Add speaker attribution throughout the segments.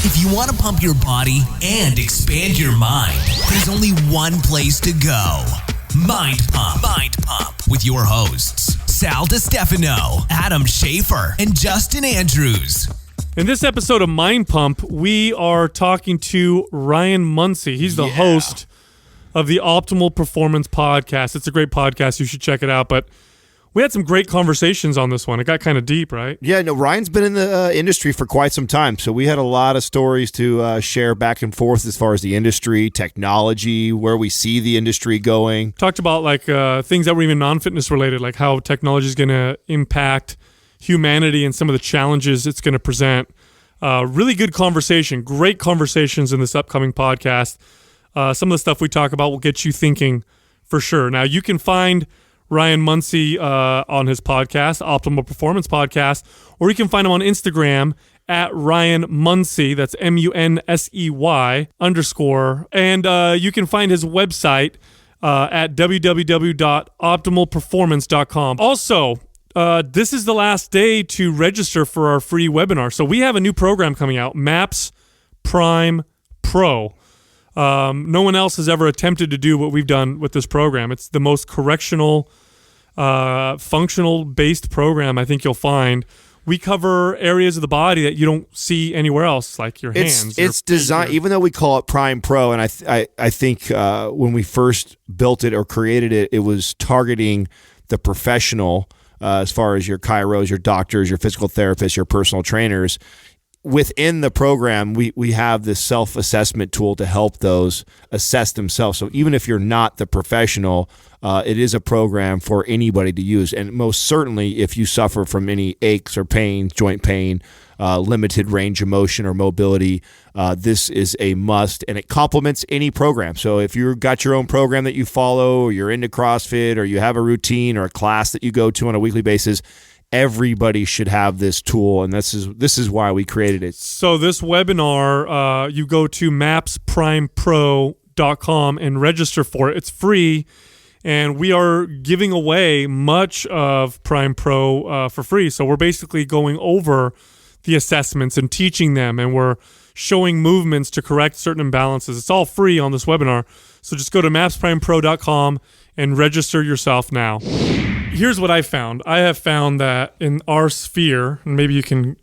Speaker 1: If you want to pump your body and expand your mind, there's only one place to go. Mind Pump. Mind Pump with your hosts, Sal DiStefano, Adam Schaefer, and Justin Andrews.
Speaker 2: In this episode of Mind Pump, we are talking to Ryan Munsey. He's the host of the Optimal Performance Podcast. It's a great podcast. You should check it out. But we had some great conversations on this one. It got kind of deep, right?
Speaker 3: Yeah, no, Ryan's been in the industry for quite some time, so we had a lot of stories to share back and forth as far as the industry, technology, where we see the industry going.
Speaker 2: Talked about like things that were even non-fitness related, like how technology is going to impact humanity and some of the challenges it's going to present. Really good conversation, great conversations in this upcoming podcast. Some of the stuff we talk about will get you thinking for sure. Now, you can find Ryan Munsey on his podcast, Optimal Performance Podcast, or you can find him on Instagram at Ryan Munsey. That's MUNSEY _. And you can find his website at www.optimalperformance.com. Also, this is the last day to register for our free webinar. So we have a new program coming out, MAPS Prime Pro. No one else has ever attempted to do what we've done with this program. It's the most correctional, functional-based program I think you'll find. We cover areas of the body that you don't see anywhere else, like your hands.
Speaker 3: It's designed, even though we call it Prime Pro, and I think when we first built it or created it, it was targeting the professional as far as your chiros, your doctors, your physical therapists, your personal trainers. Within the program, we have this self-assessment tool to help those assess themselves. So even if you're not the professional, it is a program for anybody to use. And most certainly, if you suffer from any aches or pains, joint pain, limited range of motion or mobility, this is a must, and it complements any program. So if you've got your own program that you follow, or you're into CrossFit, or you have a routine or a class that you go to on a weekly basis, everybody should have this tool, and this is why we created it.
Speaker 2: So this webinar, you go to mapsprimepro.com and register for it. It's free, and we are giving away much of Prime Pro for free. So we're basically going over the assessments and teaching them, and we're showing movements to correct certain imbalances. It's all free on this webinar. So just go to mapsprimepro.com and register yourself now. Here's what I found. I have found that in our sphere, and maybe you can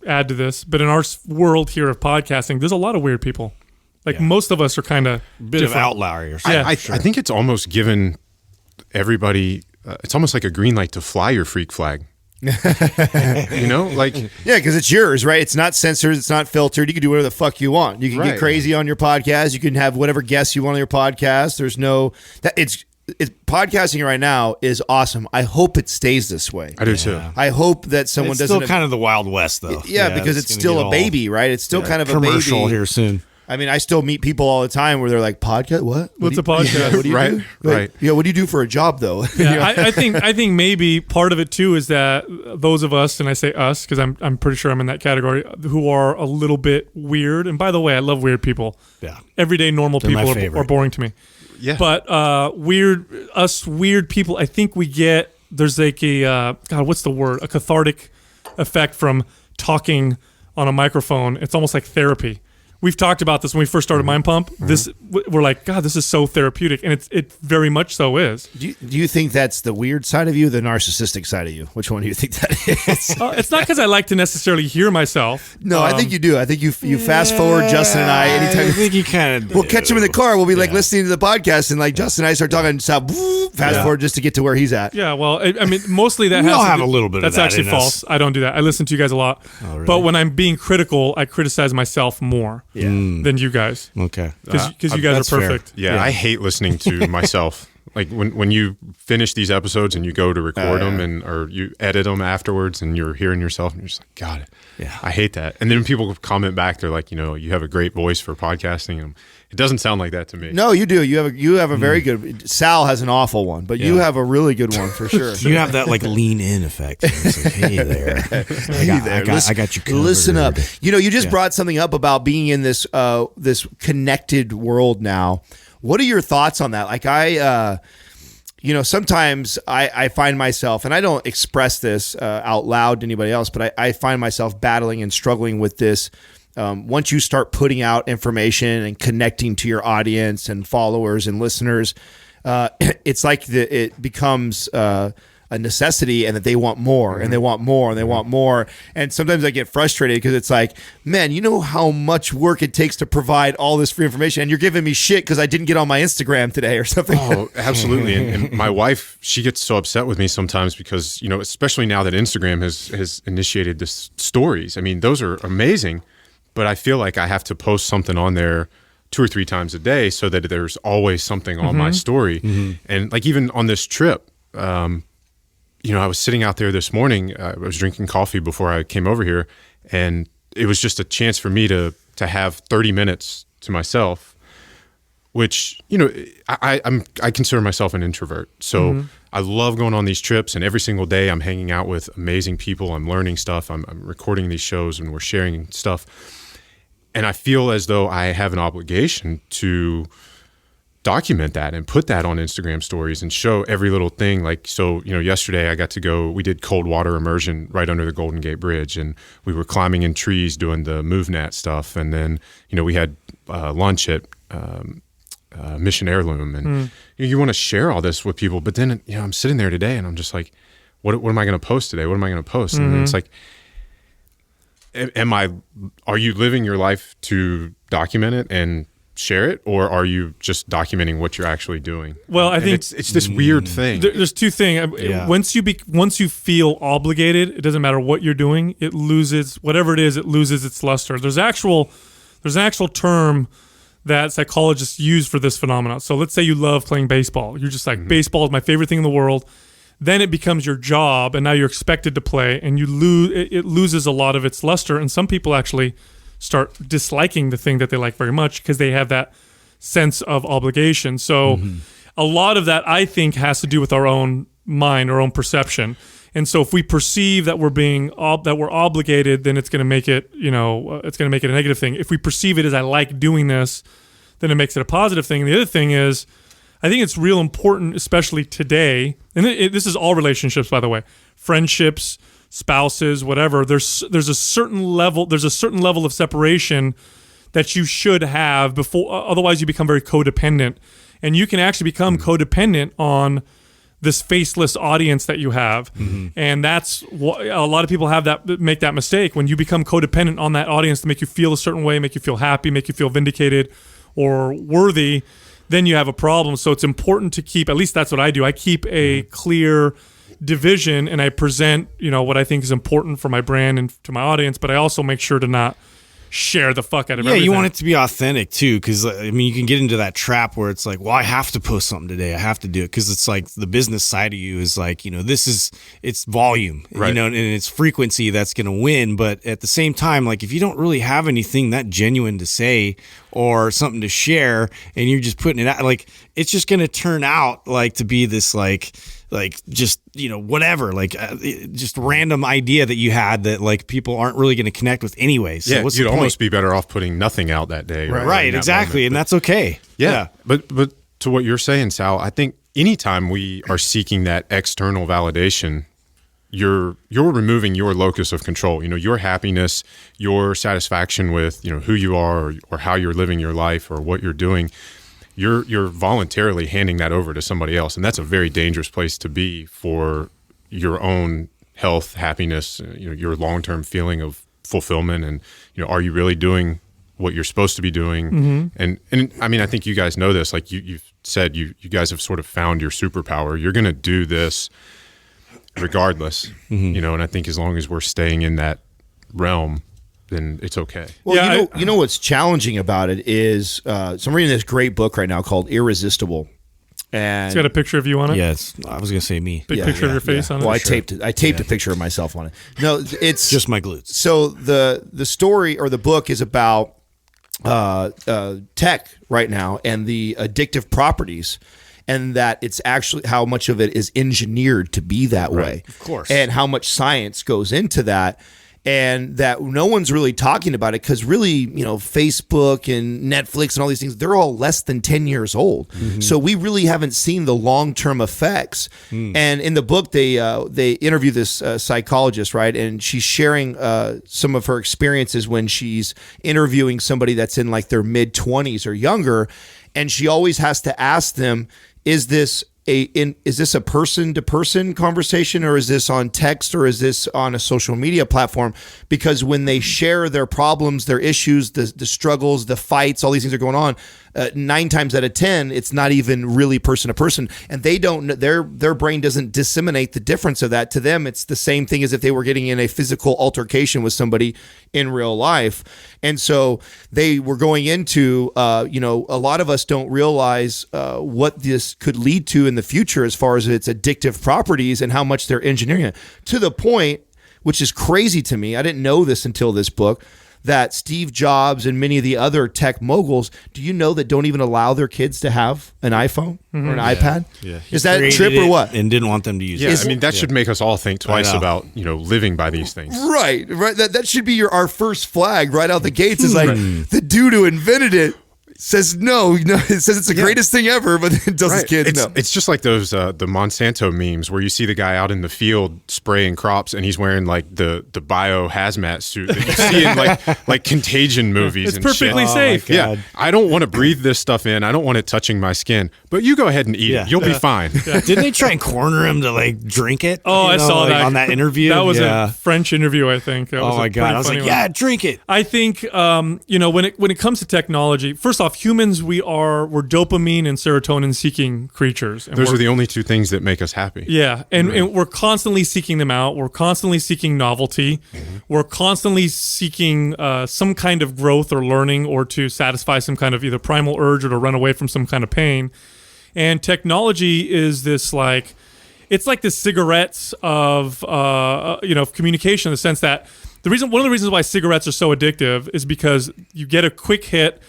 Speaker 2: add to this, but in our world here of podcasting, there's a lot of weird people. Like most of us are kind of
Speaker 4: bit of outliers.
Speaker 2: Yeah,
Speaker 5: I think it's almost given everybody. It's almost like a green light to fly your freak flag. You know, like
Speaker 3: because it's yours, right? It's not censored, it's not filtered. You can do whatever the fuck you want. You can get crazy on your podcast. You can have whatever guests you want on your podcast. There's no that it's podcasting right now is awesome. I hope it stays this way.
Speaker 5: I do too.
Speaker 3: I hope that someone
Speaker 4: it's
Speaker 3: doesn't.
Speaker 4: Still kind of the Wild West, though.
Speaker 3: Yeah, because it's still a baby, right? It's still kind of a baby.
Speaker 4: Commercial here soon.
Speaker 3: I mean, I still meet people all the time where they're like, "Podcast? What?
Speaker 2: What's a podcast?"
Speaker 3: Yeah, what do you
Speaker 5: right,
Speaker 3: do?
Speaker 5: right.
Speaker 3: Yeah, what do you do for a job, though?
Speaker 2: Yeah, I think maybe part of it too is that those of us, and I say us because I'm pretty sure I'm in that category, who are a little bit weird. And by the way, I love weird people.
Speaker 4: Yeah,
Speaker 2: everyday normal
Speaker 4: They're
Speaker 2: people
Speaker 4: are
Speaker 2: boring to me.
Speaker 5: Yeah,
Speaker 2: but weird people, I think there's like a what's the word? A cathartic effect from talking on a microphone. It's almost like therapy. We've talked about this when we first started Mind Pump. We're like, God, this is so therapeutic, and it very much so is.
Speaker 3: Do you think that's the weird side of you, or the narcissistic side of you? Which one do you think that is?
Speaker 2: It's not because I like to necessarily hear myself.
Speaker 3: No, I think you do. I think you fast forward Justin and I anytime.
Speaker 4: I think you kind of.
Speaker 3: We'll catch him in the car. We'll be like listening to the podcast, and like Justin and I start talking, fast forward just to get to where he's at.
Speaker 2: Yeah, well, I mean, mostly that
Speaker 4: we
Speaker 2: has
Speaker 4: all
Speaker 2: to
Speaker 4: have
Speaker 2: do,
Speaker 4: a little bit.
Speaker 2: That's
Speaker 4: of that
Speaker 2: actually false. I don't do that. I listen to you guys a lot,
Speaker 4: really?
Speaker 2: But when I'm being critical, I criticize myself more than you guys.
Speaker 4: Okay,
Speaker 2: because you guys are perfect.
Speaker 5: Fair. Yeah, I hate listening to myself. Like when you finish these episodes and you go to record them or you edit them afterwards and you're hearing yourself and you're just like, God, I hate that. And then people comment back, they're like, you have a great voice for podcasting. And it doesn't sound like that to me.
Speaker 3: No, you do. You have a very good. Sal has an awful one, but you have a really good one for sure.
Speaker 4: You have that like lean in effect. It's like, hey there, I got you covered.
Speaker 3: Listen up. You just brought something up about being in this this connected world now. What are your thoughts on that? Like sometimes I find myself, and I don't express this out loud to anybody else, but I find myself battling and struggling with this once you start putting out information and connecting to your audience and followers and listeners, it's like it becomes a necessity, and that they want more and they want more and they want more. And sometimes I get frustrated because it's like, man, you know how much work it takes to provide all this free information, and you're giving me shit because I didn't get on my Instagram today or something.
Speaker 5: Oh, absolutely. And my wife, she gets so upset with me sometimes because, especially now that Instagram has initiated this stories. I mean, those are amazing, but I feel like I have to post something on there 2 or 3 times a day so that there's always something on my story. And like even on this trip, I was sitting out there this morning. I was drinking coffee before I came over here, and it was just a chance for me to have 30 minutes to myself, which, I consider myself an introvert. So I love going on these trips, and every single day I'm hanging out with amazing people. I'm learning stuff. I'm recording these shows, and we're sharing stuff. And I feel as though I have an obligation to document that and put that on Instagram stories and show every little thing. Like, so, yesterday I got to go, we did cold water immersion right under the Golden Gate Bridge, and we were climbing in trees doing the MoveNet stuff. And then, we had lunch at Mission Heirloom, and you want to share all this with people. But then, I'm sitting there today and I'm just like, what am I going to post today? What am I going to post? And it's like, are you living your life to document it and share it, or are you just documenting what you're actually doing?
Speaker 2: Well, I think
Speaker 5: it's this weird thing.
Speaker 2: There's two things. Once you feel obligated, it doesn't matter what you're doing. It loses whatever it is. It loses its luster. There's an actual term that psychologists use for this phenomenon. So let's say you love playing baseball. You're just like, baseball is my favorite thing in the world. Then it becomes your job, and now you're expected to play, and it loses a lot of its luster. And some people actually start disliking the thing that they like very much because they have that sense of obligation. So a lot of that, I think, has to do with our own mind, our own perception. And so if we perceive that we're obligated, then it's going to make it, it's going to make it a negative thing. If we perceive it as I like doing this, then it makes it a positive thing. And the other thing is, I think it's real important, especially today, and this is all relationships, by the way, friendships, spouses, whatever. There's a certain level of separation that you should have before. Otherwise, you become very codependent, and you can actually become codependent on this faceless audience that you have, and that's what a lot of people make that mistake when you become codependent on that audience to make you feel a certain way, make you feel happy, make you feel vindicated or worthy. Then you have a problem. So it's important to keep, at least that's what I do. I keep a clear division, and I present, what I think is important for my brand and to my audience, but I also make sure to not share the fuck out of everything.
Speaker 4: Yeah, you want it to be authentic too, because you can get into that trap where it's like, well, I have to post something today. I have to do it because it's like the business side of you is like, it's volume,
Speaker 5: right,
Speaker 4: and it's frequency that's going to win. But at the same time, like if you don't really have anything that genuine to say or something to share, and you're just putting it out, like it's just going to turn out like to be this like just whatever, like just random idea that you had that like people aren't really going to connect with anyways. So what's
Speaker 5: you'd
Speaker 4: the point?
Speaker 5: almost be better off putting nothing out that day.
Speaker 4: Right, exactly, and that's okay.
Speaker 5: Yeah, but to what you're saying, Sal, I think anytime we are seeking that external validation, you're removing your locus of control. Your happiness, your satisfaction with who you are or how you're living your life or what you're doing. You're voluntarily handing that over to somebody else, and that's a very dangerous place to be for your own health, happiness, your long-term feeling of fulfillment, and are you really doing what you're supposed to be doing? And I mean, I think you guys know this. Like you've said, you guys have sort of found your superpower. You're going to do this regardless, and I think as long as we're staying in that realm, then it's okay.
Speaker 3: Well, you know what's challenging about it is, so I'm reading this great book right now called Irresistible. And
Speaker 2: it's got a picture of you on it?
Speaker 4: Yes, I was going to say me.
Speaker 2: Big picture of your face on it?
Speaker 3: Well, I taped it. I taped a picture of myself on it. No, it's
Speaker 4: just my glutes.
Speaker 3: So the story or the book is about tech right now and the addictive properties, and that it's actually how much of it is engineered to be that way.
Speaker 4: Of course.
Speaker 3: And how much science goes into that. and that no one's really talking about it because really, Facebook and Netflix and all these things, they're all less than 10 years old. So we really haven't seen the long-term effects. And in the book, they interview this psychologist, right? And she's sharing some of her experiences when she's interviewing somebody that's in like their mid-20s or younger. And she always has to ask them, is this a person-to-person conversation, or is this on text, or is this on a social media platform? Because when they share their problems, their issues, the struggles, the fights, all these things are going on, 9 times out of 10, it's not even really person-to-person, and they don't. Their brain doesn't disseminate the difference of that. To them, it's the same thing as if they were getting in a physical altercation with somebody in real life. And so they were going into, a lot of us don't realize what this could lead to in the future as far as its addictive properties and how much they're engineering it, to the point, which is crazy to me. I didn't know this until this book, that Steve Jobs and many of the other tech moguls, do you know that don't even allow their kids to have an iPhone or an iPad?
Speaker 5: Yeah.
Speaker 3: Is that a trip or what?
Speaker 4: And didn't want them to use it.
Speaker 5: Yeah, I mean, that should make us all think twice about, living by these things.
Speaker 3: Right. That should be our first flag right out the gates, is like the dude who invented it says no, it says it's the greatest thing ever, but it tells his kids no.
Speaker 5: It's just like those the Monsanto memes where you see the guy out in the field spraying crops and he's wearing like the bio hazmat suit that you see in like Contagion movies.
Speaker 2: It's perfectly safe.
Speaker 5: Yeah, I don't want to breathe this stuff in. I don't want it touching my skin. But you go ahead and eat it. You'll be fine.
Speaker 4: Yeah. Didn't they try and corner him to like drink it?
Speaker 2: Oh, I saw that
Speaker 4: on that interview.
Speaker 2: That was a French interview, I think.
Speaker 4: Oh my god! I was like, yeah, drink it.
Speaker 2: I think when it comes to technology, first off, humans, we're dopamine and serotonin seeking creatures. And
Speaker 5: those are the only two things that make us happy.
Speaker 2: Yeah, and we're constantly seeking them out. We're constantly seeking novelty. We're constantly seeking some kind of growth or learning, or to satisfy some kind of either primal urge or to run away from some kind of pain. And technology is this it's like the cigarettes of communication, in the sense that one of the reasons why cigarettes are so addictive is because you get a quick hit.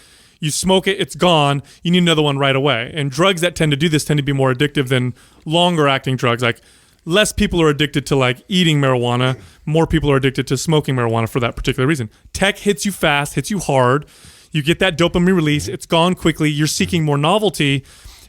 Speaker 2: You smoke it, it's gone. You need another one right away. And drugs that tend to do this tend to be more addictive than longer acting drugs. Like, less people are addicted to like eating marijuana. More people are addicted to smoking marijuana for that particular reason. Tech hits you fast, hits you hard. You get that dopamine release. It's gone quickly. You're seeking more novelty.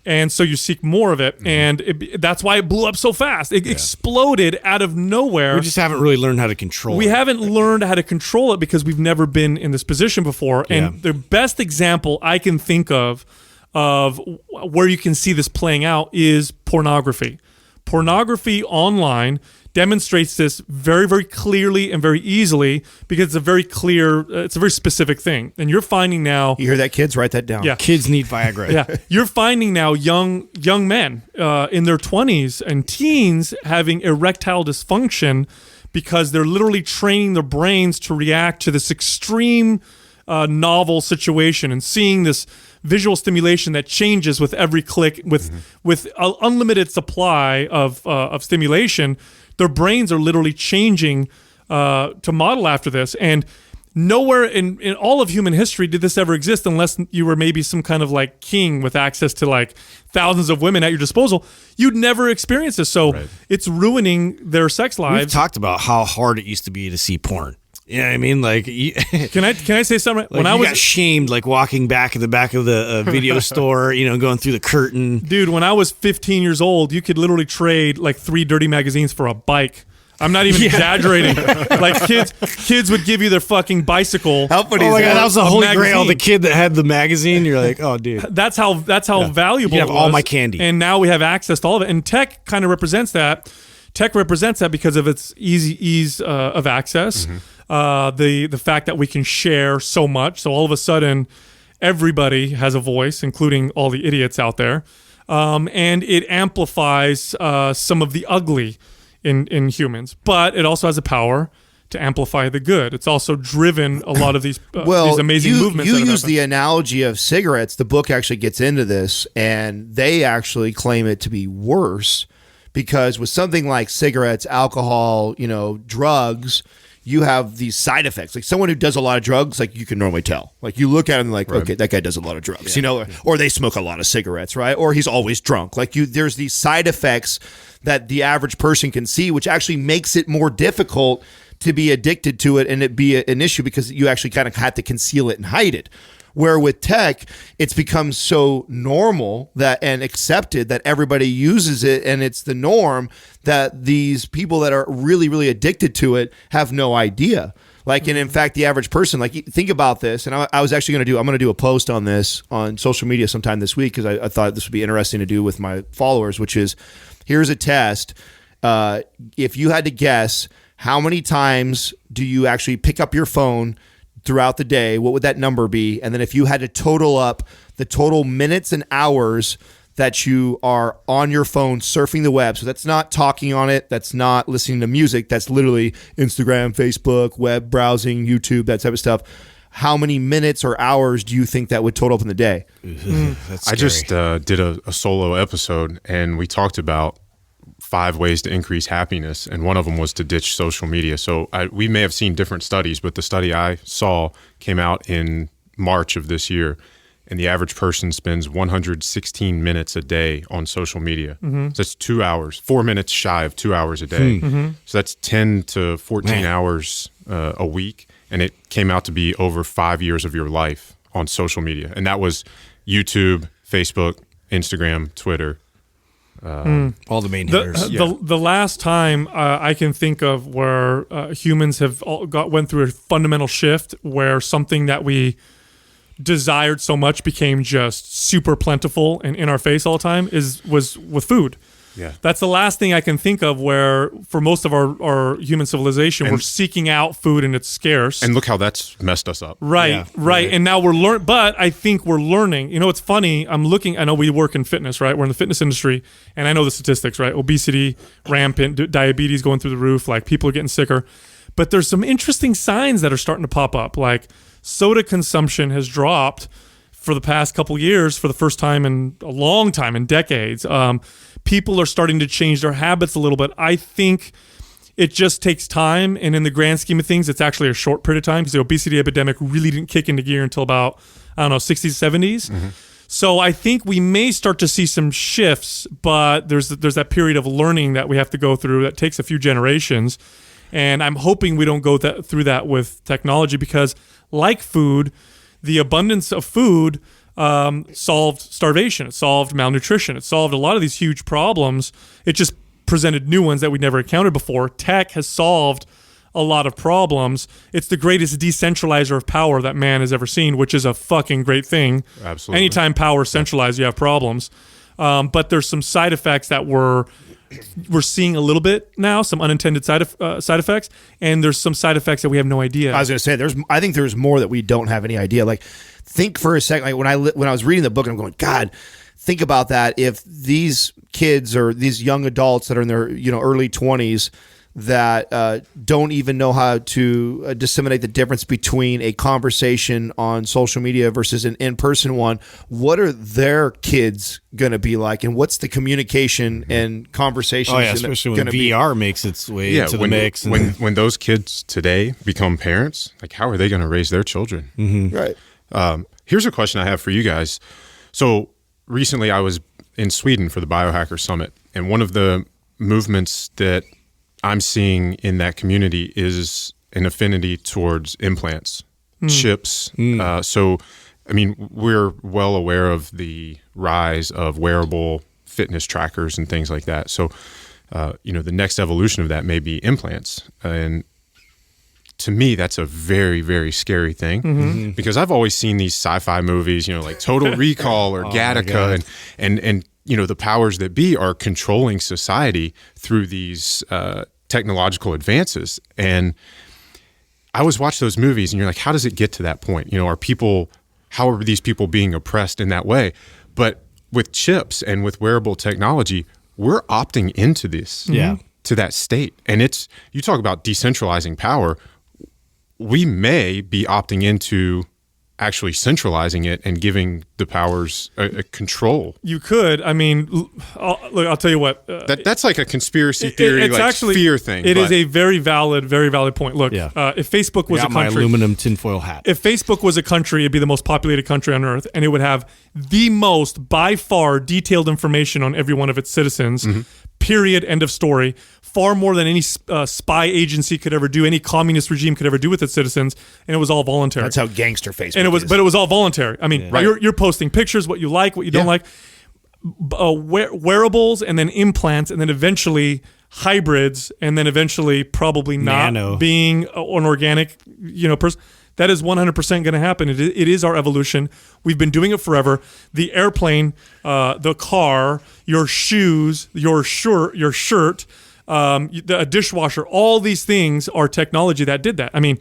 Speaker 2: And so you seek more of it, and that's why it blew up so fast. It exploded out of nowhere.
Speaker 4: We just haven't really learned how to control it.
Speaker 2: We haven't learned how to control it because we've never been in this position before. And the best example I can think of where you can see this playing out is pornography. Pornography online demonstrates this very, very clearly and very easily, because it's a very specific thing. And you're finding now...
Speaker 3: You hear that, kids? Write that down.
Speaker 2: Yeah.
Speaker 4: Kids need Viagra.
Speaker 2: Yeah. You're finding now young men in their 20s and teens having erectile dysfunction because they're literally training their brains to react to this extreme novel situation and seeing this visual stimulation that changes with every click with an unlimited supply of stimulation. Their brains are literally changing to model after this. And nowhere in all of human history did this ever exist, unless you were maybe some kind of like king with access to like thousands of women at your disposal. You'd never experience this. So it's ruining their sex lives.
Speaker 4: We've talked about how hard it used to be to see porn. You know what I mean? Like,
Speaker 2: can I say something?
Speaker 4: Like, when I got shamed, like walking back at the back of the video store, going through the curtain.
Speaker 2: Dude, when I was 15 years old, you could literally trade like 3 dirty magazines for a bike. I'm not even exaggerating. Like kids would give you their fucking bicycle.
Speaker 3: How funny
Speaker 4: is
Speaker 3: that?
Speaker 4: God, that was the holy grail. The kid that had the magazine. You're like, oh, dude.
Speaker 2: That's how valuable.
Speaker 4: You have all my candy,
Speaker 2: and now we have access to all of it. And tech kind of represents that. Tech represents that because of its ease of access. The fact that we can share so much. So all of a sudden, everybody has a voice, including all the idiots out there. And it amplifies some of the ugly in humans. But it also has a power to amplify the good. It's also driven a lot of these amazing movements.
Speaker 3: You use the analogy of cigarettes. The book actually gets into this, and they actually claim it to be worse because with something like cigarettes, alcohol, drugs, you have these side effects. Like someone who does a lot of drugs, like you can normally tell. Like you look at him like, okay, that guy does a lot of drugs, or they smoke a lot of cigarettes, right? Or he's always drunk. Like there's these side effects that the average person can see, which actually makes it more difficult to be addicted to it and it be an issue because you actually kind of had to conceal it and hide it. Where with tech, it's become so normal that and accepted that everybody uses it and it's the norm that these people that are really, really addicted to it have no idea. Like, and in fact, the average person, like, think about this. And I was actually I'm going to do a post on this on social media sometime this week because I thought this would be interesting to do with my followers, which is, here's a test. If you had to guess, how many times do you actually pick up your phone throughout the day, what would that number be? And then if you had to total up the total minutes and hours that you are on your phone surfing the web, so that's not talking on it, that's not listening to music, that's literally Instagram, Facebook, web browsing, YouTube, that type of stuff. How many minutes or hours do you think that would total up in the day?
Speaker 5: That's I just did a solo episode, and we talked about 5 ways to increase happiness, and one of them was to ditch social media. So we may have seen different studies, but the study I saw came out in March of this year, and the average person spends 116 minutes a day on social media. So that's 2 hours, 4 minutes shy of 2 hours a day. So that's 10 to 14 hours a week, and it came out to be over 5 years of your life on social media. And that was YouTube, Facebook, Instagram, Twitter,
Speaker 4: all the main hitters.
Speaker 2: The last time I can think of where humans have went through a fundamental shift where something that we desired so much became just super plentiful and in our face all the time was with food.
Speaker 5: Yeah,
Speaker 2: that's the last thing I can think of where for most of our human civilization, we're seeking out food and it's scarce.
Speaker 5: And look how that's messed us up.
Speaker 2: Right. And now we're learning, but I think we're learning. You know, it's funny. I know we work in fitness, right? We're in the fitness industry, and I know the statistics, right? Obesity, rampant, diabetes going through the roof, like people are getting sicker. But there's some interesting signs that are starting to pop up, like soda consumption has dropped for the past couple years for the first time in a long time, in decades. People are starting to change their habits a little bit. I think it just takes time, and in the grand scheme of things, it's actually a short period of time because the obesity epidemic really didn't kick into gear until about, 60s, 70s. So I think we may start to see some shifts, but there's that period of learning that we have to go through that takes a few generations. And I'm hoping we don't go through that with technology because, like food, the abundance of food solved starvation. It solved malnutrition. It solved a lot of these huge problems. It just presented new ones that we'd never encountered before. Tech has solved a lot of problems. It's the greatest decentralizer of power that man has ever seen, which is a fucking great thing.
Speaker 5: Absolutely.
Speaker 2: Anytime power is centralized, you have problems. But there's some side effects that we're seeing a little bit now, some unintended side effects, and there's some side effects that we have no idea.
Speaker 3: I was going to say, I think there's more that we don't have any idea. Like, think for a second, like when I was reading the book, and I'm going, God, think about that. If these kids or these young adults that are in their early 20s that don't even know how to disseminate the difference between a conversation on social media versus an in-person one, what are their kids going to be like? And what's the communication and conversations?
Speaker 4: Oh, yeah, especially when VR makes its way into the mix.
Speaker 5: When those kids today become parents, like, how are they going to raise their children?
Speaker 3: Right.
Speaker 5: Here's a question I have for you guys. So recently I was in Sweden for the Biohacker Summit, and one of the movements that I'm seeing in that community is an affinity towards implants, chips. So, I mean, we're well aware of the rise of wearable fitness trackers and things like that. So, the next evolution of that may be implants. And to me, that's a very, very scary thing because I've always seen these sci-fi movies, like Total Recall or Gattaca, and the powers that be are controlling society through these technological advances. And I always watch those movies and you're like, how does it get to that point? How are these people being oppressed in that way? But with chips and with wearable technology, we're opting into this, to that state. And you talk about decentralizing power. We may be opting into actually centralizing it and giving the powers a control. You
Speaker 2: could. I mean, I'll tell you what.
Speaker 5: That's like a conspiracy theory, it's actually, fear thing.
Speaker 2: It is a very valid point. Look, if Facebook was a country,
Speaker 4: my aluminum tinfoil hat.
Speaker 2: If Facebook was a country, it'd be the most populated country on earth, and it would have the most, by far, detailed information on every one of its citizens. period, end of story. Far more than any spy agency could ever do, any communist regime could ever do with its citizens, and it was all voluntary.
Speaker 3: That's how gangster Facebook
Speaker 2: and it was,
Speaker 3: is.
Speaker 2: but it was all voluntary. I mean, you're posting pictures, what you like, what you don't like, wearables, and then implants, and then eventually hybrids, and then eventually probably not
Speaker 4: Nano.
Speaker 2: being an organic, person. That is 100% going to happen. It is our evolution. We've been doing it forever. The airplane, the car, your shoes, your shirt, a dishwasher, all these things are technology that did that. I mean,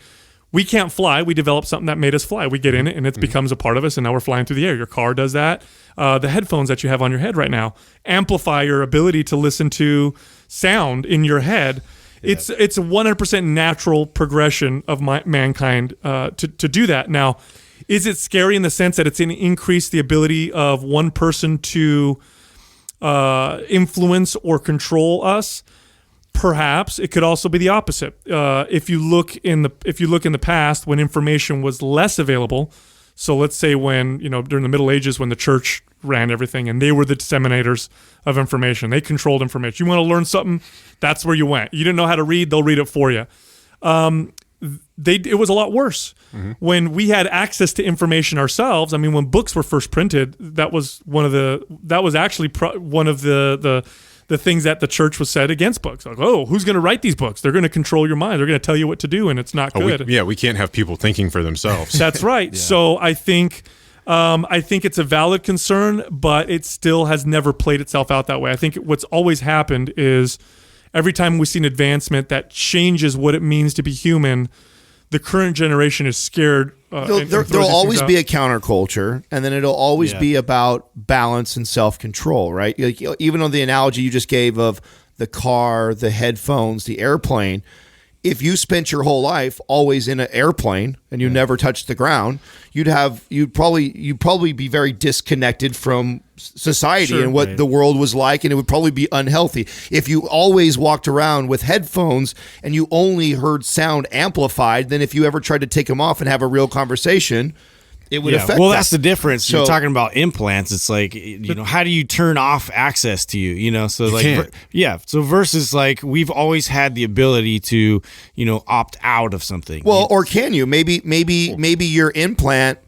Speaker 2: we can't fly. We developed something that made us fly. We get in it and it becomes a part of us, and now we're flying through the air. Your car does that. The headphones that you have on your head right now amplify your ability to listen to sound in your head. It's a 100% natural progression of mankind to do that. Now, is it scary in the sense that it's going to increase the ability of one person to influence or control us? Perhaps. It could also be the opposite. If you look in the past when information was less available, so let's say when during the Middle Ages when the church ran everything and they were the disseminators of information, they controlled information. You want to learn something, that's where you went. You didn't know how to read, they'll read it for you. It was a lot worse when we had access to information ourselves. I mean, when books were first printed, that was actually one of the things that the church was said against books. Like, oh, who's going to write these books? They're going to control your mind. They're going to tell you what to do, and it's not good.
Speaker 5: We can't have people thinking for themselves.
Speaker 2: That's right. Yeah. So I think it's a valid concern, but it still has never played itself out that way. I think what's always happened is every time we see an advancement that changes what it means to be human, the current generation is scared.
Speaker 3: There'll always be a counterculture, and then it'll always be about balance and self-control, right? Like, even on the analogy you just gave of the car, the headphones, the airplane, if you spent your whole life always in an airplane and you never touched the ground, you'd probably be very disconnected from society and what the world was like, and it would probably be unhealthy. If you always walked around with headphones and you only heard sound amplified, then if you ever tried to take them off and have a real conversation, it would affect.
Speaker 4: Well, that's the difference. So, you're talking about implants. It's like, how do you turn off access to you? So like, so versus like we've always had the ability to, opt out of something.
Speaker 3: Well, or can you? Maybe your implant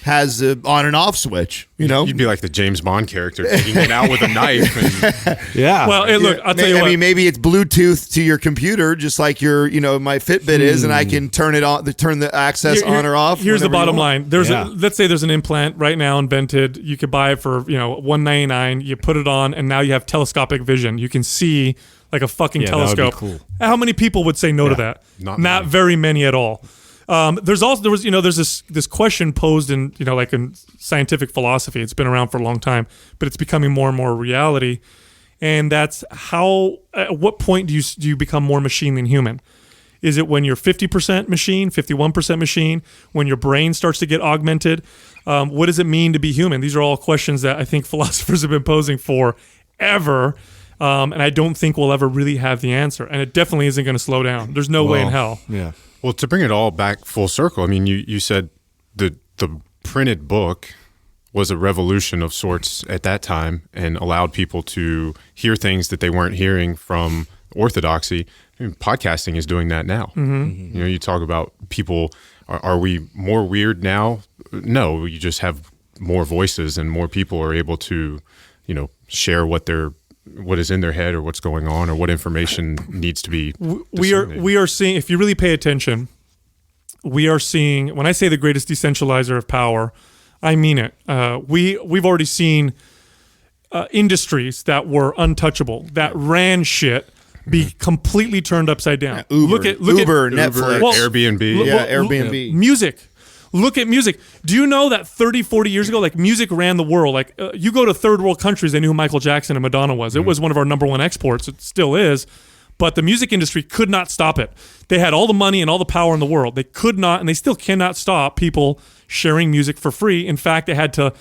Speaker 3: has an on and off switch.
Speaker 5: You'd be like the James Bond character taking it out with a knife. And,
Speaker 2: Well, hey, look, I'll tell you what.
Speaker 3: I mean, maybe it's Bluetooth to your computer, just like your, my Fitbit is, and I can turn it on, turn the access on or off.
Speaker 2: Here's the bottom line. Let's say there's an implant right now invented. You could buy it for $199. You put it on, and now you have telescopic vision. You can see like a fucking telescope.
Speaker 4: That would be cool.
Speaker 2: How many people would say no to that? Not very many at all. There's this question posed in in scientific philosophy. It's been around for a long time, but it's becoming more and more reality. And that's at what point do you become more machine than human? Is it when you're 50% machine, 51% machine, when your brain starts to get augmented? What does it mean to be human? These are all questions that I think philosophers have been posing forever. And I don't think we'll ever really have the answer. And it definitely isn't going to slow down. There's no way in hell.
Speaker 4: Yeah.
Speaker 5: Well, to bring it all back full circle, I mean, you said the printed book was a revolution of sorts at that time and allowed people to hear things that they weren't hearing from orthodoxy. I mean, podcasting is doing that now. Mm-hmm. You talk about people, are we more weird now? No, you just have more voices and more people are able to, share what is in their head or what's going on or what information needs to be disseminated.
Speaker 2: We are seeing, if you really pay attention, we are seeing, when I say the greatest decentralizer of power, I mean it. We've already seen industries that were untouchable, that ran shit, be completely turned upside down.
Speaker 3: Uber,
Speaker 5: Airbnb.
Speaker 3: Netflix.
Speaker 2: Airbnb. Music. Look at music. Do you know that 30, 40 years ago, like music ran the world? Like you go to third world countries, they knew who Michael Jackson and Madonna was. It was one of our number one exports. It still is. But the music industry could not stop it. They had all the money and all the power in the world. They could not, and they still cannot stop people sharing music for free. In fact, they had to,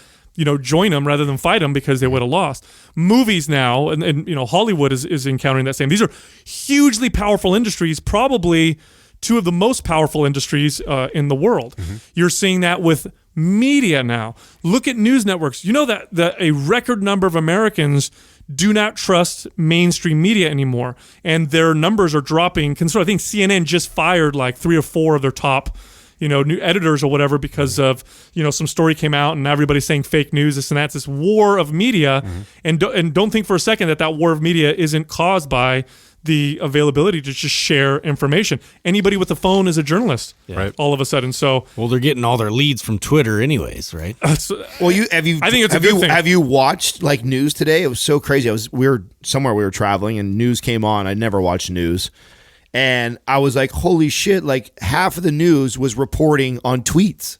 Speaker 2: join them rather than fight them because they would have lost. Movies now, and Hollywood is encountering that same. These are hugely powerful industries, probably two of the most powerful industries in the world. Mm-hmm. You're seeing that with media now. Look at news networks. You know that a record number of Americans do not trust mainstream media anymore, and their numbers are dropping. I think CNN just fired like 3 or 4 of their top, new editors or whatever because of, some story came out and everybody's saying fake news, this and that. It's this war of media, and don't think for a second that war of media isn't caused by the availability to just share information. Anybody with a phone is a journalist,
Speaker 5: right?
Speaker 2: All of a sudden. So,
Speaker 4: well, they're getting all their leads from Twitter, anyways, right?
Speaker 2: I think it's a good thing.
Speaker 3: Have you watched like news today? It was so crazy. We were traveling and news came on. I never watched news. And I was like, holy shit, like half of the news was reporting on tweets.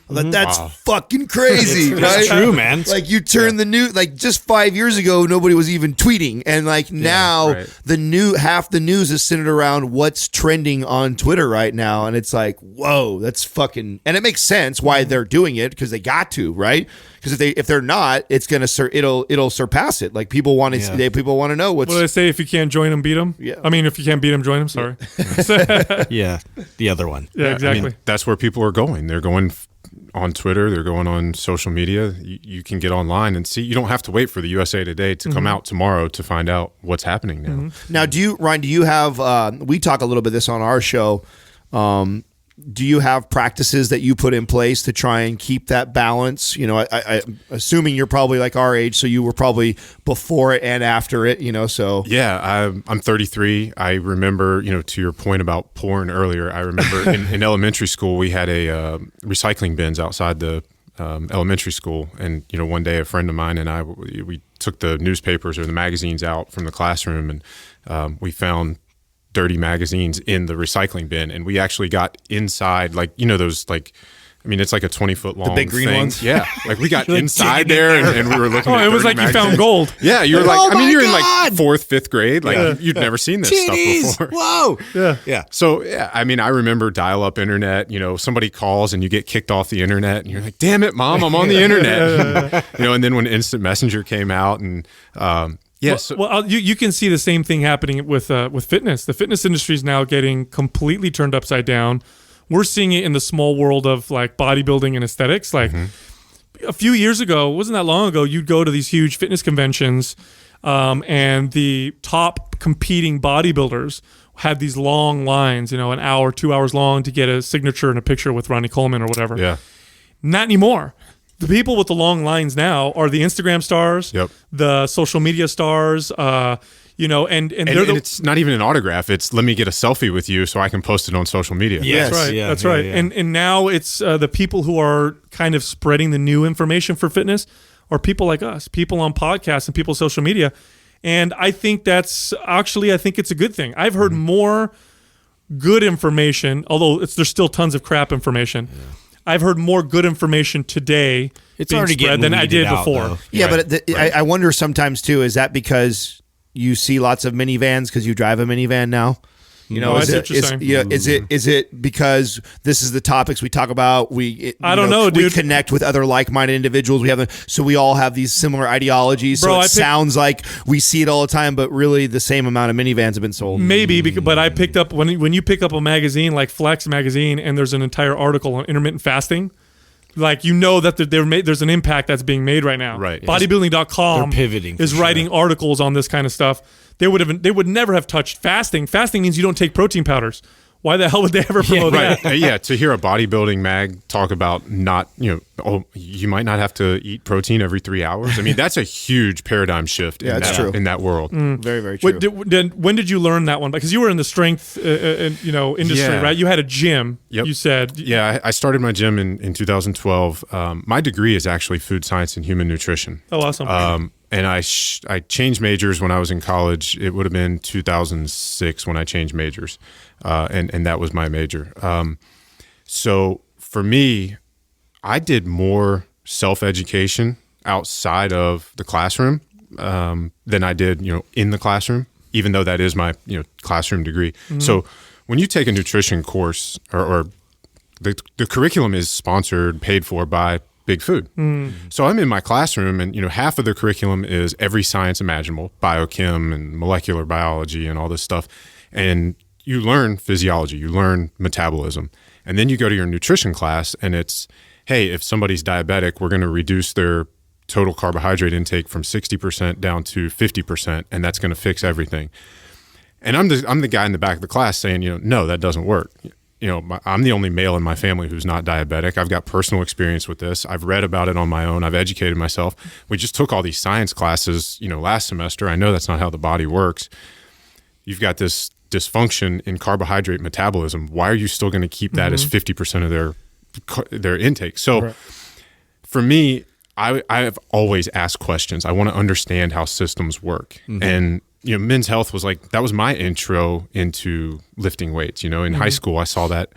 Speaker 3: Like, that's fucking crazy, right?
Speaker 4: It's true, man.
Speaker 3: Like you turn the news, like just 5 years ago, nobody was even tweeting. And like now half the news is centered around what's trending on Twitter right now. And it's like, whoa, that's fucking, and it makes sense why they're doing it because they got to, right? Because if they're not, it's gonna it'll surpass it. Like people want to people want to know what's.
Speaker 2: What do they say? If you can't join them, beat them.
Speaker 3: Yeah.
Speaker 2: I mean, if you can't beat them, join them. Sorry.
Speaker 4: Yeah, the other one.
Speaker 2: Yeah, exactly.
Speaker 5: I mean, that's where people are going. They're going on Twitter. They're going on social media. You can get online and see. You don't have to wait for the USA Today to come out tomorrow to find out what's happening now.
Speaker 3: Now, Ryan? Do you have? We talk a little bit of this on our show. Do you have practices that you put in place to try and keep that balance? I assuming you're probably like our age, so you were probably before it and after it. So
Speaker 5: yeah, I'm 33. I remember, to your point about porn earlier. I remember in elementary school we had a recycling bins outside the elementary school, and one day a friend of mine and I we took the newspapers or the magazines out from the classroom, and we found dirty magazines in the recycling bin, and we actually got inside, like those, like, I mean, it's like a 20-foot long,
Speaker 3: the big green ones.
Speaker 5: Yeah, like we got inside there, and we were looking.
Speaker 2: Oh,
Speaker 5: at
Speaker 2: it was like
Speaker 5: magazines.
Speaker 2: you found gold.
Speaker 5: Yeah, you were like,
Speaker 4: Oh
Speaker 5: I mean,
Speaker 4: my
Speaker 5: you're in
Speaker 4: God!
Speaker 5: like 4th, 5th grade, like you'd never seen this
Speaker 4: Titties!
Speaker 5: stuff before.
Speaker 4: Whoa. Yeah.
Speaker 5: So yeah, I mean, I remember dial-up internet. Somebody calls and you get kicked off the internet, and you're like, "Damn it, Mom, I'm on the internet." And then when Instant Messenger came out, and yes.
Speaker 2: You can see the same thing happening with fitness. The fitness industry is now getting completely turned upside down. We're seeing it in the small world of like bodybuilding and aesthetics. Like a few years ago, wasn't that long ago, you'd go to these huge fitness conventions, and the top competing bodybuilders had these long lines, an hour, 2 hours long to get a signature and a picture with Ronnie Coleman or whatever.
Speaker 5: Yeah.
Speaker 2: Not anymore. The people with the long lines now are the Instagram stars, the social media stars, and
Speaker 5: it's not even an autograph. It's let me get a selfie with you so I can post it on social media.
Speaker 2: Yes, that's right.
Speaker 4: Yeah,
Speaker 2: that's
Speaker 4: yeah,
Speaker 2: right.
Speaker 4: yeah.
Speaker 2: And now it's the people who are kind of spreading the new information for fitness are people like us, people on podcasts and people on social media. And I think it's a good thing. I've heard more good information, although there's still tons of crap information. Yeah. I've heard more good information today
Speaker 4: it's
Speaker 2: being
Speaker 4: already
Speaker 2: spread than I did before.
Speaker 4: Though.
Speaker 3: Yeah, right. But I wonder sometimes too, is that because you see lots of minivans because you drive a minivan now? Is it because this is the topics we talk about? I don't know, dude. We connect with other like-minded individuals. So we all have these similar ideologies. So it sounds like we see it all the time, but really the same amount of minivans have been sold.
Speaker 2: Maybe, but I picked up when you pick up a magazine like Flex magazine and there's an entire article on intermittent fasting. Like that there's an impact that's being made right now.
Speaker 5: Right.
Speaker 2: Bodybuilding.com is writing articles on this kind of stuff. They would never have touched fasting. Fasting means you don't take protein powders. Why the hell would they ever promote that?
Speaker 5: Yeah, to hear a bodybuilding mag talk about not, you might not have to eat protein every 3 hours. I mean, that's a huge paradigm shift in that world.
Speaker 3: Very, very true.
Speaker 2: When did you learn that one? Because you were in the strength industry, right? You had a gym, you said.
Speaker 5: Yeah, I started my gym in 2012. My degree is actually food science and human nutrition.
Speaker 2: Oh, awesome.
Speaker 5: And I changed majors when I was in college. It would have been 2006 when I changed majors, and that was my major. So for me, I did more self-education outside of the classroom than I did, in the classroom, even though that is my, classroom degree. Mm-hmm. So when you take a nutrition course or the curriculum is sponsored, paid for by Big Food. So I'm in my classroom and, half of the curriculum is every science imaginable, biochem and molecular biology and all this stuff. And you learn physiology, you learn metabolism. And then you go to your nutrition class and it's, hey, if somebody's diabetic, we're going to reduce their total carbohydrate intake from 60% down to 50%, and that's going to fix everything. And I'm the guy in the back of the class saying, no, that doesn't work. I'm the only male in my family who's not diabetic. I've got personal experience with this. I've read about it on my own. I've educated myself. We just took all these science classes, last semester. I know that's not how the body works. You've got this dysfunction in carbohydrate metabolism. Why are you still going to keep that as 50% of their intake? So for me, I've always asked questions. I want to understand how systems work. And Men's Health was that was my intro into lifting weights. In high school, I saw that,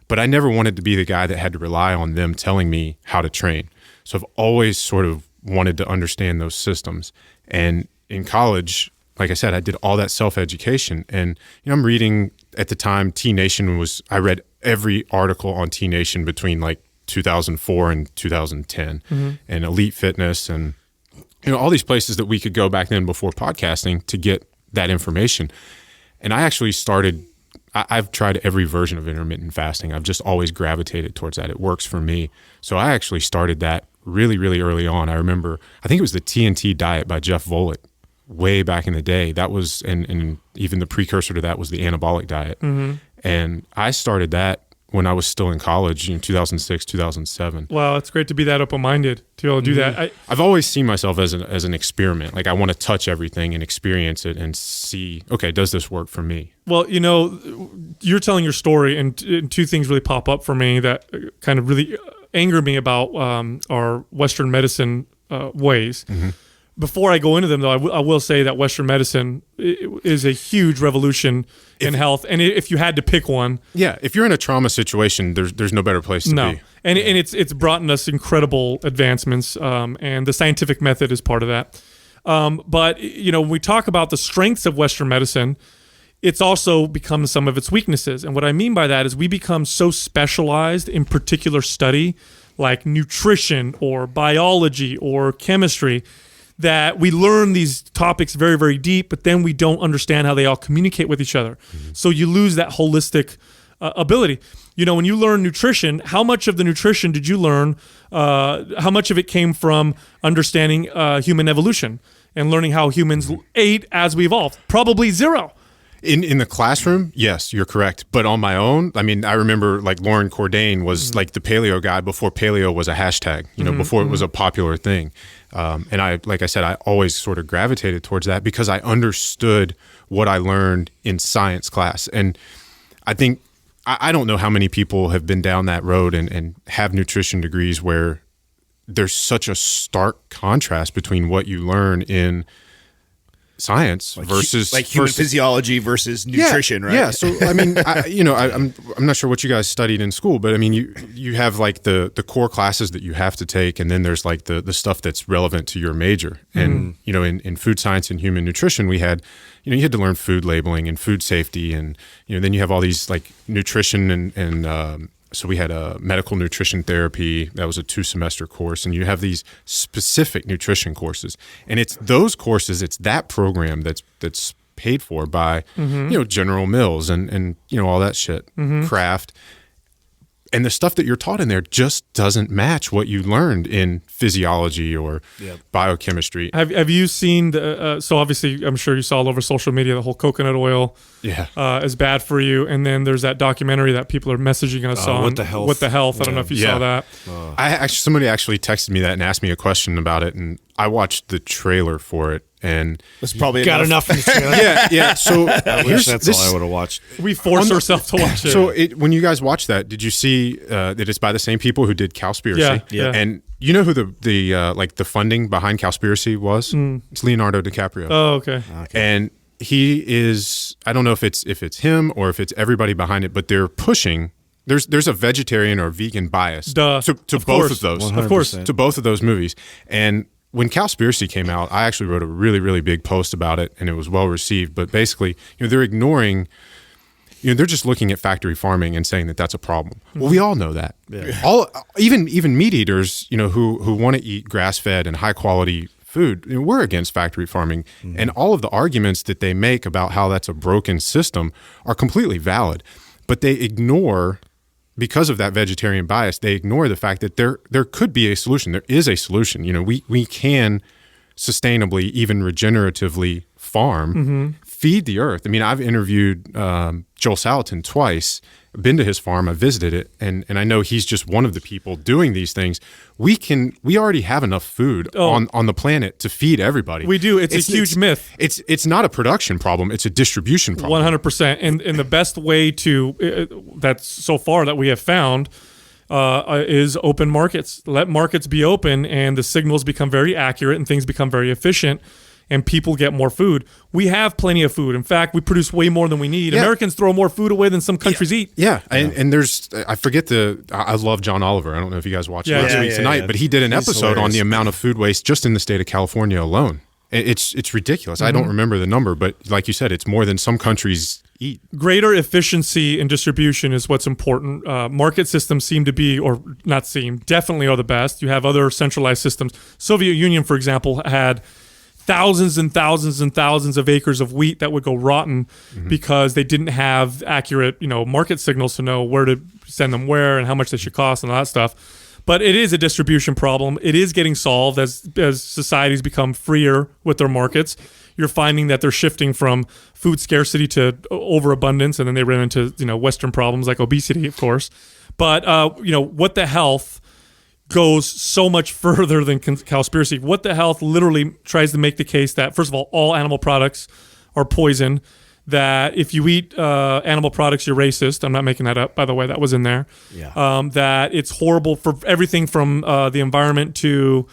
Speaker 5: but I never wanted to be the guy that had to rely on them telling me how to train. So I've always sort of wanted to understand those systems. And in college, like I said, I did all that self-education. And I'm reading at the time, T Nation I read every article on T Nation between 2004 and 2010, and Elite Fitness, and all these places that we could go back then before podcasting to get that information. And I actually I've tried every version of intermittent fasting. I've just always gravitated towards that. It works for me. So I actually started that really, really early on. I remember, I think it was the TNT diet by Jeff Volek way back in the day. That was, and even the precursor to that was the anabolic diet. And I started that when I was still in college in 2006, 2007.
Speaker 2: Wow, it's great to be that open-minded to be able to do that.
Speaker 5: I've always seen myself as an experiment. I want to touch everything and experience it and see, okay, does this work for me?
Speaker 2: Well, you're telling your story, and two things really pop up for me that kind of really anger me about our Western medicine ways. Before I go into them, though, I will say that Western medicine is a huge revolution in health. And if you had to pick one,
Speaker 5: if you're in a trauma situation, there's no better place to be.
Speaker 2: And it's brought us incredible advancements, and the scientific method is part of that. But when we talk about the strengths of Western medicine, it's also become some of its weaknesses. And what I mean by that is we become so specialized in particular study, like nutrition or biology or chemistry, that we learn these topics very, very deep, but then we don't understand how they all communicate with each other. So you lose that holistic ability. When you learn nutrition, how much of the nutrition did you learn? How much of it came from understanding human evolution and learning how humans ate as we evolved? Probably zero.
Speaker 5: In the classroom, yes, you're correct. But on my own, I remember Lauren Cordain was the paleo guy before paleo was a hashtag, before it was a popular thing. And like I said, I always sort of gravitated towards that because I understood what I learned in science class. And I think, I don't know how many people have been down that road and have nutrition degrees where there's such a stark contrast between what you learn in science versus
Speaker 3: human physiology versus nutrition, right?
Speaker 5: Yeah. So I'm not sure what you guys studied in school, but you have the core classes that you have to take, and then there's the stuff that's relevant to your major. And in food science and human nutrition, we had you had to learn food labeling and food safety, and then you have all these nutrition and so we had a medical nutrition therapy. That was a 2-semester course. And you have these specific nutrition courses. And it's those courses, it's that program that's paid for by, General Mills and all that shit, Kraft. And the stuff that you're taught in there just doesn't match what you learned in physiology or biochemistry.
Speaker 2: Have you seen so obviously I'm sure you saw all over social media the whole coconut oil is bad for you, and then there's that documentary that people are messaging us on What the Health. I don't know if you saw that.
Speaker 5: Somebody actually texted me that and asked me a question about it, and I watched the trailer for it. And
Speaker 3: that's probably
Speaker 4: got enough in the trailer.
Speaker 5: Yeah. So
Speaker 4: that's all I would have watched.
Speaker 2: We forced ourselves to watch it.
Speaker 5: So when you guys watched that, did you see that it's by the same people who did Cowspiracy?
Speaker 2: Yeah.
Speaker 5: And you know who the funding behind Cowspiracy was? It's Leonardo DiCaprio.
Speaker 2: Oh, okay.
Speaker 5: And he is, I don't know if it's him or if it's everybody behind it, but they're pushing. There's a vegetarian or vegan bias to both of those.
Speaker 4: 100%.
Speaker 2: Of course.
Speaker 5: To both of those movies. And when Cowspiracy came out, I actually wrote a really, really big post about it, and it was well received. But basically, they're ignoring, they're just looking at factory farming and saying that that's a problem. Well, we all know that. Yeah. Even meat eaters, who want to eat grass-fed and high-quality food, we're against factory farming. And all of the arguments that they make about how that's a broken system are completely valid. But they ignore because of that vegetarian bias, they ignore the fact that there could be a solution. There is a solution. We can sustainably, even regeneratively farm, feed the earth. I mean, I've interviewed Joel Salatin twice. I've been to his farm. I visited it, and I know he's just one of the people doing these things. We already have enough food on the planet to feed everybody.
Speaker 2: We do. It's a huge myth.
Speaker 5: It's not a production problem. It's a distribution problem.
Speaker 2: 100%. And the best way that's so far that we have found is open markets. Let markets be open, and the signals become very accurate, and things become very efficient, and people get more food. We have plenty of food. In fact, we produce way more than we need.
Speaker 5: Yeah.
Speaker 2: Americans throw more food away than some countries eat.
Speaker 5: Yeah. And there's, I forget I love John Oliver. I don't know if you guys watched last week tonight, but he did an episode on the amount of food waste just in the state of California alone. It's ridiculous. I don't remember the number, but like you said, it's more than some countries eat.
Speaker 2: Greater efficiency in distribution is what's important. Market systems seem to be, or not seem, definitely are the best. You have other centralized systems. Soviet Union, for example, had thousands and thousands and thousands of acres of wheat that would go rotten because they didn't have accurate, market signals to know where to send them where and how much they should cost and all that stuff. But it is a distribution problem. It is getting solved as societies become freer with their markets. You're finding that they're shifting from food scarcity to overabundance, and then they run into Western problems like obesity, of course. But What the Health goes so much further than Cowspiracy. What the Health literally tries to make the case that, first of all animal products are poison, that if you eat animal products, you're racist. I'm not making that up, by the way. That was in there.
Speaker 4: Yeah.
Speaker 2: That it's horrible for everything from the environment to,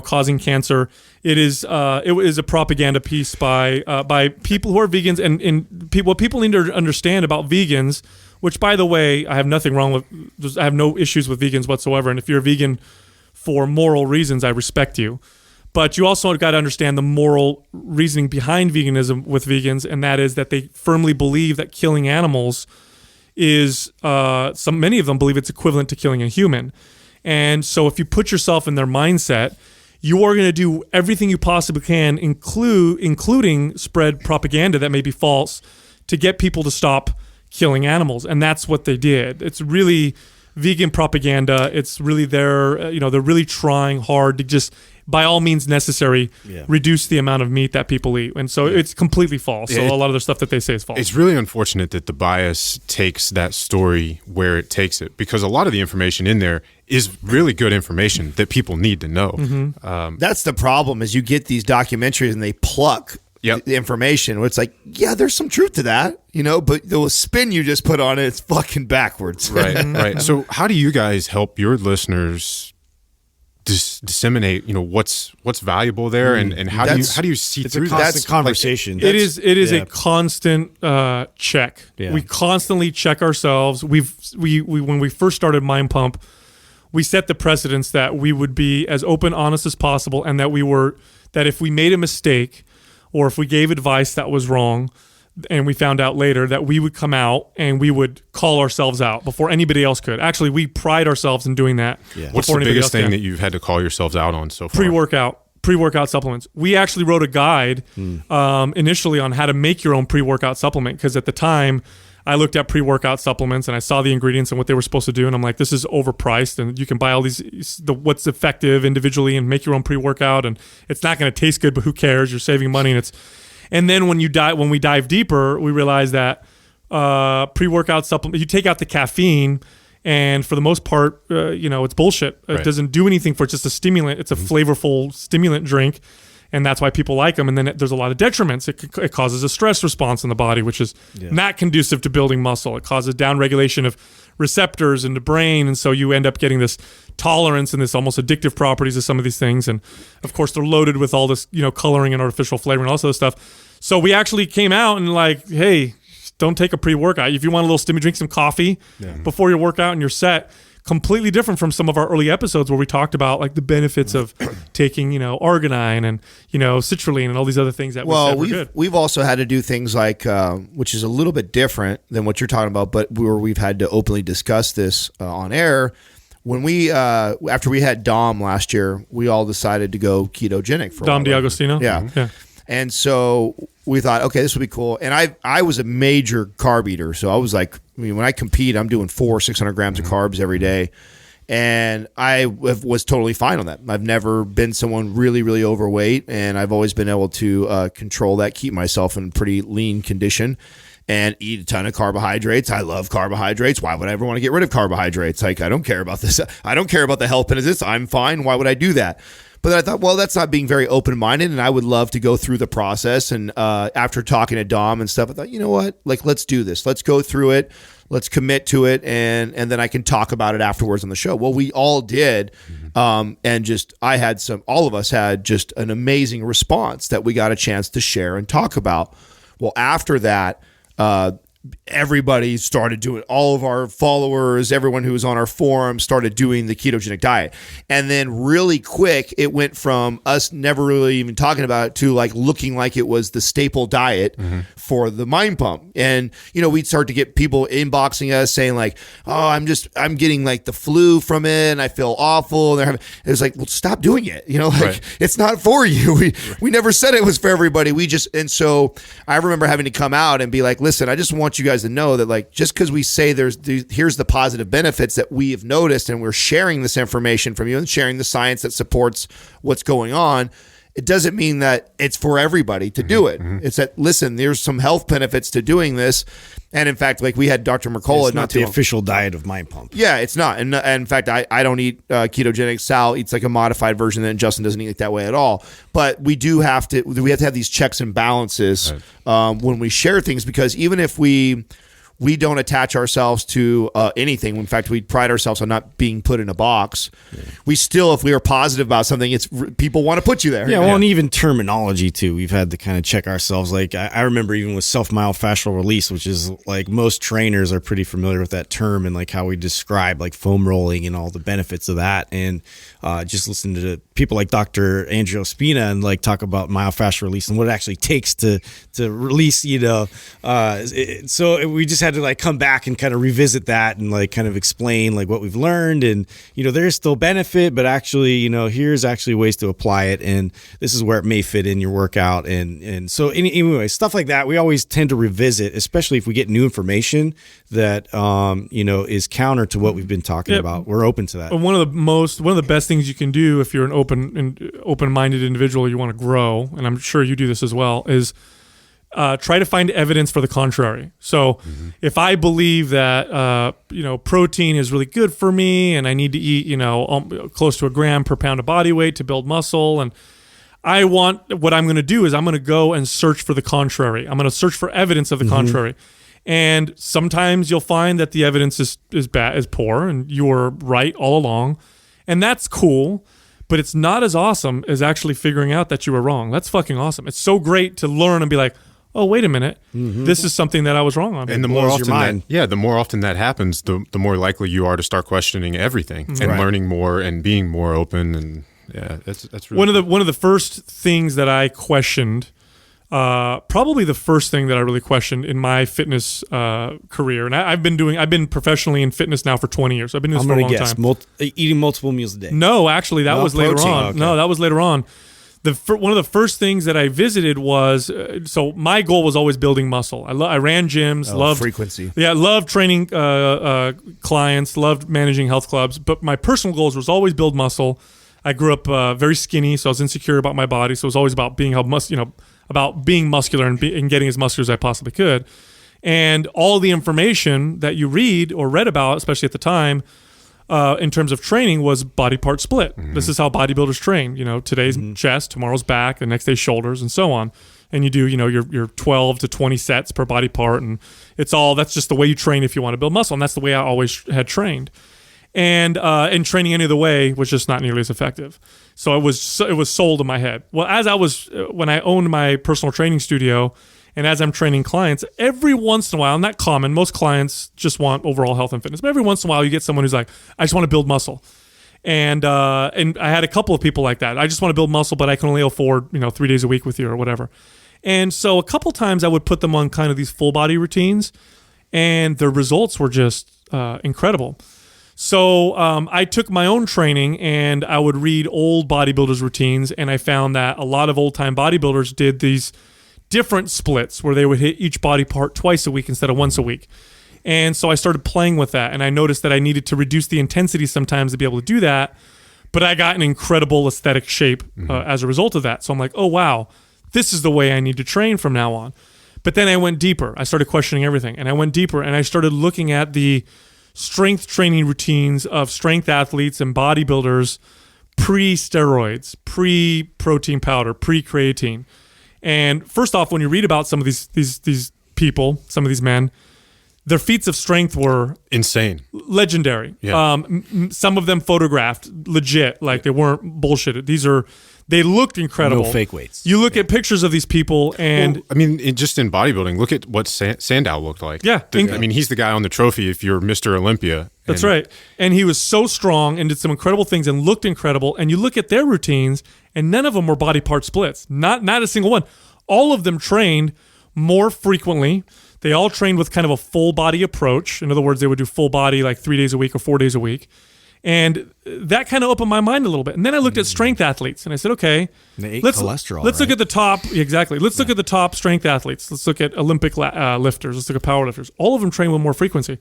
Speaker 2: causing cancer. It is a propaganda piece by people who are vegans, and what people need to understand about vegans, which, by the way, I have nothing wrong with. I have no issues with vegans whatsoever. And if you're a vegan for moral reasons, I respect you. But you also got to understand the moral reasoning behind veganism with vegans, and that is that they firmly believe that killing animals is many of them believe it's equivalent to killing a human. And so if you put yourself in their mindset, you are going to do everything you possibly can, including spread propaganda that may be false, to get people to stop killing animals. And that's what they did. It's really vegan propaganda. It's really they're really trying hard to just, by all means necessary, reduce the amount of meat that people eat. And so it's completely false. So a lot of the stuff that they say is false.
Speaker 5: It's really unfortunate that the bias takes that story where it takes it, because a lot of the information in there is really good information that people need to know.
Speaker 3: That's the problem, is you get these documentaries and they pluck the information. It's like, there's some truth to that, but the spin you just put on it's fucking backwards.
Speaker 5: Right. So how do you guys help your listeners disseminate, what's valuable there, and how do you see through that?
Speaker 4: That's conversation.
Speaker 2: It is a constant check.
Speaker 4: Yeah.
Speaker 2: We constantly check ourselves. We when we first started Mind Pump, we set the precedence that we would be as open, honest as possible, and that if we made a mistake or if we gave advice that was wrong, and we found out later, that we would come out and we would call ourselves out before anybody else could. Actually, we pride ourselves in doing that.
Speaker 5: Yeah. What's the biggest thing that you've had to call yourselves out on so far? Pre-workout supplements. We actually wrote a guide initially on how to make your own pre-workout supplement, because at the time I looked at pre-workout supplements and I saw the ingredients and what they were supposed to do, and I'm like, this is overpriced, and you can buy all what's effective individually and make your own pre-workout, and it's not going to taste good, but who cares? You're saving money, and then when we dive deeper, we realize that pre-workout supplement, you take out the caffeine, and for the most part, it's bullshit. It doesn't do anything for it. It's just a stimulant. It's a flavorful stimulant drink, and that's why people like them. And then there's a lot of detriments. It causes a stress response in the body, which is not conducive to building muscle. It causes downregulation of receptors in the brain, and so you end up getting this tolerance and this almost addictive properties of some of these things. And of course, they're loaded with all this, coloring and artificial flavoring and all this other stuff. So we actually came out and like, hey, don't take a pre-workout. If you want a little stimulant, drink some coffee before your workout and you're set. Completely different from some of our early episodes where we talked about like the benefits of taking, arginine and, citrulline and all these other things that we said were good.
Speaker 3: We've also had to do things like, which is a little bit different than what you're talking about, but we've had to openly discuss this on air. When we, after we had Dom last year, we all decided to go ketogenic for
Speaker 2: Dom D'Agostino?
Speaker 3: Yeah. And so we thought, okay, this would be cool. And I was a major carb eater. So I was like, when I compete, I'm doing 600 grams of carbs every day. And I was totally fine on that. I've never been someone really, really overweight. And I've always been able to control that, keep myself in pretty lean condition and eat a ton of carbohydrates. I love carbohydrates. Why would I ever want to get rid of carbohydrates? Like, I don't care about this. I don't care about the health benefits. I'm fine. Why would I do that? But then I thought, well, that's not being very open-minded, and I would love to go through the process. And after talking to Dom and stuff, I thought, you know what? Like, let's do this. Let's go through it. Let's commit to it, and then I can talk about it afterwards on the show. Well, we all did, and all of us had just an amazing response that we got a chance to share and talk about. Well, after that, everybody started doing, all of our followers, everyone who was on our forum started doing the ketogenic diet. And then really quick, it went from us never really even talking about it to like looking like it was the staple diet for the Mind Pump. And, we'd start to get people inboxing us saying like, oh, I'm getting like the flu from it and I feel awful. And it was like, well, stop doing it. It's not for you. We never said it was for everybody. And so I remember having to come out and be like, listen, I just want you guys to know that like just because we say here's the positive benefits that we have noticed and we're sharing this information from you and sharing the science that supports what's going on, it doesn't mean that it's for everybody to do it. It's that, listen, there's some health benefits to doing this. And in fact, like we had Dr. Mercola.
Speaker 4: It's not the official diet of Mind Pump.
Speaker 3: Yeah, it's not. And in fact, I don't eat ketogenic. Sal eats like a modified version, and Justin doesn't eat it that way at all. But we have to have these checks and balances when we share things, because even if we don't attach ourselves to anything. In fact, we pride ourselves on not being put in a box. Yeah. We still, if we are positive about something, people want to put you there.
Speaker 4: Yeah, well, and even terminology too. We've had to kind of check ourselves. Like I remember even with self-myofascial release, which is like most trainers are pretty familiar with that term and like how we describe like foam rolling and all the benefits of that. And just listen to people like Dr. Andrea Spina and like talk about myofascial release and what it actually takes to release. So we just had to like come back and kind of revisit that and like kind of explain like what we've learned, and there's still benefit, but actually here's actually ways to apply it, and this is where it may fit in your workout, and so anyway, stuff like that we always tend to revisit, especially if we get new information that is counter to what we've been talking about. We're open to that.
Speaker 2: One of the best things you can do if you're an open-minded individual, you want to grow, and I'm sure you do this as well, is try to find evidence for the contrary. So if I believe that, protein is really good for me and I need to eat, close to a gram per pound of body weight to build muscle, and what I'm going to do is I'm going to go and search for the contrary. I'm going to search for evidence of the contrary. And sometimes you'll find that the evidence is bad, is poor, and you're right all along. And that's cool. But it's not as awesome as actually figuring out that you were wrong. That's fucking awesome. It's so great to learn and be like, oh, wait a minute, this is something that I was wrong on.
Speaker 5: And the more often that happens, the more likely you are to start questioning everything and learning more and being more open. And yeah, that's really
Speaker 2: one of the first things that I questioned. Probably the first thing that I really questioned in my fitness career, and I've been professionally in fitness now for 20 years. So I've been doing this for a long time.
Speaker 4: Eating multiple meals a day.
Speaker 2: No, actually, that was later on.
Speaker 4: Okay.
Speaker 2: No, that was later on. One of the first things that I visited was, so my goal was always building muscle. I ran gyms, loved
Speaker 3: frequency.
Speaker 2: Yeah, loved training clients, loved managing health clubs. But my personal goals was always build muscle. I grew up very skinny, so I was insecure about my body. So it was always about being about being muscular and getting as muscular as I possibly could. And all the information that you read or read about, especially at the time, in terms of training, was body part split. This is how bodybuilders train. Today's chest, tomorrow's back, the next day's shoulders, and so on. And you do, your 12 to 20 sets per body part, and that's just the way you train if you want to build muscle, and that's the way I always had trained. And training any other way was just not nearly as effective. So it was sold in my head. Well, when I owned my personal training studio, and as I'm training clients, every once in a while, not common, most clients just want overall health and fitness, but every once in a while you get someone who's like, I just want to build muscle. And I had a couple of people like that. I just want to build muscle, but I can only afford 3 days a week with you or whatever. And so a couple times I would put them on kind of these full body routines, and the results were just incredible. So I took my own training and I would read old bodybuilders' routines, and I found that a lot of old-time bodybuilders did different splits where they would hit each body part twice a week instead of once a week. And so I started playing with that, and I noticed that I needed to reduce the intensity sometimes to be able to do that, but I got an incredible aesthetic shape as a result of that. So I'm like, oh, wow, this is the way I need to train from now on. But then I went deeper. I started questioning everything, and I went deeper, and I started looking at the strength training routines of strength athletes and bodybuilders pre-steroids, pre-protein powder, pre-creatine. And first off, when you read about some of these people, some of these men, their feats of strength were
Speaker 5: insane,
Speaker 2: legendary.
Speaker 5: Yeah.
Speaker 2: Some of them photographed legit, like they weren't bullshitted. They looked incredible.
Speaker 4: No fake weights.
Speaker 2: You look at pictures of these people, and
Speaker 5: just in bodybuilding, look at what Sandow looked like.
Speaker 2: Yeah,
Speaker 5: he's the guy on the trophy if you're Mr. Olympia.
Speaker 2: That's right. And he was so strong and did some incredible things and looked incredible. And you look at their routines, and none of them were body part splits. Not a single one. All of them trained more frequently. They all trained with kind of a full body approach. In other words, they would do full body like 3 days a week or 4 days a week. And that kind of opened my mind a little bit. And then I looked at strength athletes, and I said, okay,
Speaker 4: let's cholesterol.
Speaker 2: Let's look at the top. Exactly. Let's look at the top strength athletes. Let's look at Olympic lifters. Let's look at power lifters. All of them train with more frequency.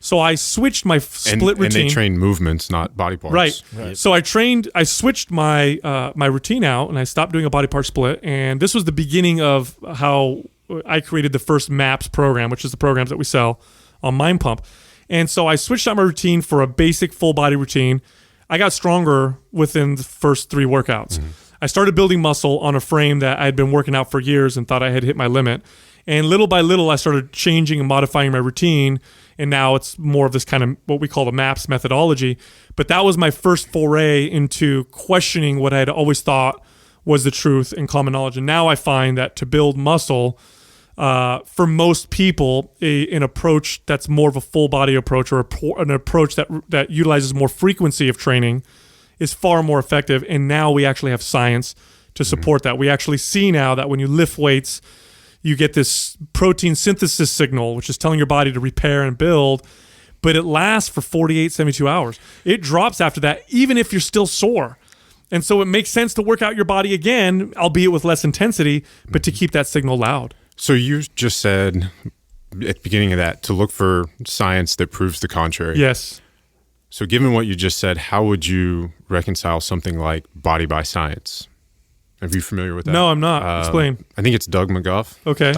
Speaker 2: So I switched my split routine.
Speaker 5: And they train movements, not body parts.
Speaker 2: Right. So I switched my my routine out, and I stopped doing a body part split. And this was the beginning of how I created the first MAPS program, which is the programs that we sell on Mind Pump. And so I switched out my routine for a basic full body routine. I got stronger within the first 3 workouts. Mm-hmm. I started building muscle on a frame that I had been working out for years and thought I had hit my limit. And little by little, I started changing and modifying my routine. And now it's more of this kind of what we call the MAPS methodology. But that was my first foray into questioning what I had always thought was the truth and common knowledge. And now I find that to build muscle, for most people, an approach that's more of a full body approach, or an approach that utilizes more frequency of training, is far more effective. And now we actually have science to support that. We actually see now that when you lift weights, you get this protein synthesis signal, which is telling your body to repair and build, but it lasts for 48, 72 hours. It drops after that, even if you're still sore. And so it makes sense to work out your body again, albeit with less intensity, but to keep that signal loud.
Speaker 5: So you just said at the beginning of that to look for science that proves the contrary.
Speaker 2: Yes.
Speaker 5: So given what you just said, how would you reconcile something like Body by Science? Are you familiar with that?
Speaker 2: No, I'm not. Explain.
Speaker 5: I think it's Doug McGuff.
Speaker 2: Okay.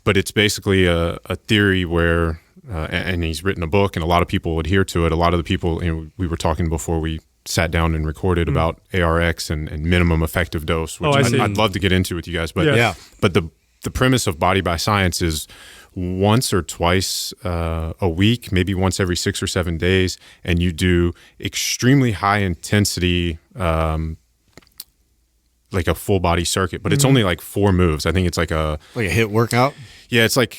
Speaker 5: But it's basically a theory where, and he's written a book, and a lot of people adhere to it. A lot of the people, we were talking before we sat down and recorded about ARX and minimum effective dose, which I'd love to get into with you guys. But but the premise of Body by Science is once or twice a week, maybe once every 6 or 7 days, and you do extremely high intensity, like a full body circuit, but it's only like 4 moves. I think it's like a
Speaker 4: HIIT workout.
Speaker 5: Yeah, it's like,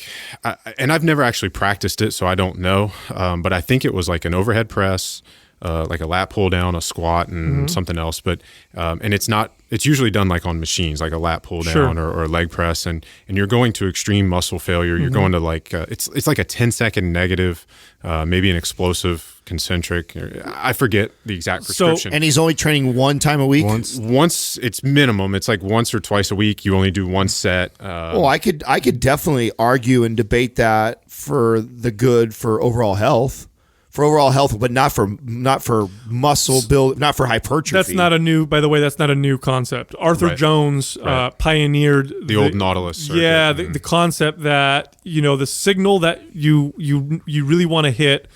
Speaker 5: and I've never actually practiced it, so I don't know. But I think it was like an overhead press, like a lat pull down, a squat, and something else. But and it's usually done like on machines, like a lat pull down or a leg press, and you're going to extreme muscle failure. You're going to like it's like a 10-second negative, maybe an explosive concentric. I forget the exact prescription.
Speaker 3: And he's only training 1 time a week.
Speaker 5: Once it's minimum. It's like once or twice a week. You only do 1 set.
Speaker 3: I could definitely argue and debate that for the good for overall health. For overall health, but not for muscle build, not for hypertrophy.
Speaker 2: That's not a new concept. Arthur Jones pioneered
Speaker 5: the old Nautilus circuit.
Speaker 2: Yeah, the concept that the signal that you really want to hit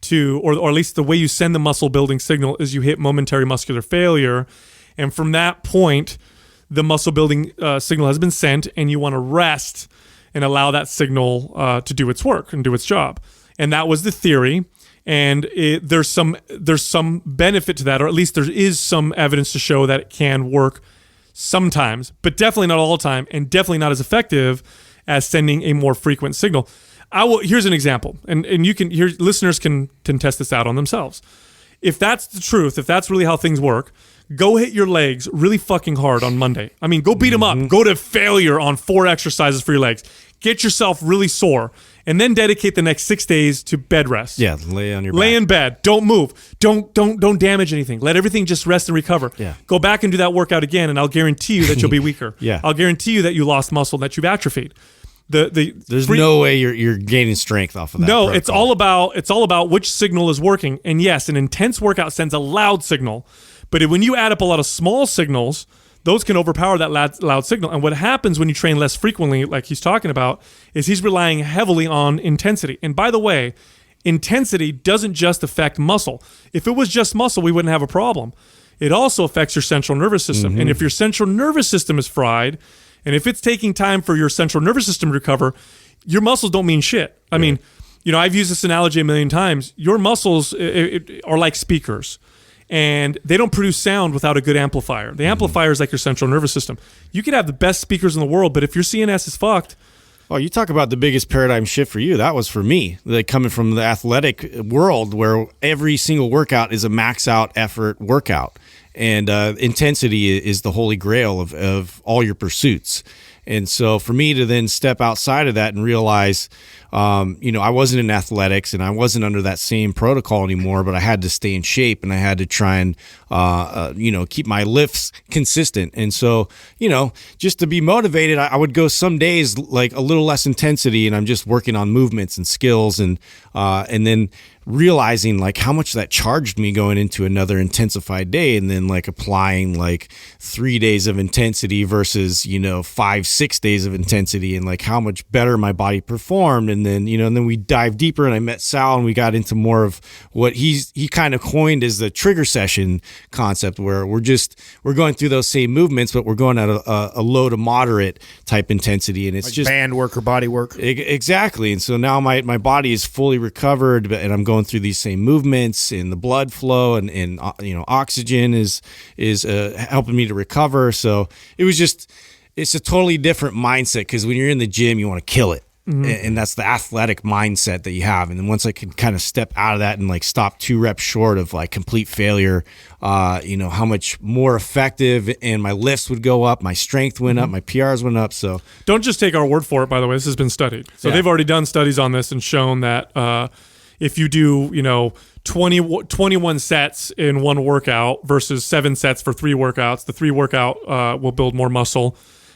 Speaker 2: to, or at least the way you send the muscle building signal is you hit momentary muscular failure, and from that point, the muscle building signal has been sent, and you want to rest and allow that signal to do its work and do its job. And that was the theory. And there's some benefit to that, or at least there is some evidence to show that it can work sometimes, but definitely not all the time, and definitely not as effective as sending a more frequent signal. Here's an example, and listeners can test this out on themselves. If that's the truth, if that's really how things work, go hit your legs really fucking hard on Monday. Go beat them up. Go to failure on 4 exercises for your legs. Get yourself really sore, and then dedicate the next 6 days to bed rest.
Speaker 4: Yeah, lay on your back.
Speaker 2: Lay in bed. Don't move. Don't damage anything. Let everything just rest and recover.
Speaker 4: Yeah.
Speaker 2: Go back and do that workout again, and I'll guarantee you that you'll be weaker.
Speaker 4: Yeah.
Speaker 2: I'll guarantee you that you lost muscle, that you've atrophied.
Speaker 4: There's no way you're gaining strength off of that.
Speaker 2: No,
Speaker 4: protocol.
Speaker 2: it's all about which signal is working. And yes, an intense workout sends a loud signal, but when you add up a lot of small signals, those can overpower that loud signal. And what happens when you train less frequently, like he's talking about, is he's relying heavily on intensity. And by the way, intensity doesn't just affect muscle. If it was just muscle, we wouldn't have a problem. It also affects your central nervous system. And if your central nervous system is fried, and if it's taking time for your central nervous system to recover, your muscles don't mean shit. I mean, I've used this analogy a million times. Your muscles are like speakers, and they don't produce sound without a good amplifier. The amplifier is like your central nervous system. You could have the best speakers in the world, but if your CNS is fucked.
Speaker 4: Oh, you talk about the biggest paradigm shift for you. That was for me. Like coming from the athletic world where every single workout is a max out effort workout. And intensity is the holy grail of all your pursuits. And so for me to then step outside of that and realize, I wasn't in athletics and I wasn't under that same protocol anymore, but I had to stay in shape and I had to try and, keep my lifts consistent. And so, just to be motivated, I would go some days like a little less intensity and I'm just working on movements and skills and then realizing like how much that charged me going into another intensified day and then like applying like 3 days of intensity versus 5-6 days of intensity and like how much better my body performed. And then and then we dive deeper and I met Sal and we got into more of what he kind of coined as the trigger session concept, where we're going through those same movements but we're going at a low to moderate type intensity, and it's
Speaker 3: like
Speaker 4: just
Speaker 3: band work or body work.
Speaker 4: Exactly. And so now my body is fully recovered and I'm going through these same movements and the blood flow and oxygen is helping me to recover. So it's a totally different mindset, because when you're in the gym you want to kill it. And that's the athletic mindset that you have. And then once I could kind of step out of that and like stop 2 reps short of like complete failure, how much more effective, and my lifts would go up, my strength went up, my PRs went up. So
Speaker 2: don't just take our word for it, by the way. This has been studied. So they've already done studies on this and shown that if you do, 21 sets in one workout versus 7 sets for 3 workouts, the 3 workout will build more muscle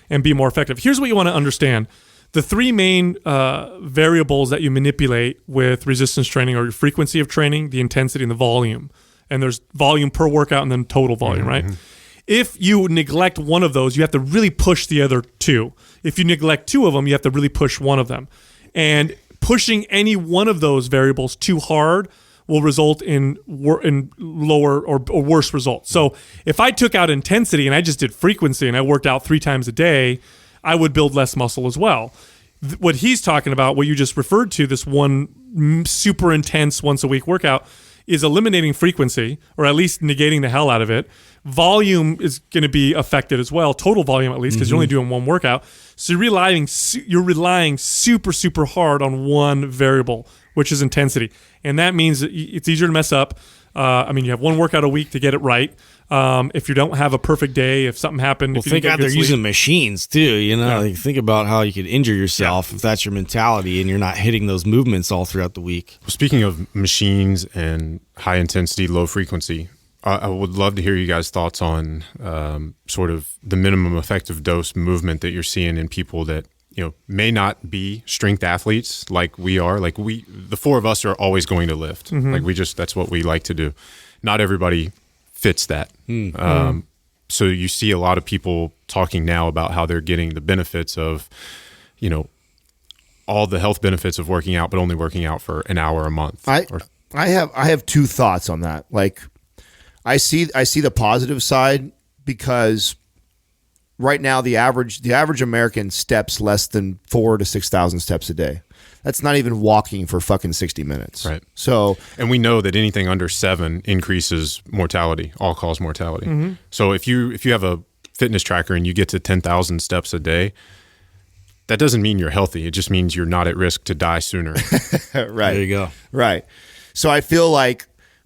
Speaker 2: and be more effective. Here's what you want to understand. The 3 main variables that you manipulate with resistance training are your frequency of training, the intensity, and the volume. And there's volume per workout and then total volume, right? If you neglect one of those, you have to really push the other 2. If you neglect 2 of them, you have to really push one of them. And pushing any one of those variables too hard will result in lower or worse results. So if I took out intensity and I just did frequency and I worked out 3 times a day, I would build less muscle as well. What he's talking about, what you just referred to, this one super intense once a week workout, is eliminating frequency, or at least negating the hell out of it. Volume is going to be affected as well, total volume at least, because you're only doing one workout. So you're relying super, super hard on one variable, which is intensity. And that means that it's easier to mess up. You have one workout a week to get it right. If you don't have a perfect day, if something happened,
Speaker 4: well,
Speaker 2: if you
Speaker 4: think
Speaker 2: didn't
Speaker 4: out
Speaker 2: get
Speaker 4: they're
Speaker 2: good sleep,
Speaker 4: using machines too. Like think about how you could injure yourself if that's your mentality and you're not hitting those movements all throughout the week.
Speaker 5: Well, speaking of machines and high intensity, low frequency, I would love to hear you guys' thoughts on sort of the minimum effective dose movement that you're seeing in people that may not be strength athletes like we are. Like the 4 of us are always going to lift. Like that's what we like to do. Not everybody fits that. So you see a lot of people talking now about how they're getting the benefits of, all the health benefits of working out, but only working out for an hour a month.
Speaker 3: I have 2 thoughts on that. Like I see the positive side, because right now the average American steps less than 4,000 to 6,000 steps a day. That's not even walking for fucking 60 minutes.
Speaker 5: Right.
Speaker 3: So,
Speaker 5: and we know that anything under 7 increases mortality, all-cause mortality. So if you have a fitness tracker and you get to 10,000 steps a day, that doesn't mean you're healthy. It just means you're not at risk to die sooner.
Speaker 3: right.
Speaker 4: There you go.
Speaker 3: Right. So I feel like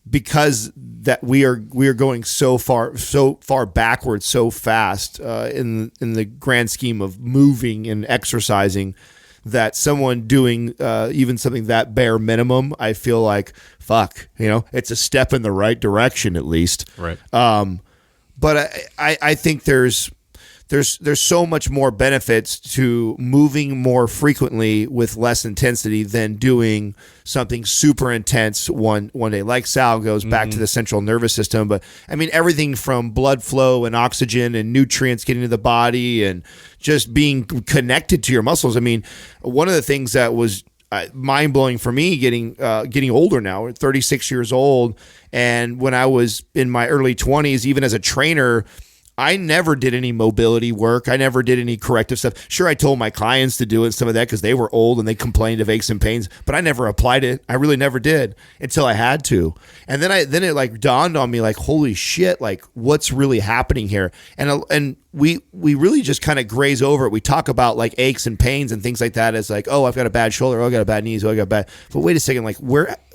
Speaker 3: because that we are going so far backwards so fast in the grand scheme of moving and exercising, that someone doing even something that bare minimum, I feel like, fuck, it's a step in the right direction at least.
Speaker 5: Right.
Speaker 3: But I think there's so much more benefits to moving more frequently with less intensity than doing something super intense one day. Like Sal goes back to the central nervous system, but I mean everything from blood flow and oxygen and nutrients getting to the body and just being connected to your muscles. I mean, one of the things that was mind blowing for me getting older now, 36 years old, and when I was in my early 20s, even as a trainer, I never did any mobility work. I never did any corrective stuff. Sure, I told my clients to do it, some of that, because they were old and they complained of aches and pains, but I never applied it. I really never did until I had to. And then it like dawned on me, like, holy shit, like what's really happening here? And we really just kind of graze over it. We talk about like aches and pains and things like that as like, oh, I've got a bad shoulder, oh, I got a bad knees, oh, I got a bad. But wait a second, like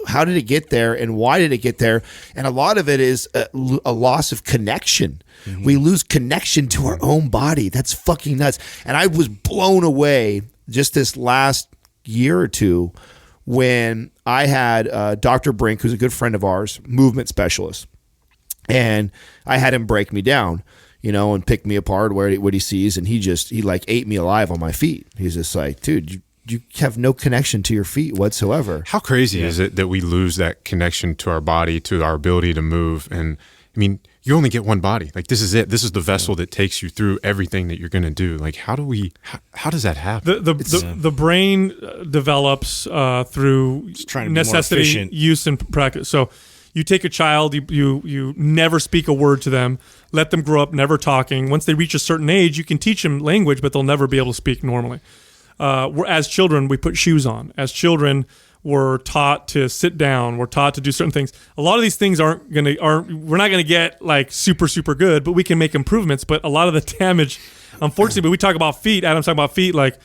Speaker 3: how did it get there and why did it get there? And a lot of it is a loss of connection. We lose connection to our own body. That's fucking nuts. And I was blown away just this last year or two when I had Dr. Brink, who's a good friend of ours, movement specialist. And I had him break me down, and pick me apart what he sees. And he like ate me alive on my feet. He's just like, dude, you have no connection to your feet whatsoever.
Speaker 5: How crazy is it that we lose that connection to our body, to our ability to move? And I mean, you only get one body. Like, this is it. This is the vessel that takes you through everything that you're going to do. Like, how does that happen?
Speaker 2: The brain develops through necessity, use, and practice. So you take a child, you never speak a word to them, let them grow up never talking. Once they reach a certain age, you can teach them language, but they'll never be able to speak normally. As children, we put shoes on. As children, we're taught to sit down. We're taught to do certain things. A lot of these things we're not gonna get like super, super good, but we can make improvements. But a lot of the damage, unfortunately, but we talk about feet. Adam's talking about feet. Like,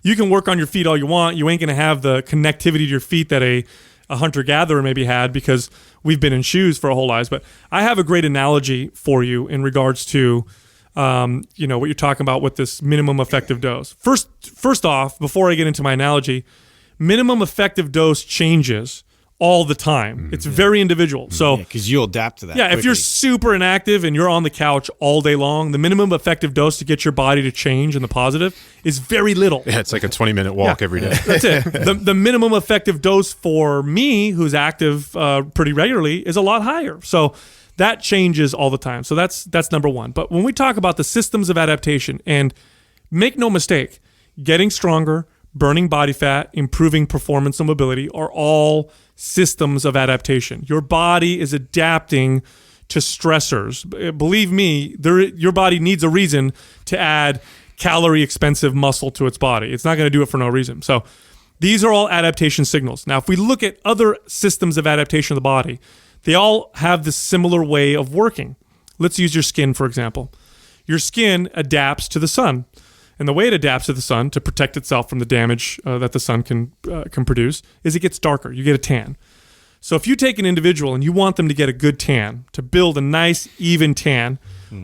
Speaker 2: you can work on your feet all you want. You ain't gonna have the connectivity to your feet that a hunter-gatherer maybe had, because we've been in shoes for our whole lives. But I have a great analogy for you in regards to what you're talking about with this minimum effective dose. First off, before I get into my analogy, minimum effective dose changes all the time. It's very individual. So,
Speaker 4: because you'll adapt to that.
Speaker 2: Yeah,
Speaker 4: quickly.
Speaker 2: if you're super inactive and you're on the couch all day long, the minimum effective dose to get your body to change in the positive is very little.
Speaker 5: Yeah, it's like a 20-minute walk every day.
Speaker 2: That's it. The minimum effective dose for me, who's active pretty regularly, is a lot higher. So that changes all the time. So that's number one. But when we talk about the systems of adaptation, and make no mistake, getting stronger, burning body fat, improving performance and mobility are all systems of adaptation. Your body is adapting to stressors. Believe me, your body needs a reason to add calorie expensive muscle to its body. It's not going to do it for no reason. So these are all adaptation signals. Now, if we look at other systems of adaptation of the body, they all have this similar way of working. Let's use your skin, for example. Your skin adapts to the sun. And the way it adapts to the sun to protect itself from the damage that the sun can produce is it gets darker. You get a tan. So if you take an individual and you want them to get a good tan, to build a nice, even tan,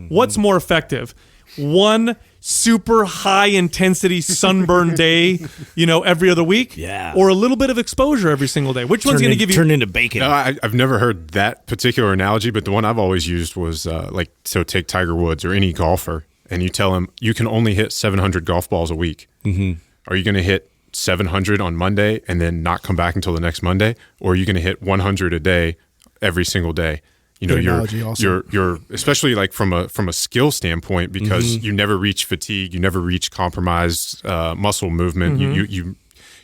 Speaker 2: what's more effective? One super high intensity sunburn day, every other week?
Speaker 4: Yeah.
Speaker 2: Or a little bit of exposure every single day? Which one's going to give you...
Speaker 4: Turn into bacon.
Speaker 5: No, I've never heard that particular analogy, but the one I've always used was so take Tiger Woods or any golfer, and you tell him you can only hit 700 golf balls a week. Mm-hmm. Are you going to hit 700 on Monday and then not come back until the next Monday? Or are you going to hit 100 a day every single day? You're especially like from a skill standpoint, because you never reach fatigue, you never reach compromised muscle movement.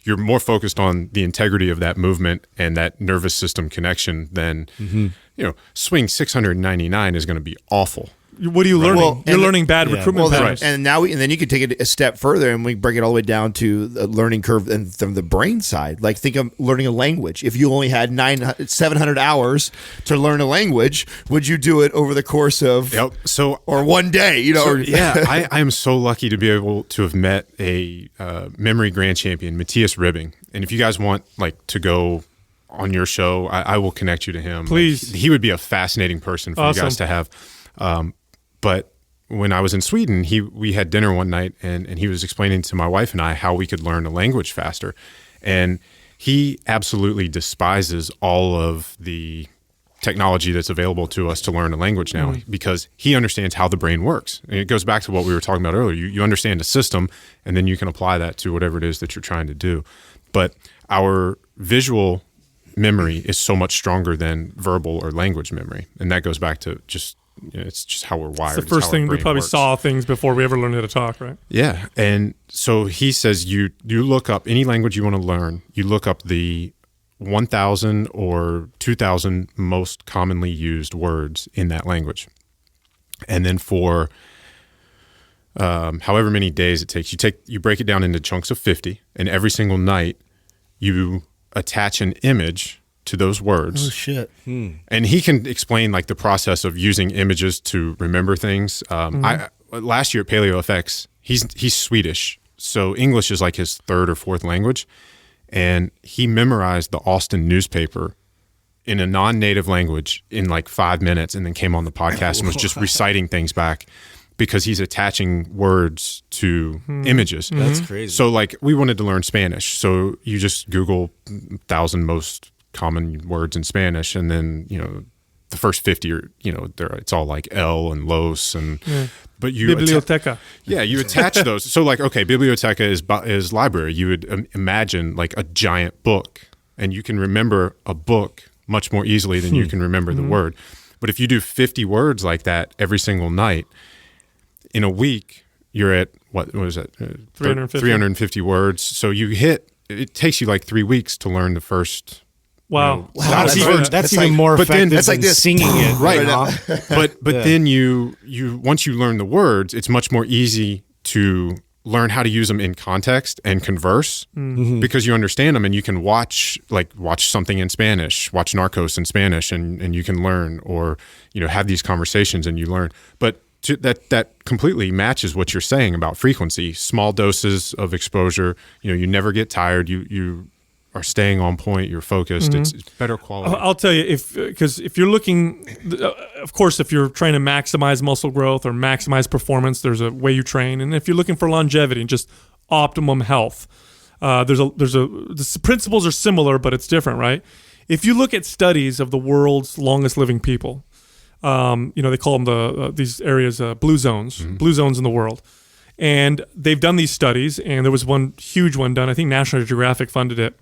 Speaker 5: You're more focused on the integrity of that movement and that nervous system connection than swing 699 is going to be awful.
Speaker 2: What are you learning?
Speaker 3: Well,
Speaker 2: you're learning bad recruitment patterns.
Speaker 3: And then you could take it a step further, and we bring it all the way down to the learning curve and from the brain side. Like, think of learning a language. If you only had 700 hours to learn a language, would you do it over the course of or one day?
Speaker 5: I am so lucky to be able to have met a memory grand champion, Matthias Ribbing. And if you guys want to go on your show, I will connect you to him.
Speaker 2: Please.
Speaker 5: He would be a fascinating person for you guys to have. But when I was in Sweden, we had dinner one night, and he was explaining to my wife and I how we could learn a language faster. And he absolutely despises all of the technology that's available to us to learn a language now, because he understands how the brain works. And it goes back to what we were talking about earlier. You understand a system, and then you can apply that to whatever it is that you're trying to do. But our visual memory is so much stronger than verbal or language memory. And that goes back to just, it's just how we're wired.
Speaker 2: It's the first thing we probably saw things before we ever learned how to talk, right?
Speaker 5: Yeah. And so he says you look up any language you want to learn, you look up the 1,000 or 2,000 most commonly used words in that language. And then for however many days it takes, you break it down into chunks of 50, and every single night you attach an image to those words.
Speaker 4: Oh shit!
Speaker 5: And he can explain like the process of using images to remember things. Last year at Paleo FX, he's Swedish, so English is like his third or fourth language, and he memorized the Austin newspaper in a non-native language in like 5 minutes, and then came on the podcast and was just reciting things back, because he's attaching words to images.
Speaker 4: That's crazy.
Speaker 5: So like we wanted to learn Spanish, so you just Google 1,000 most common words in Spanish, and then the first 50 are it's all like el and los, and but you
Speaker 2: biblioteca.
Speaker 5: You attach those. So like, okay, biblioteca is library. You would imagine like a giant book, and you can remember a book much more easily than you can remember the word. But if you do 50 words like that every single night, in a week, you're at, what was it? 350 words. So it takes you like 3 weeks to learn the first.
Speaker 2: Wow.
Speaker 4: That's even more effective than singing it.
Speaker 5: Right. But then you once you learn the words, it's much more easy to learn how to use them in context and converse, because you understand them, and you can watch something in Spanish, watch Narcos in Spanish, and you can learn, or have these conversations and you learn. But that completely matches what you're saying about frequency. Small doses of exposure, you never get tired. You are staying on point. You're focused. It's better quality.
Speaker 2: I'll tell you, because if you're looking, of course, if you're trying to maximize muscle growth or maximize performance, there's a way you train. And if you're looking for longevity and just optimum health, the principles are similar, but it's different, right? If you look at studies of the world's longest living people, they call them these areas blue zones in the world. And they've done these studies, and there was one huge one done. I think National Geographic funded it.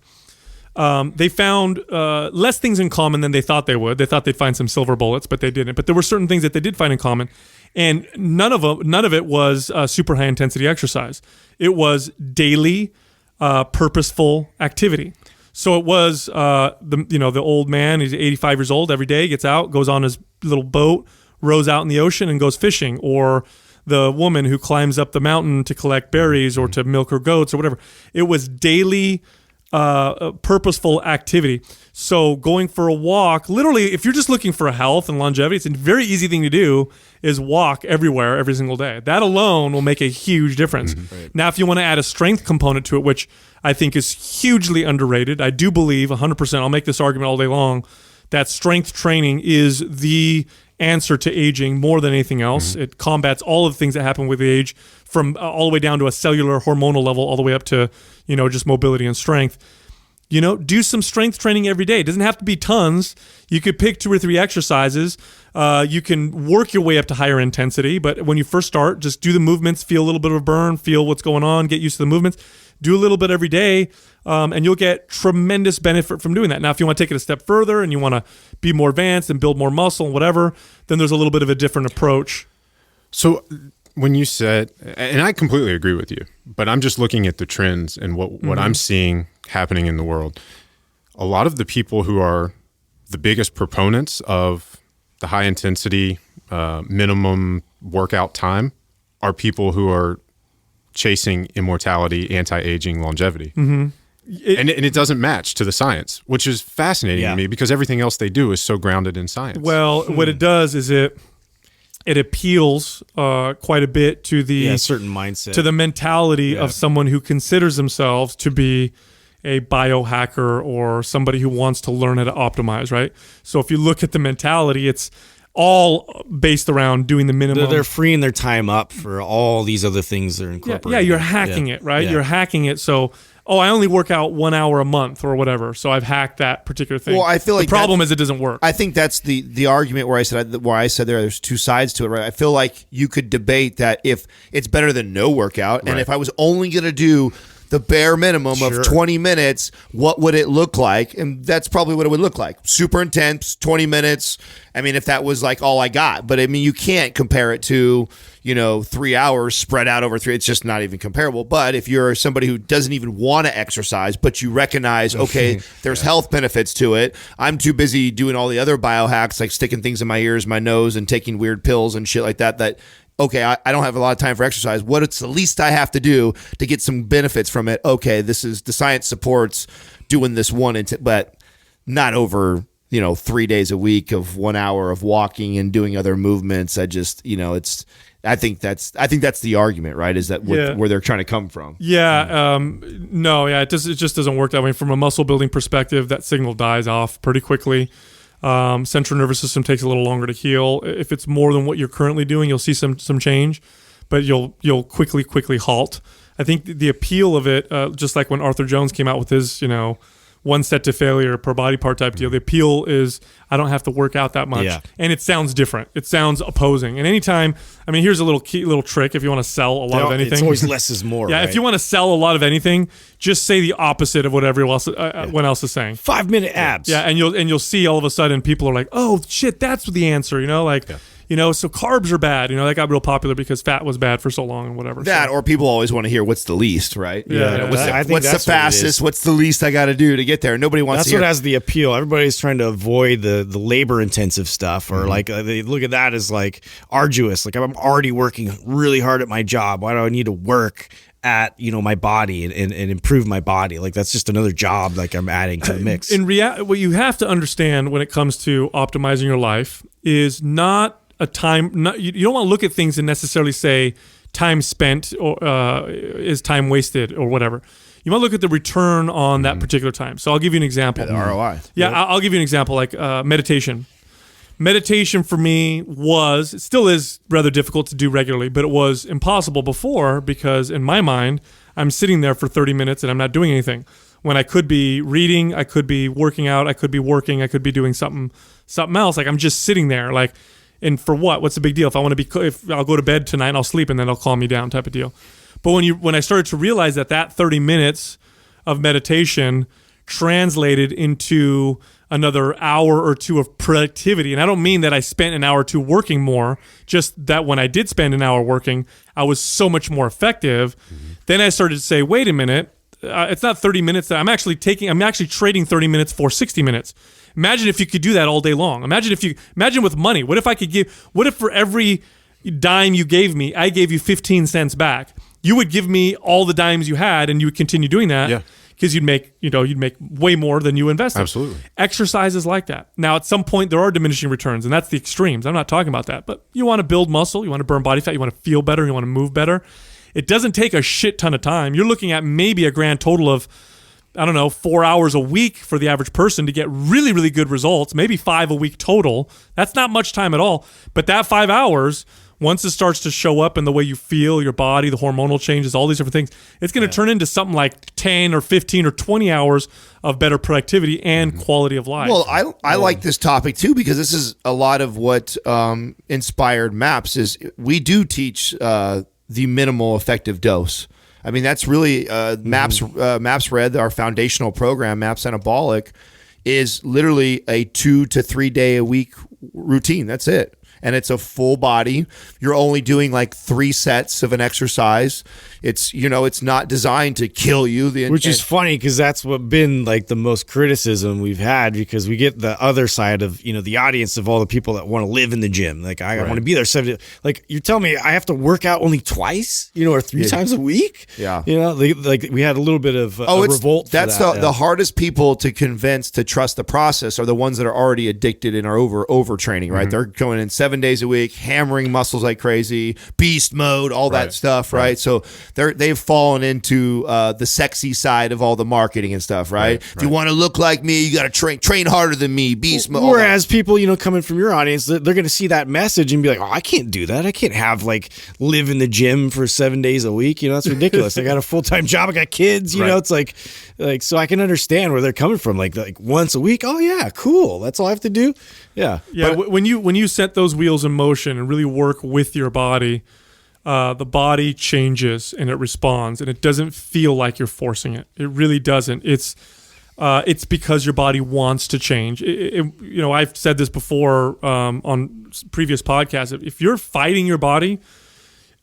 Speaker 2: They found less things in common than they thought they would. They thought they'd find some silver bullets, but they didn't. But there were certain things that they did find in common, and none of it was super high intensity exercise. It was daily, purposeful activity. So it was the old man. He's 85 years old. Every day gets out, goes on his little boat, rows out in the ocean, and goes fishing. Or the woman who climbs up the mountain to collect berries or to milk her goats or whatever. It was daily, purposeful activity. So going for a walk, literally, if you're just looking for health and longevity, it's a very easy thing to do, is walk everywhere every single day. That alone will make a huge difference. Right. Now, if you want to add a strength component to it, which I think is hugely underrated, I do believe 100%, I'll make this argument all day long, that strength training is the answer to aging more than anything else. It combats all of the things that happen with age, from all the way down to a cellular hormonal level, all the way up to, just mobility and strength. Do some strength training every day. It doesn't have to be tons. You could pick 2 or 3 exercises. You can work your way up to higher intensity, but when you first start, just do the movements, feel a little bit of a burn, feel what's going on, get used to the movements. Do a little bit every day, and you'll get tremendous benefit from doing that. Now, if you want to take it a step further and you want to be more advanced and build more muscle and whatever, then there's a little bit of a different approach.
Speaker 5: So when you said, and I completely agree with you, but I'm just looking at the trends and what I'm seeing happening in the world. A lot of the people who are the biggest proponents of the high intensity minimum workout time are people who are chasing immortality, anti-aging, longevity. And it doesn't match to the science, which is fascinating to me, because everything else they do is so grounded in science.
Speaker 2: Well, what it does is it appeals quite a bit to the
Speaker 4: certain mindset,
Speaker 2: to the mentality of someone who considers themselves to be a biohacker or somebody who wants to learn how to optimize, right? So if you look at the mentality, it's all based around doing the minimum.
Speaker 4: They're freeing their time up for all these other things they're incorporating.
Speaker 2: Yeah, you're hacking it, right?
Speaker 4: Yeah.
Speaker 2: You're hacking it. So, I only work out 1 hour a month or whatever. So I've hacked that particular thing.
Speaker 3: Well, I feel like
Speaker 2: the problem is it doesn't work.
Speaker 3: I think that's the argument where I said there's two sides to it, right? I feel like you could debate that if it's better than no workout, and if I was only going to do the bare minimum of 20 minutes, what would it look like? And that's probably what it would look like. Super intense, 20 minutes. I mean, if that was like all I got. But I mean, you can't compare it to, 3 hours spread out over 3. It's just not even comparable. But if you're somebody who doesn't even want to exercise, but you recognize, okay, there's health benefits to it. I'm too busy doing all the other biohacks, like sticking things in my ears, my nose, and taking weird pills and shit like that, okay, I don't have a lot of time for exercise. What it's the least I have to do to get some benefits from it? Okay, this is the science supports doing this but not over 3 days a week of 1 hour of walking and doing other movements. I think that's the argument, right? Is that where they're trying to come from?
Speaker 2: Yeah, it just doesn't work that way. From a muscle building perspective, that signal dies off pretty quickly. Central nervous system takes a little longer to heal. If it's more than what you're currently doing, you'll see some change, but you'll quickly halt. I think the appeal of it, just like when Arthur Jones came out with his, 1 set to failure per body part type deal, the appeal is I don't have to work out that much, and it sounds different. It sounds opposing. And anytime, here's a little trick if you want to sell a lot of anything.
Speaker 4: It's always less is more.
Speaker 2: Yeah,
Speaker 4: right?
Speaker 2: if you want to sell a lot of anything, just say the opposite of what everyone else is saying.
Speaker 4: 5-minute abs.
Speaker 2: Yeah, and you'll see all of a sudden people are like, oh shit, that's the answer. So carbs are bad. That got real popular because fat was bad for so long and whatever.
Speaker 3: Or people always want to hear what's the least, right?
Speaker 2: Yeah.
Speaker 3: What's the fastest? What's the least I got to do to get there? Nobody wants to hear.
Speaker 4: That's what has the appeal. Everybody's trying to avoid the labor intensive stuff, or they look at that as like arduous. Like I'm already working really hard at my job. Why do I need to work at my body and improve my body? Like that's just another job like I'm adding to the mix.
Speaker 2: What you have to understand when it comes to optimizing your life is not a time. You don't want to look at things and necessarily say time spent or is time wasted or whatever. You want to look at the return on that particular time. So I'll give you an example.
Speaker 3: The ROI.
Speaker 2: Yeah, I'll give you an example like meditation. Meditation for me it still is rather difficult to do regularly, but it was impossible before because in my mind, I'm sitting there for 30 minutes and I'm not doing anything. When I could be reading, I could be working out, I could be working, I could be doing something else. Like I'm just sitting there like, and for what? What's the big deal? If I'll go to bed tonight and I'll sleep and then they'll calm me down type of deal. But when I started to realize that 30 minutes of meditation translated into another hour or two of productivity. And I don't mean that I spent an hour or two working more, just that when I did spend an hour working, I was so much more effective. Then I started to say, wait a minute, it's not 30 minutes that I'm actually trading 30 minutes for 60 minutes. Imagine if you could do that all day long. Imagine with money. What if for every dime you gave me, I gave you 15 cents back? You would give me all the dimes you had and you would continue doing that.
Speaker 5: Yeah.
Speaker 2: Because you'd make way more than you invested.
Speaker 5: Absolutely.
Speaker 2: Exercise is like that. Now, at some point, there are diminishing returns, and that's the extremes. I'm not talking about that. But you want to build muscle, you want to burn body fat, you want to feel better, you want to move better. It doesn't take a shit ton of time. You're looking at maybe a grand total of, 4 hours a week for the average person to get really, really good results, maybe 5 a week total. That's not much time at all. But that 5 hours, once it starts to show up in the way you feel, your body, the hormonal changes, all these different things, it's going to turn into something like 10 or 15 or 20 hours of better productivity and quality of life.
Speaker 3: Well, I like this topic too because this is a lot of what inspired MAPS is. We do teach the minimal effective dose. I mean, that's really MAPS Red, our foundational program, MAPS Anabolic, is literally a 2 to 3 day a week routine. That's it. And it's a full body. You're only doing like 3 sets of an exercise. It's, it's not designed to kill you.
Speaker 4: Which is funny because that's what been like the most criticism we've had because we get the other side of, the audience of all the people that want to live in the gym. Like I want to be there 7 days. Like you're telling me I have to work out only twice, or 3 times a week?
Speaker 3: Yeah.
Speaker 4: Like we had a little bit of a revolt.
Speaker 3: That's the hardest people to convince to trust the process are the ones that are already addicted and are overtraining, right? They're going in 7 7 days a week, hammering muscles like crazy, beast mode, all that stuff, right? So they've fallen into the sexy side of all the marketing and stuff, right? If you want to look like me, you got to train harder than me, beast mode.
Speaker 4: Whereas people, coming from your audience, they're going to see that message and be like, oh, I can't do that. I can't have live in the gym for 7 days a week. That's ridiculous. I got a full-time job. I got kids. It's like, so I can understand where they're coming from. Like once a week. Oh yeah, cool. That's all I have to do. Yeah.
Speaker 2: Yeah. But when you set those wheels in motion and really work with your body, the body changes and it responds, and it doesn't feel like you're forcing it. It really doesn't. It's because your body wants to change. I've said this before on previous podcasts. If you're fighting your body,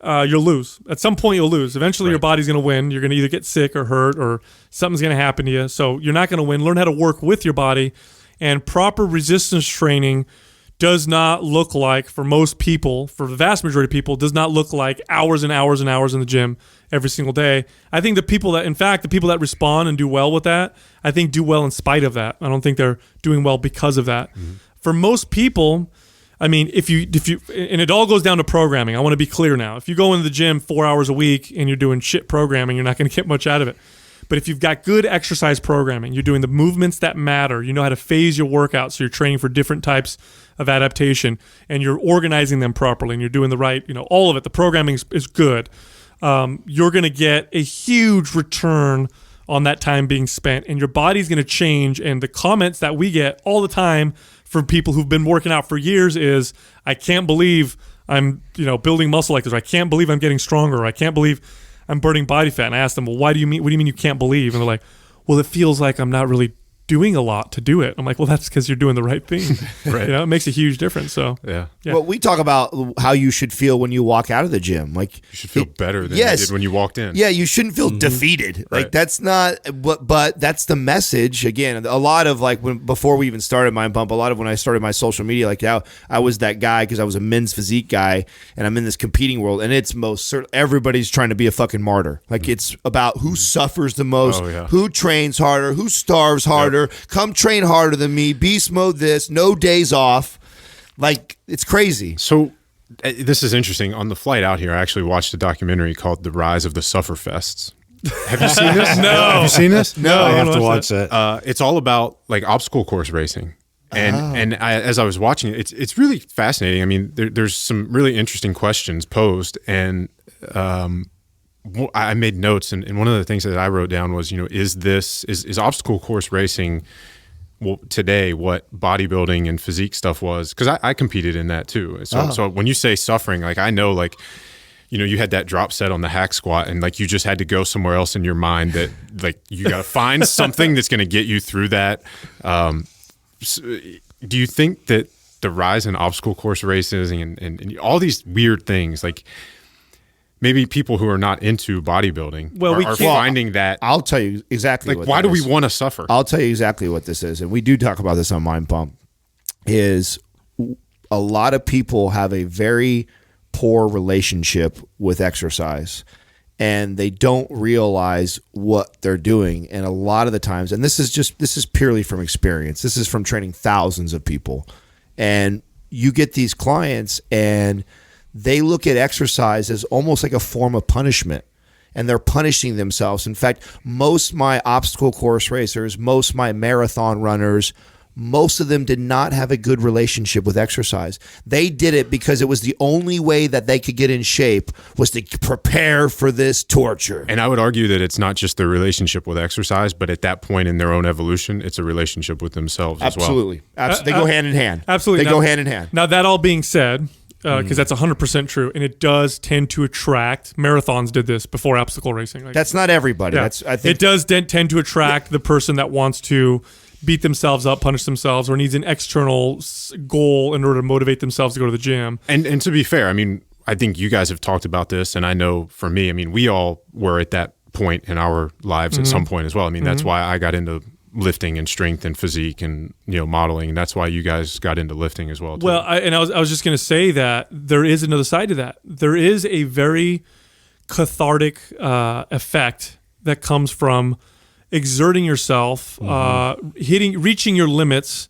Speaker 2: you'll lose. At some point, you'll lose. Eventually, your body's going to win. You're going to either get sick or hurt, or something's going to happen to you. So you're not going to win. Learn how to work with your body. And proper resistance training does not look like, for most people, for the vast majority of people, does not look like hours and hours and hours in the gym every single day. I think the people that respond and do well with that, I think do well in spite of that. I don't think they're doing well because of that. Mm-hmm. For most people, I mean, if you, and it all goes down to programming. I want to be clear now. If you go into the gym 4 hours a week and you're doing shit programming, you're not going to get much out of it. But if you've got good exercise programming, you're doing the movements that matter, you know how to phase your workout, so you're training for different types of adaptation, and you're organizing them properly, and you're doing the right, all of it. The programming is good. You're going to get a huge return on that time being spent, and your body's going to change. And the comments that we get all the time from people who've been working out for years is, I can't believe I'm, building muscle like this. Or I can't believe I'm getting stronger. Or I can't believe I'm burning body fat. And I asked them, well, what do you mean you can't believe? And they're like, well, it feels like I'm not really doing a lot to do it. I'm like, well, that's because you're doing the right thing.
Speaker 5: Right.
Speaker 2: It makes a huge difference. So
Speaker 5: yeah.
Speaker 3: Well, we talk about how you should feel when you walk out of the gym. Like,
Speaker 5: you should feel better than you did when you walked in.
Speaker 3: Yeah, you shouldn't feel defeated. Like, that's not. But that's the message. Again, a lot of before we even started Mind Pump, a lot of when I started my social media, I was that guy because I was a men's physique guy, and I'm in this competing world, and it's everybody's trying to be a fucking martyr. Like, it's about who suffers the most, who trains harder, who starves harder. Come train harder than me. Beast mode this. No days off. Like, it's crazy.
Speaker 5: So this is interesting. On the flight out here, I actually watched a documentary called The Rise of the Sufferfests. Have you seen this?
Speaker 2: No.
Speaker 5: Have you seen this?
Speaker 4: No. I have to watch that.
Speaker 5: It's all about obstacle course racing. And as I was watching it, it's really fascinating. I mean, there's some really interesting questions posed, and I made notes, and one of the things that I wrote down was, is obstacle course racing today what bodybuilding and physique stuff was? Because I competed in that too. So when you say suffering, I know, you had that drop set on the hack squat, and you just had to go somewhere else in your mind that you got to find something that's going to get you through that. Do you think that the rise in obstacle course races and all these weird things, maybe people who are not into bodybuilding are finding that?
Speaker 3: I'll tell you exactly what
Speaker 5: why
Speaker 3: that
Speaker 5: do
Speaker 3: is.
Speaker 5: we want to suffer?
Speaker 3: I'll tell you exactly what this is, and we do talk about this on Mind Pump, is a lot of people have a very poor relationship with exercise, and they don't realize what they're doing. And a lot of the times, and this is purely from experience, this is from training thousands of people, and you get these clients and they look at exercise as almost like a form of punishment, and they're punishing themselves. In fact, most my obstacle course racers, most my marathon runners, most of them did not have a good relationship with exercise. They did it because it was the only way that they could get in shape, was to prepare for this torture.
Speaker 5: And I would argue that it's not just their relationship with exercise, but at that point in their own evolution, it's a relationship with themselves as well.
Speaker 3: Absolutely. They go hand in hand.
Speaker 2: Absolutely.
Speaker 3: They go hand in hand.
Speaker 2: Now, that all being said, because that's 100% true, and it does tend to attract. Marathons did this before obstacle racing.
Speaker 3: That's not everybody.
Speaker 2: Yeah.
Speaker 3: I think
Speaker 2: it does tend to attract the person that wants to beat themselves up, punish themselves, or needs an external goal in order to motivate themselves to go to the gym.
Speaker 5: And to be fair, I mean, I think you guys have talked about this, and I know for me, I mean, we all were at that point in our lives at some point as well. I mean, that's why I got into lifting and strength and physique and modeling, and that's why you guys got into lifting as well too.
Speaker 2: Well, I was just going to say that there is another side to that. There is a very cathartic effect that comes from exerting yourself, reaching your limits,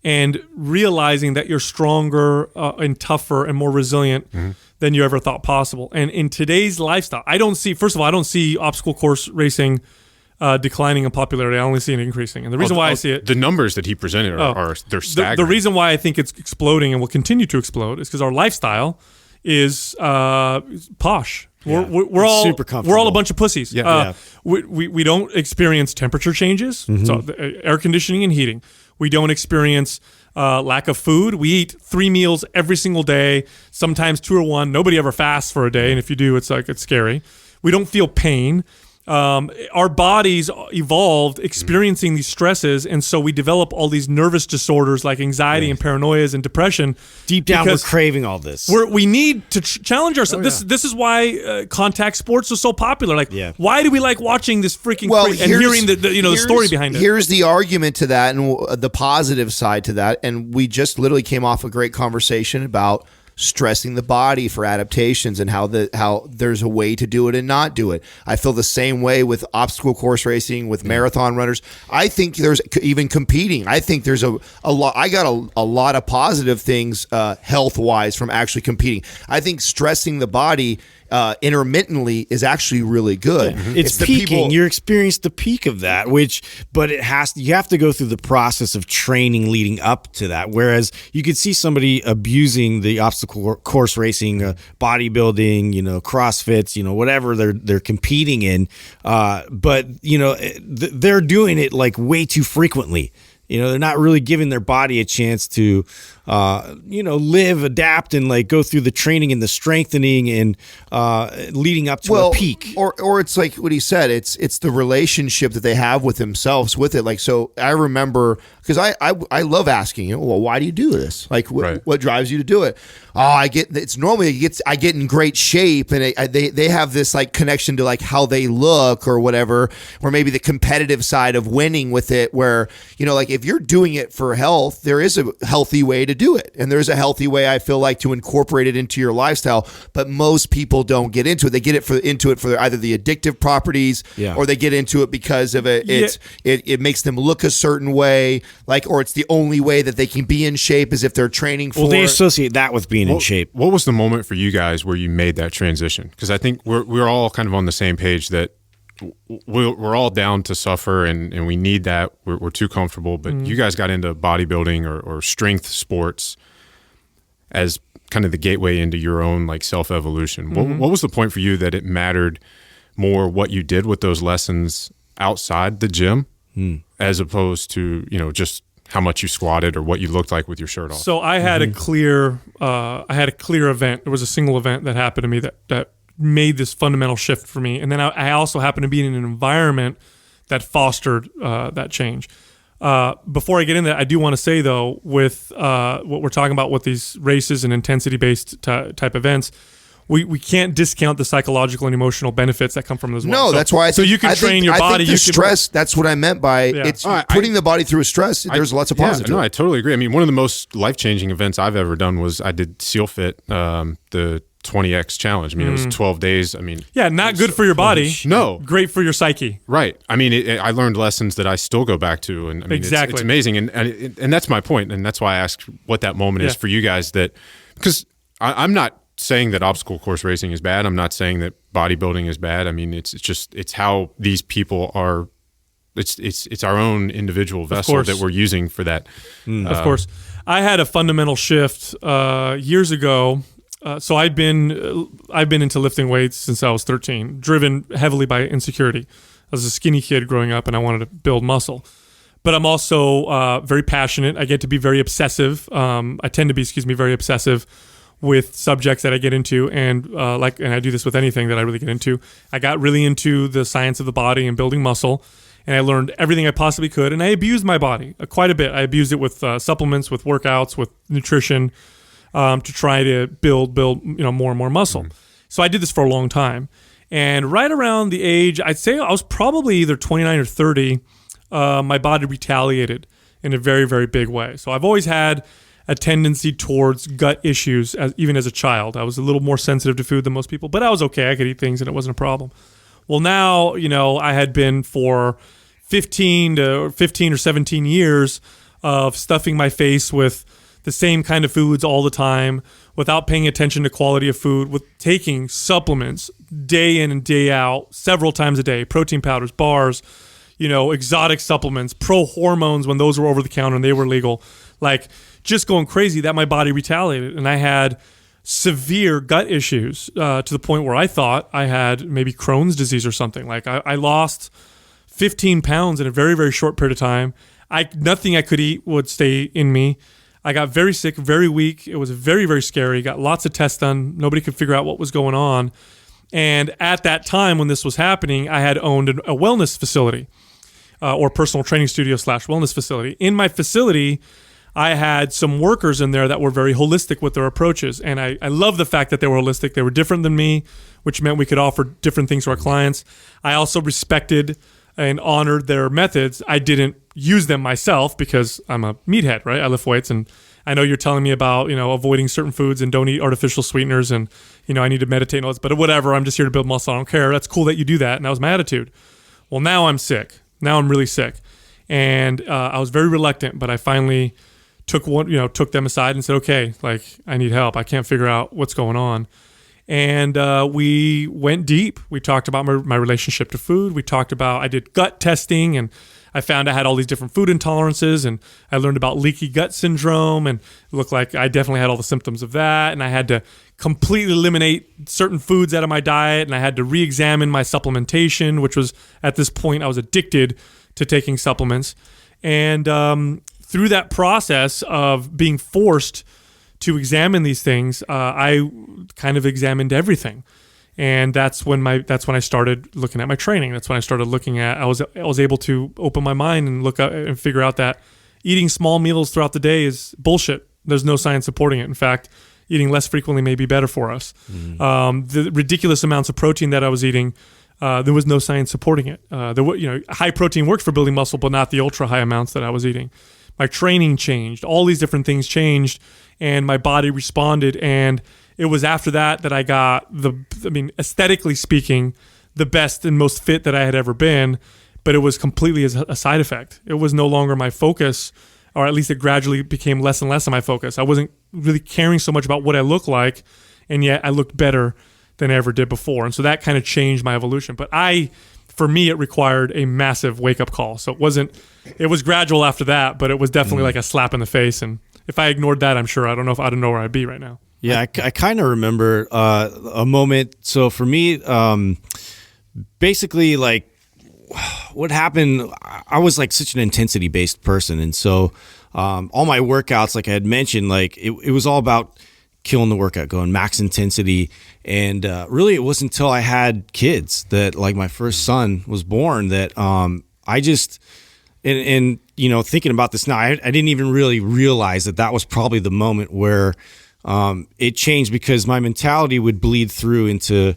Speaker 2: and realizing that you're stronger and tougher and more resilient than you ever thought possible. And in today's lifestyle, I don't see obstacle course racing declining in popularity. I only see it increasing. And the reason why I see it...
Speaker 5: The numbers that he presented are they're staggering.
Speaker 2: The reason why I think it's exploding and will continue to explode is because our lifestyle is posh.
Speaker 4: Yeah.
Speaker 2: We're all
Speaker 4: super comfortable.
Speaker 2: We're all a bunch of pussies.
Speaker 5: Yeah.
Speaker 2: We don't experience temperature changes, so air conditioning and heating. We don't experience lack of food. We eat 3 meals every single day, sometimes 2 or 1. Nobody ever fasts for a day, and if you do, it's scary. We don't feel pain. Our bodies evolved experiencing these stresses, and so we develop all these nervous disorders like anxiety and paranoias and depression.
Speaker 4: Deep down, we're craving all this.
Speaker 2: We need to challenge ourselves. This is why contact sports are so popular. Why do we like watching this freaking and hearing the story behind it?
Speaker 3: Here's the argument to that and the positive side to that. And we just literally came off a great conversation about stressing the body for adaptations and how there's a way to do it and not do it. I feel the same way with obstacle course racing, with marathon runners. I think there's even competing. I think there's a lot. I got a lot of positive things health wise from actually competing. I think stressing the body intermittently is actually really good.
Speaker 4: It's peaking. You're experiencing the peak of that, but you have to go through the process of training leading up to that. Whereas you could see somebody abusing the obstacle course racing, bodybuilding, CrossFits, whatever they're competing in, but they're doing it like way too frequently. They're not really giving their body a chance to, live, adapt, and like go through the training and the strengthening and leading up to a peak.
Speaker 3: Or it's like what he said. It's the relationship that they have with themselves with it. Like, so I remember, because I love asking, well, why do you do this? Like, what drives you to do it? Oh, I get in great shape, and they have this like connection to like how they look or whatever, or maybe the competitive side of winning with it, where like if you're doing it for health, there is a healthy way to do it, and there's a healthy way I feel like to incorporate it into your lifestyle. But most people don't get into it. They get into it for either the addictive properties, or they get into it because of it. It makes them look a certain way, or it's the only way that they can be in shape is if they're training for.
Speaker 4: Well, they associate that with being in shape.
Speaker 5: What was the moment for you guys where you made that transition? Because I think we're all kind of on the same page that we're all down to suffer and we need that. We're too comfortable. But you guys got into bodybuilding or strength sports as kind of the gateway into your own like self-evolution. What was the point for you that it mattered more what you did with those lessons outside the gym as opposed to, just how much you squatted or what you looked like with your shirt off?
Speaker 2: So I had a clear event. There was a single event that happened to me that made this fundamental shift for me. And then I also happened to be in an environment that fostered that change. Before I get into that, I do want to say though, with what we're talking about with these races and intensity-based type events, we can't discount the psychological and emotional benefits that come from them as well.
Speaker 3: No, that's why
Speaker 2: you can train your body.
Speaker 3: I think the stress, that's what I meant by it's putting the body through a stress. There's lots of positives.
Speaker 5: No, I totally agree. I mean, one of the most life-changing events I've ever done was I did SEAL Fit, the 20X challenge. I mean, it was 12 days. I mean,
Speaker 2: not good for your body.
Speaker 5: No,
Speaker 2: great for your psyche.
Speaker 5: Right. I mean, I learned lessons that I still go back to, and I mean, it's amazing. And that's my point, and that's why I asked what that moment is for you guys. Because I'm not saying that obstacle course racing is bad. I'm not saying that bodybuilding is bad. I mean, it's how these people are. It's our own individual vessel that we're using for that.
Speaker 2: Of course, I had a fundamental shift years ago. So I've been into lifting weights since I was 13, driven heavily by insecurity. I was a skinny kid growing up, and I wanted to build muscle. But I'm also very passionate. I get to be very obsessive. I tend to be, very obsessive with subjects that I get into, and I do this with anything that I really get into. I got really into the science of the body and building muscle, and I learned everything I possibly could. And I abused my body quite a bit. I abused it with supplements, with workouts, with nutrition. To try to build more and more muscle. So I did this for a long time. And right around the age, I'd say I was probably either 29 or 30, my body retaliated in a very, very big way. So I've always had a tendency towards gut issues, even as a child. I was a little more sensitive to food than most people, but I was okay. I could eat things and it wasn't a problem. Well, now, I had been for 15 or 17 years of stuffing my face with the same kind of foods all the time without paying attention to quality of food, with taking supplements day in and day out, several times a day, protein powders, bars, exotic supplements, pro hormones when those were over the counter and they were legal, like just going crazy, that my body retaliated. And I had severe gut issues to the point where I thought I had maybe Crohn's disease or something. Like I lost 15 pounds in a very, very short period of time. Nothing I could eat would stay in me. I got very sick, very weak. It was very, very scary. Got lots of tests done. Nobody could figure out what was going on. And at that time when this was happening, I had owned a wellness facility or personal training studio / wellness facility. In my facility, I had some workers in there that were very holistic with their approaches. And I love the fact that they were holistic. They were different than me, which meant we could offer different things to our clients. I also respected and honored their methods. I didn't use them myself because I'm a meathead, right? I lift weights, and I know you're telling me about, avoiding certain foods and don't eat artificial sweeteners, and, I need to meditate and all this, but whatever, I'm just here to build muscle. I don't care. That's cool that you do that. And that was my attitude. Well, now I'm sick. Now I'm really sick. And I was very reluctant, but I finally took them aside and said, okay, like I need help. I can't figure out what's going on. And we went deep. We talked about my relationship to food. I did gut testing, and I found I had all these different food intolerances, and I learned about leaky gut syndrome, and it looked like I definitely had all the symptoms of that. And I had to completely eliminate certain foods out of my diet, and I had to re-examine my supplementation, which was, at this point, I was addicted to taking supplements. And through that process of being forced to examine these things, I kind of examined everything, and that's when I started looking at my training. That's when I started looking at. I was able to open my mind and look up and figure out that eating small meals throughout the day is bullshit. There's no science supporting it. In fact, eating less frequently may be better for us. The ridiculous amounts of protein that I was eating, there was no science supporting it. High protein works for building muscle, but not the ultra high amounts that I was eating. My training changed. All these different things changed, and my body responded. And it was after that I got aesthetically speaking, the best and most fit that I had ever been. But it was completely a side effect. It was no longer my focus, or at least it gradually became less and less of my focus. I wasn't really caring so much about what I looked like, and yet I looked better than I ever did before. And so that kind of changed my evolution. But for me, it required a massive wake-up call. So it was gradual after that, but it was definitely like a slap in the face. And if I ignored that, I'm sure I don't know where I'd be right now.
Speaker 4: Yeah, I kind of remember a moment. So for me, basically, like what happened, I was like such an intensity-based person. And so all my workouts, like I had mentioned, like it was all about killing the workout, going max intensity. And really it wasn't until I had kids that, like, my first son was born that I just, and thinking about this now, I didn't even really realize that was probably the moment where it changed, because my mentality would bleed through into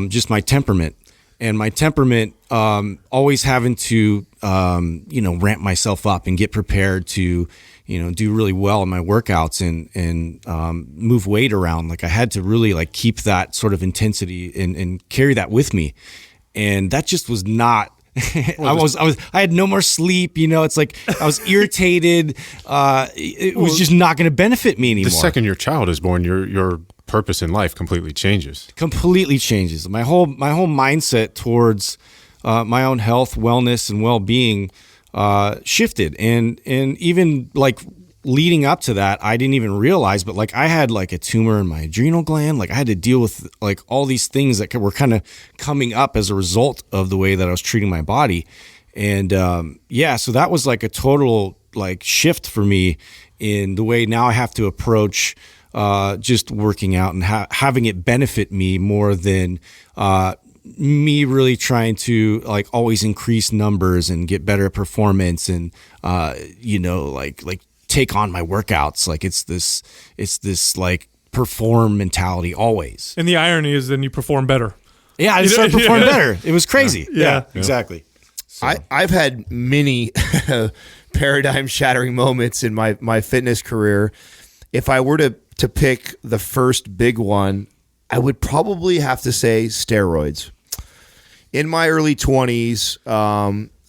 Speaker 4: just my temperament. And my temperament, always having to, ramp myself up and get prepared to, do really well in my workouts and move weight around. Like I had to really like keep that sort of intensity and carry that with me. And that just was not, I had no more sleep. It's like I was irritated. It was just not going to benefit me anymore.
Speaker 5: The second your child is born, your purpose in life completely changes.
Speaker 4: Completely changes. My whole mindset towards my own health, wellness, and well-being shifted. And even like leading up to that, I didn't even realize, but like I had like a tumor in my adrenal gland. Like I had to deal with like all these things that were kind of coming up as a result of the way that I was treating my body. And so that was like a total like shift for me in the way now I have to approach just working out and having it benefit me more than me really trying to like always increase numbers and get better performance and like take on my workouts. Like it's this like perform mentality always.
Speaker 2: And the irony is then you perform better.
Speaker 4: Yeah, I started performing better. It was crazy. Yeah, exactly.
Speaker 3: So. I've had many paradigm shattering moments in my fitness career. If I were to pick the first big one, I would probably have to say steroids. In my early 20s,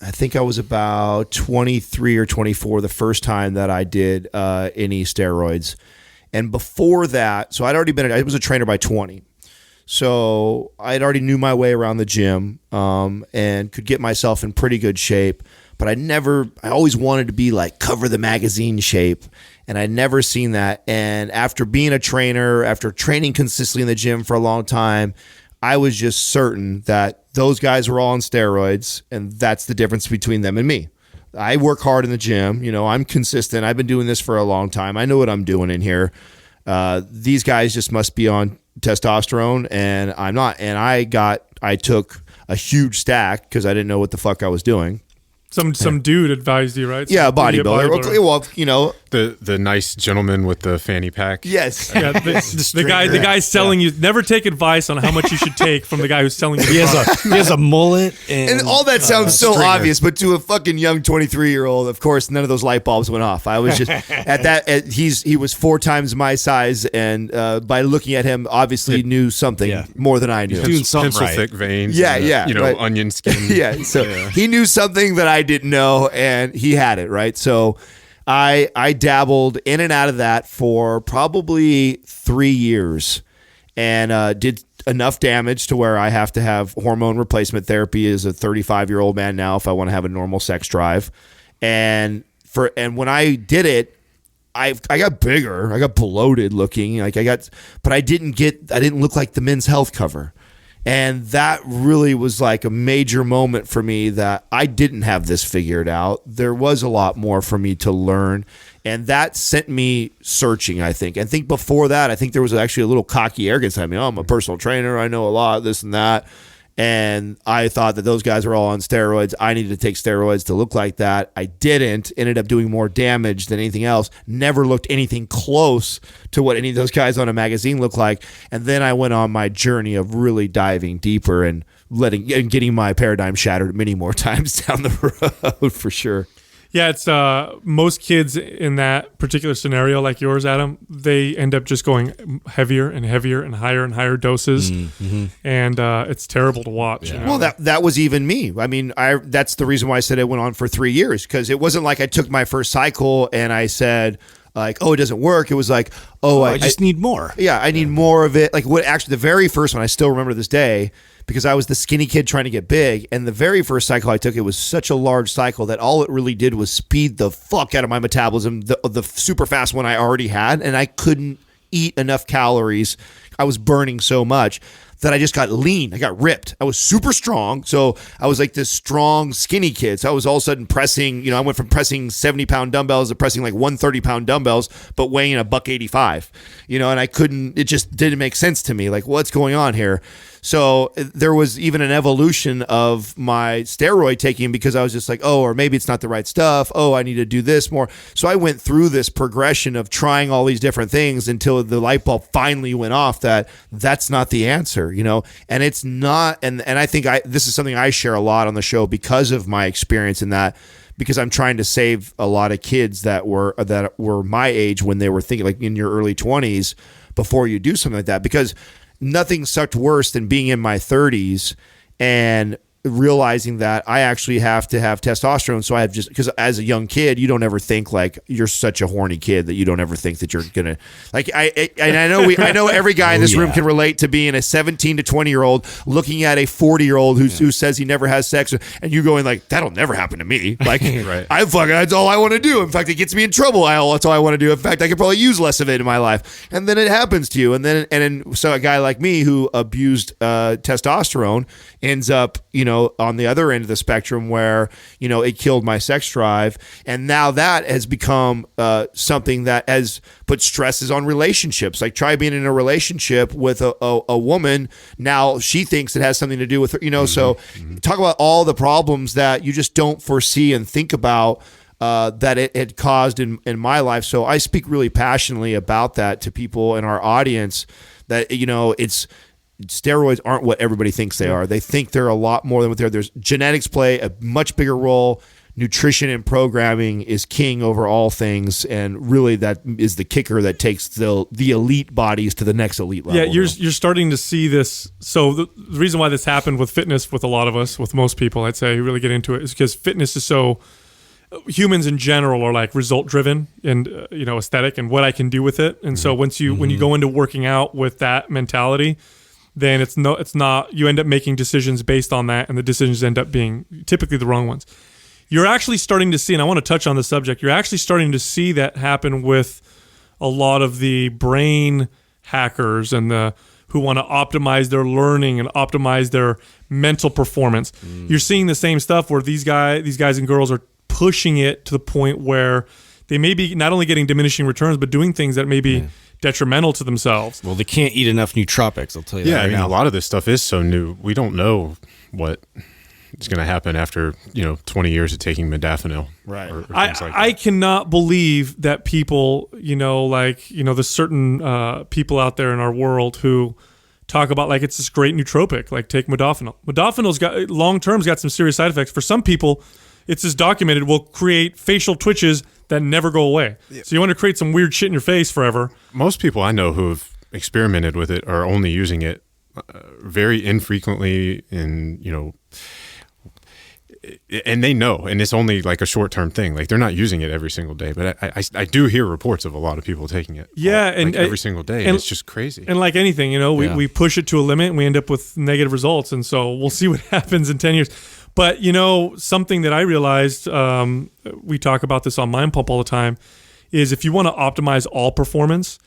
Speaker 3: I think I was about 23 or 24 the first time that I did any steroids. And before that, so I was a trainer by 20. So I'd already knew my way around the gym and could get myself in pretty good shape. But I always wanted to be like cover the magazine shape. And I'd never seen that. And after being a trainer, after training consistently in the gym for a long time, I was just certain that those guys were all on steroids. And that's the difference between them and me. I work hard in the gym. I'm consistent. I've been doing this for a long time. I know what I'm doing in here. These guys just must be on testosterone, and I'm not. And I took a huge stack because I didn't know what the fuck I was doing.
Speaker 2: Some dude advised you, right?
Speaker 3: Yeah, bodybuilder. Well,
Speaker 5: the nice gentleman with the fanny pack.
Speaker 3: Yes.
Speaker 2: Yeah, the guy's selling you. Never take advice on how much you should take from the guy who's selling you.
Speaker 4: He has a mullet,
Speaker 3: and all that sounds so obvious, but to a fucking young 23-year-old, of course, none of those light bulbs went off. I was just he was 4 times my size, and by looking at him, obviously knew something more than I knew.
Speaker 4: Doing something
Speaker 5: pencil
Speaker 4: right.
Speaker 5: thick veins.
Speaker 3: Yeah, right.
Speaker 5: Onion skin.
Speaker 3: Yeah, so he knew something that I didn't know, and he had it, right? So I dabbled in and out of that for probably 3 years and did enough damage to where I have to have hormone replacement therapy as a 35-year-old man now if I want to have a normal sex drive. And when I did it, I got bigger. I got bloated looking. But I didn't look like the Men's Health cover. And that really was like a major moment for me that I didn't have this figured out. There was a lot more for me to learn. And that sent me searching, I think. I think before that, I think there was actually a little cocky arrogance at me. Oh, I'm a personal trainer. I know a lot, this and that. And I thought that those guys were all on steroids. I needed to take steroids to look like that. I didn't. Ended up doing more damage than anything else. Never looked anything close to what any of those guys on a magazine look like. And then I went on my journey of really diving deeper and getting my paradigm shattered many more times down the road for sure.
Speaker 2: Yeah, it's most kids in that particular scenario, like yours, Adam, they end up just going heavier and heavier and higher doses, and it's terrible to watch.
Speaker 3: Yeah. Well, that was even me. I mean, that's the reason why I said it went on for 3 years, because it wasn't like I took my first cycle and I said, like, oh, it doesn't work. It was like, oh,
Speaker 4: I just need more.
Speaker 3: Yeah, I need more of it. Like, what actually, the very first one, I still remember to this day, because I was the skinny kid trying to get big. And the very first cycle I took, it was such a large cycle that all it really did was speed the fuck out of my metabolism, the super fast one I already had. And I couldn't eat enough calories. I was burning so much that I just got lean. I got ripped. I was super strong. So I was like this strong, skinny kid. So I was all of a sudden pressing, I went from pressing 70-pound dumbbells to pressing like 130-pound dumbbells, but weighing $185, and I couldn't, it just didn't make sense to me. Like, what's going on here? So there was even an evolution of my steroid taking because I was just like, oh, or maybe it's not the right stuff. Oh, I need to do this more. So I went through this progression of trying all these different things until the light bulb finally went off that that's not the answer, and it's not. And I think this is something I share a lot on the show because of my experience in that, because I'm trying to save a lot of kids that were my age when they were thinking, like, in your early 20s before you do something like that, because nothing sucked worse than being in my 30s and realizing that I actually have to have testosterone. So I have because as a young kid, you don't ever think like you're such a horny kid that you don't ever think that you're gonna like. I know every guy in this room can relate to being a 17 to 20-year-old looking at a 40-year-old who says he never has sex, and you going like, that'll never happen to me. Like,
Speaker 5: right.
Speaker 3: That's all I want to do. In fact, it gets me in trouble. That's all I want to do. In fact, I could probably use less of it in my life. And then it happens to you. And then so a guy like me who abused testosterone ends up, on the other end of the spectrum where, it killed my sex drive. And now that has become something that has put stresses on relationships. Like, try being in a relationship with a woman. Now she thinks it has something to do with her, so talk about all the problems that you just don't foresee and think about that it had caused in my life. So I speak really passionately about that to people in our audience that, steroids aren't what everybody thinks they are. They think they're a lot more than what they're. There's genetics play a much bigger role. nutrition and programming is king over all things, and really that is the kicker that takes the elite bodies to the next elite level.
Speaker 2: Yeah, you're starting to see this. So the reason why this happened with fitness, with a lot of us, with most people, I'd say, who really get into it, is because fitness is so. Humans in general are like result driven and aesthetic and what I can do with it. And so when you go into working out with that mentality, then it's not. You end up making decisions based on that, and the decisions end up being typically the wrong ones. You're actually starting to see, and I want to touch on the subject, you're actually starting to see that happen with a lot of the brain hackers and who want to optimize their learning and optimize their mental performance. You're seeing the same stuff where these guys and girls are pushing it to the point where they may be not only getting diminishing returns, but doing things that may be detrimental to themselves.
Speaker 4: Well, they can't eat enough nootropics, I'll tell you that.
Speaker 5: Yeah,
Speaker 4: right now.
Speaker 5: a lot of this stuff is so new. We don't know what is going to happen after 20 years of taking modafinil.
Speaker 3: Right.
Speaker 5: Or things like that.
Speaker 2: I cannot believe that people, there's certain people out there in our world who talk about like it's this great nootropic, like take modafinil. Modafinil's got long-term's got some serious side effects. For some people, it's just documented, will create facial twitches that never go away. Yeah. So you want to create some weird shit in your face forever.
Speaker 5: Most people I know who have experimented with it are only using it very infrequently, and and they know, and it's only like a short-term thing. Like they're not using it every single day, but I do hear reports of a lot of people taking it. Every single day, and it's just crazy.
Speaker 2: And like anything, we push it to a limit and we end up with negative results, and so we'll see what happens in 10 years. But something that I realized, we talk about this on Mind Pump all the time, is if you want to optimize all performance,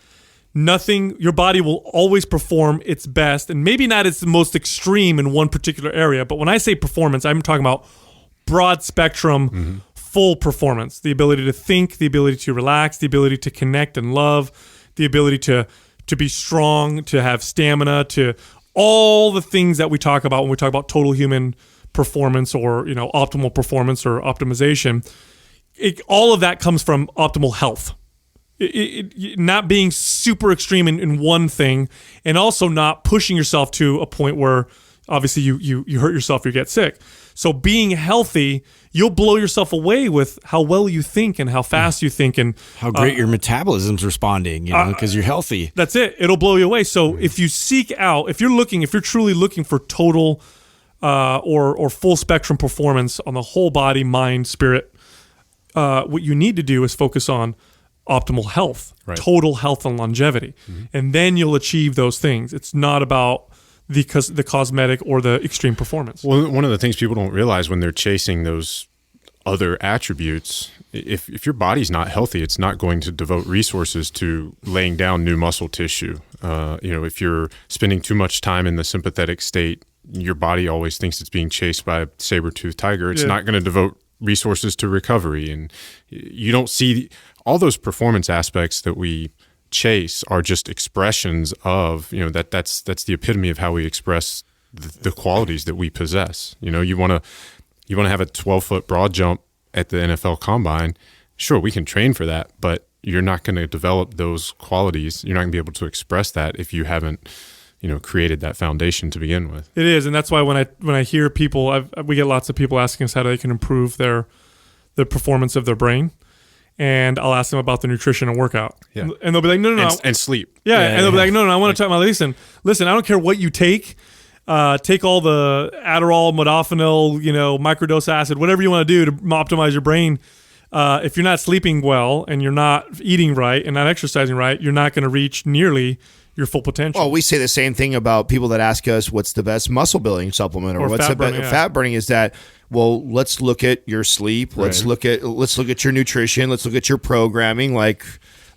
Speaker 2: your body will always perform its best, and maybe not its most extreme in one particular area. But when I say performance, I'm talking about broad spectrum, full performance, the ability to think, the ability to relax, the ability to connect and love, the ability to be strong, to have stamina, to all the things that we talk about when we talk about total human performance or optimal performance or optimization. All of that comes from optimal health. Not being super extreme in one thing, and also not pushing yourself to a point where obviously you hurt yourself or you get sick. So being healthy, you'll blow yourself away with how well you think and how fast you think and
Speaker 4: how great your metabolism's responding, because you're healthy.
Speaker 2: That's it. It'll blow you away. So if you seek out, if you're truly looking for total or full spectrum performance on the whole body, mind, spirit, what you need to do is focus on optimal health, total health and longevity. And then you'll achieve those things. It's not about the cosmetic or the extreme performance.
Speaker 5: Well, one of the things people don't realize when they're chasing those other attributes, if your body's not healthy, it's not going to devote resources to laying down new muscle tissue. If you're spending too much time in the sympathetic state, your body always thinks it's being chased by a saber-toothed tiger. It's not going to devote resources to recovery, and you don't see all those performance aspects that we chase are just expressions of that's the epitome of how we express the qualities that we possess. You want to have a 12-foot broad jump at the NFL Combine. Sure, we can train for that, but you're not going to develop those qualities. You're not going to be able to express that if you haven't created that foundation to begin with.
Speaker 2: It is, and that's why when I hear people, we get lots of people asking us how they can improve the performance of their brain, and I'll ask them about the nutrition and workout, and they'll be like, no,
Speaker 5: and sleep,
Speaker 2: and they'll be like, no, I want to talk about listen, I don't care what you take. Take all the Adderall, modafinil, microdose acid, whatever you want to do to optimize your brain. If you're not sleeping well and you're not eating right and not exercising right, you're not going to reach nearly your full potential.
Speaker 3: Well, we say the same thing about people that ask us what's the best muscle building supplement or what's the best fat burning. Is that, well, let's look at your sleep, let's look at your nutrition, let's look at your programming. Like,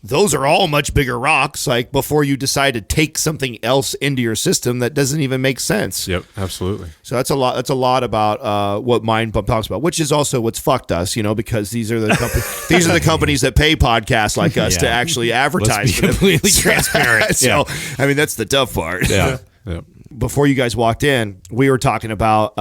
Speaker 3: those are all much bigger rocks, like, before you decide to take something else into your system that doesn't even make sense.
Speaker 5: Yep, absolutely.
Speaker 3: So that's a lot about what Mind Pump talks about, which is also what's fucked us, because these are the companies that pay podcasts like us to actually advertise.
Speaker 4: Let's be completely transparent.
Speaker 3: So, I mean, that's the tough part.
Speaker 4: Yeah.
Speaker 3: Before you guys walked in, we were talking about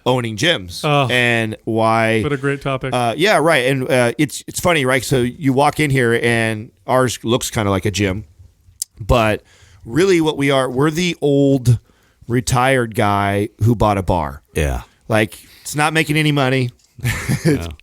Speaker 3: owning gyms and why.
Speaker 2: What a great topic.
Speaker 3: Yeah, right. And it's funny, right? So you walk in here and ours looks kind of like a gym, but really what we're the old retired guy who bought a bar.
Speaker 4: Yeah.
Speaker 3: Like, it's not making any money.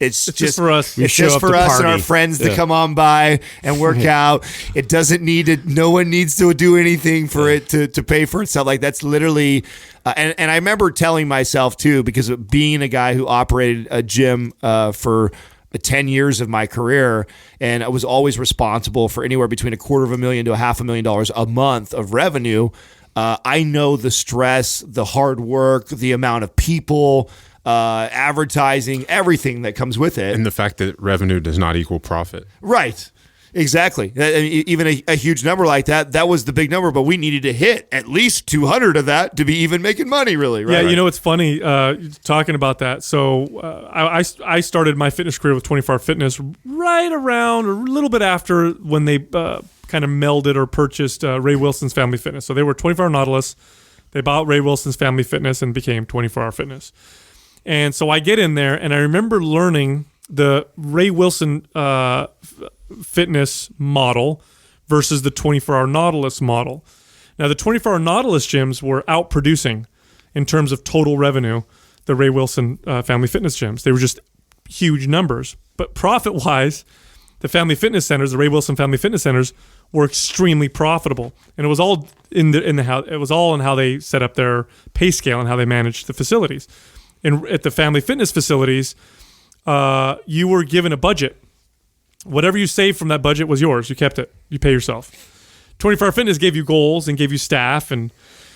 Speaker 3: It's
Speaker 2: just for us.
Speaker 3: It's
Speaker 4: show
Speaker 3: just
Speaker 4: up
Speaker 3: for
Speaker 4: to
Speaker 3: us and
Speaker 4: party.
Speaker 3: our friends to come on by and work out. It doesn't need to. No one needs to do anything for it to pay for itself. Like that's literally. And I remember telling myself too, because of being a guy who operated a gym for 10 years of my career, and I was always responsible for anywhere between $250,000 to $500,000 a month of revenue. I know the stress, the hard work, the amount of people, advertising, everything that comes with it.
Speaker 5: And the fact that revenue does not equal profit.
Speaker 3: Right. Exactly. Even a huge number like that was the big number, but we needed to hit at least 200 of that to be even making money, really. Right?
Speaker 2: Yeah, you know, it's funny talking about that. So I started my fitness career with 24 Hour Fitness right around or a little bit after when they kind of melded or purchased Ray Wilson's Family Fitness. So they were 24 Hour Nautilus. They bought Ray Wilson's Family Fitness and became 24 Hour Fitness. And so I get in there, and I remember learning the Ray Wilson fitness model versus the 24 Hour Nautilus model. Now, the 24 Hour Nautilus gyms were outproducing in terms of total revenue the Ray Wilson Family Fitness gyms. They were just huge numbers. But profit-wise, the Family Fitness centers, the Ray Wilson Family Fitness centers, were extremely profitable, and it was all in how they set up their pay scale and how they managed the facilities. And at the Family Fitness facilities, you were given a budget. Whatever you saved from that budget was yours. You kept it. You pay yourself. 24 Hour Fitness gave you goals and gave you staff, and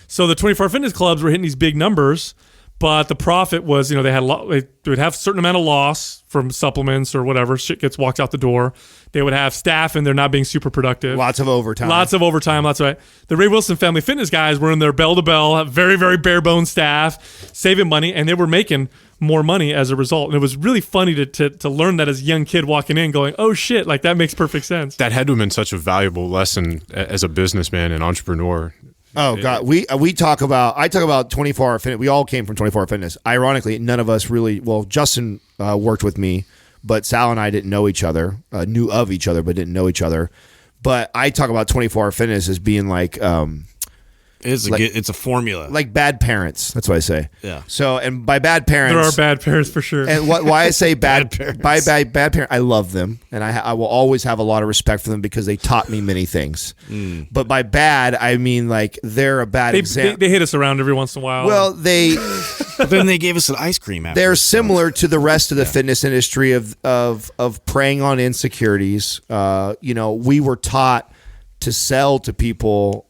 Speaker 2: so the 24 Hour Fitness clubs were hitting these big numbers. But the profit was, they had they would have a certain amount of loss from supplements or whatever. Shit walks out the door. They would have staff and they're not being super productive.
Speaker 3: Lots of overtime.
Speaker 2: The Ray Wilson Family Fitness guys were in their bell to bell, very, very bare bones staff, saving money, and they were making more money as a result. And it was really funny to learn that as a young kid walking in going, oh shit, like that makes perfect sense.
Speaker 5: That had to have been such a valuable lesson as a businessman and entrepreneur.
Speaker 3: Oh God, I talk about 24 Hour Fitness. We all came from 24 Hour Fitness. Ironically, none of us really. Well, Justin worked with me, but Sal and I didn't know each other. Knew of each other, but didn't know each other. But I talk about 24 Hour Fitness as being like
Speaker 4: it's a formula,
Speaker 3: like bad parents. That's what I say.
Speaker 4: Yeah.
Speaker 3: So, and by bad parents,
Speaker 2: there are bad parents for sure.
Speaker 3: And why I say bad
Speaker 4: parents.
Speaker 3: By bad parent, I love them, and I will always have a lot of respect for them because they taught me many things. But by bad, I mean like they're a bad example.
Speaker 2: They hit us around every once in a while.
Speaker 3: Well,
Speaker 4: But then they gave us an ice cream after.
Speaker 3: They're similar to the rest of the fitness industry of preying on insecurities. We were taught to sell to people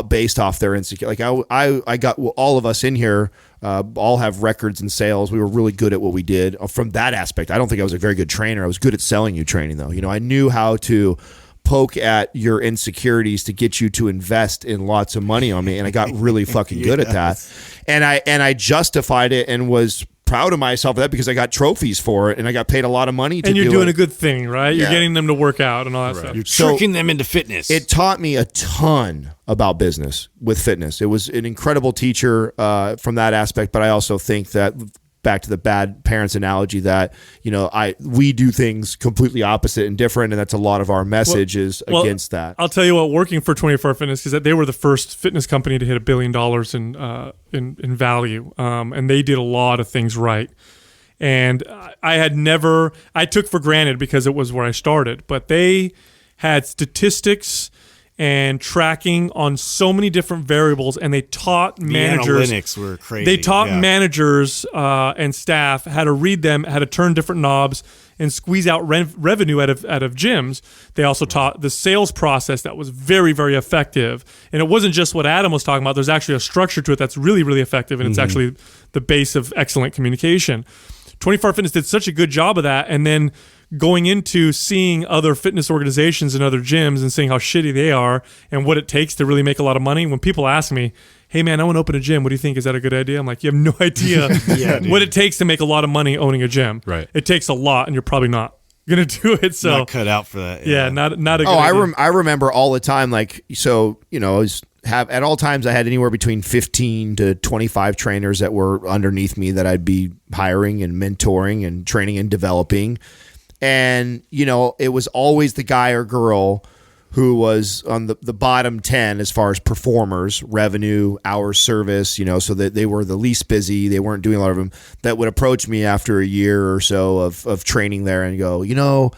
Speaker 3: based off their insecurity. Like I got all of us in here all have records in sales. We were really good at what we did from that aspect. I don't think I was a very good trainer. I was good at selling you training though. I knew how to poke at your insecurities to get you to invest in lots of money on me, and I got really fucking good at that. And I justified it and was proud of myself for that because I got trophies for it and I got paid a lot of money to do it.
Speaker 2: And you're doing a good thing, right? You're getting them to work out and all that stuff.
Speaker 4: You're tricking them into fitness.
Speaker 3: It taught me a ton about business with fitness. It was an incredible teacher from that aspect, but I also think that back to the bad parents analogy that we do things completely opposite and different, and that's a lot of our message is against that.
Speaker 2: I'll tell you what, working for 24 Hour Fitness is that they were the first fitness company to hit $1 billion in value, and they did a lot of things right. And I took for granted because it was where I started, but they had statistics and tracking on so many different variables, and they taught managers.
Speaker 4: The analytics were crazy.
Speaker 2: They taught managers and staff how to read them, how to turn different knobs, and squeeze out revenue out of gyms. They also taught the sales process that was very, very effective. And it wasn't just what Adam was talking about. There's actually a structure to it that's really, really effective, and it's actually the base of excellent communication. 24 Hour Fitness did such a good job of that, and then going into seeing other fitness organizations and other gyms and seeing how shitty they are and what it takes to really make a lot of money. When people ask me, hey man, I want to open a gym, what do you think? Is that a good idea? I'm like, you have no idea what it takes to make a lot of money owning a gym. Right. It takes a lot, and you're probably not going to do it. So
Speaker 4: not cut out for that.
Speaker 2: Yeah, not a good idea.
Speaker 3: I remember all the time, at all times I had anywhere between 15 to 25 trainers that were underneath me that I'd be hiring and mentoring and training and developing. And, it was always the guy or girl who was on the bottom 10 as far as performers, revenue, hours service, so that they were the least busy. They weren't doing a lot of them, that would approach me after a year or so of training there and go,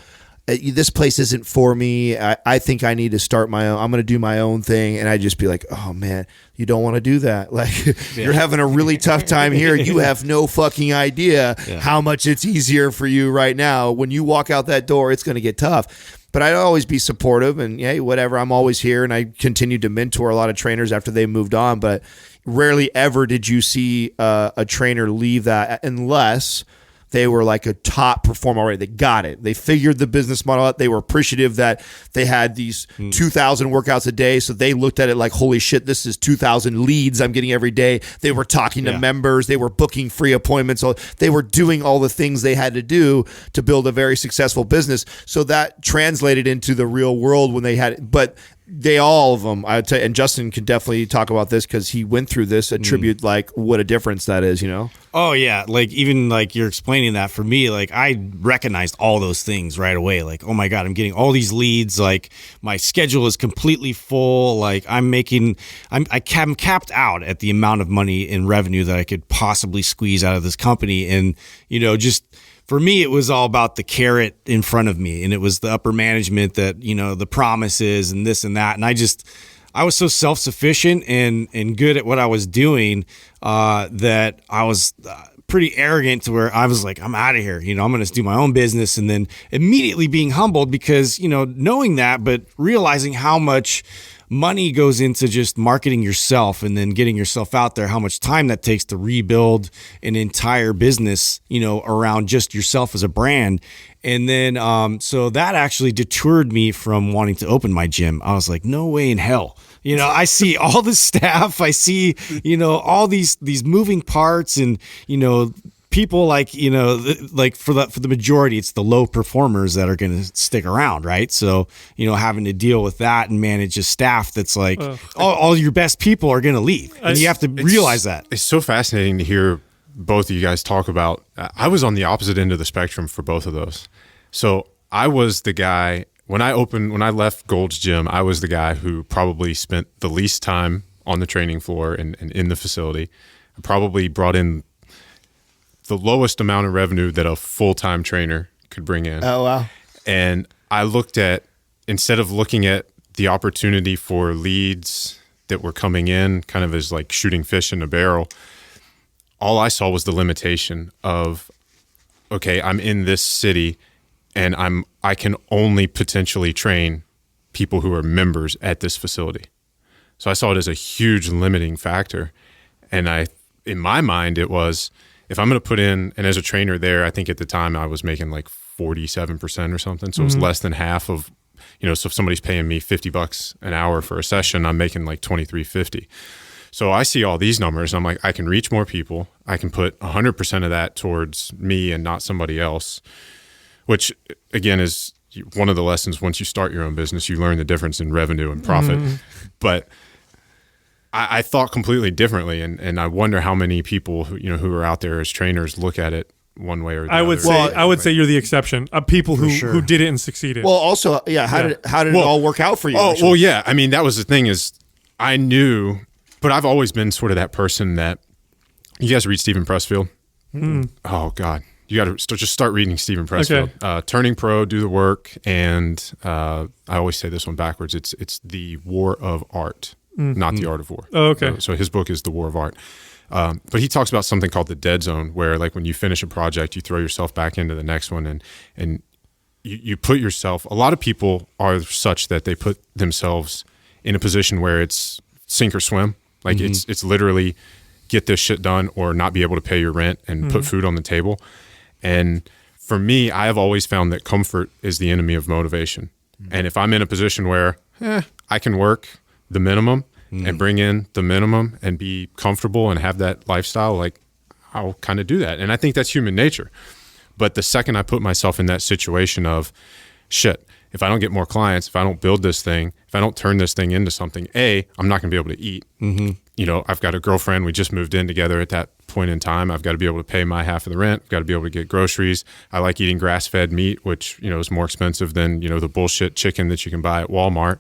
Speaker 3: this place isn't for me. I think I need to start my own. I'm going to do my own thing. And I'd just be like, oh man, you don't want to do that. Like you're having a really tough time here. You have no fucking idea how much it's easier for you right now. When you walk out that door, it's going to get tough. But I'd always be supportive and hey, whatever. I'm always here. And I continued to mentor a lot of trainers after they moved on. But rarely ever did you see a trainer leave that unless they were like a top performer already. They got it. They figured the business model out. They were appreciative that they had these 2,000 workouts a day. So they looked at it like, holy shit, this is 2,000 leads I'm getting every day. They were talking to members. They were booking free appointments. So they were doing all the things they had to do to build a very successful business. So that translated into the real world when they had it. But all of them, I'd say, and Justin can definitely talk about this because he went through this, attribute like what a difference that is,
Speaker 4: Oh yeah, like even like you're explaining that for me, like I recognized all those things right away. Like, oh my God, I'm getting all these leads. Like my schedule is completely full. Like I'm capped out at the amount of money in revenue that I could possibly squeeze out of this company. And, just for me, it was all about the carrot in front of me, and it was the upper management that, the promises and this and that. And I was so self-sufficient and good at what I was doing that I was pretty arrogant to where I was like, I'm out of here. I'm going to do my own business. And then immediately being humbled because, knowing that, but realizing how much money goes into just marketing yourself and then getting yourself out there, how much time that takes to rebuild an entire business, around just yourself as a brand. And then, so that actually deterred me from wanting to open my gym. I was like, no way in hell. I see all the staff, I see, all these moving parts and, people like, like for the majority, it's the low performers that are going to stick around. Right. So, having to deal with that and manage a staff that's like all your best people are going to leave. And you have to realize that.
Speaker 5: It's so fascinating to hear both of you guys talk about. I was on the opposite end of the spectrum for both of those. So I was the guy when I left Gold's Gym, I was the guy who probably spent the least time on the training floor and in the facility. I probably brought in the lowest amount of revenue that a full-time trainer could bring in.
Speaker 3: Oh, wow.
Speaker 5: And I instead of looking at the opportunity for leads that were coming in kind of as like shooting fish in a barrel, all I saw was the limitation of, okay, I'm in this city and I can only potentially train people who are members at this facility. So I saw it as a huge limiting factor. And in my mind, it was, if I'm going to put in, and as a trainer there, I think at the time I was making like 47% or something. So it was less than half of, so if somebody's paying me $50 an hour for a session, I'm making like $23.50. So I see all these numbers and I'm like, I can reach more people. I can put 100% of that towards me and not somebody else, which again is one of the lessons. Once you start your own business, you learn the difference in revenue and profit. But I thought completely differently, and I wonder how many people who are out there as trainers look at it one way or the other.
Speaker 2: I would say you're the exception of people who did it and succeeded.
Speaker 3: Well, also, how did it all work out for you?
Speaker 5: Well, yeah. I mean, that was the thing is I knew, but I've always been sort of that person that, you guys read Stephen Pressfield? Oh God, you got to just start reading Stephen Pressfield. Okay. Turning Pro, Do the Work, and I always say this one backwards. It's the War of Art. Not the Art of War.
Speaker 2: Oh, okay.
Speaker 5: So his book is The War of Art. But he talks about something called the dead zone, where like when you finish a project, you throw yourself back into the next one and you put yourself, a lot of people are such that they put themselves in a position where it's sink or swim. Like it's literally get this shit done or not be able to pay your rent and put food on the table. And for me, I have always found that comfort is the enemy of motivation. And if I'm in a position where I can work the minimum and bring in the minimum and be comfortable and have that lifestyle, like I'll kind of do that. And I think that's human nature. But the second I put myself in that situation of shit, if I don't get more clients, if I don't build this thing, if I don't turn this thing into something, I'm not going to be able to eat. You know, I've got a girlfriend. We just moved in together at that point in time. I've got to be able to pay my half of the rent. I've got to be able to get groceries. I like eating grass-fed meat, which, you know, is more expensive than, you know, the bullshit chicken that you can buy at Walmart.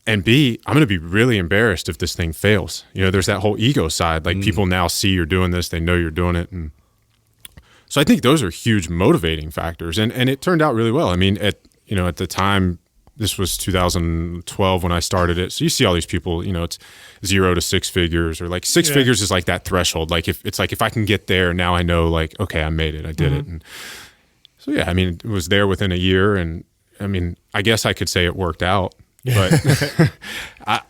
Speaker 5: And B, I'm going to be really embarrassed if this thing fails. You know, there's that whole ego side. Like people now see you're doing this. They know you're doing it. And so I think those are huge motivating factors. And it turned out really well. I mean, at the time, this was 2012 when I started it. So you see all these people, you know, it's 0 to 6 figures, or like 6 figures is like that threshold. Like if I can get there, now I know, like, okay, I made it, I did it. And so, yeah, I mean, it was there within a year. And I mean, I guess I could say it worked out, but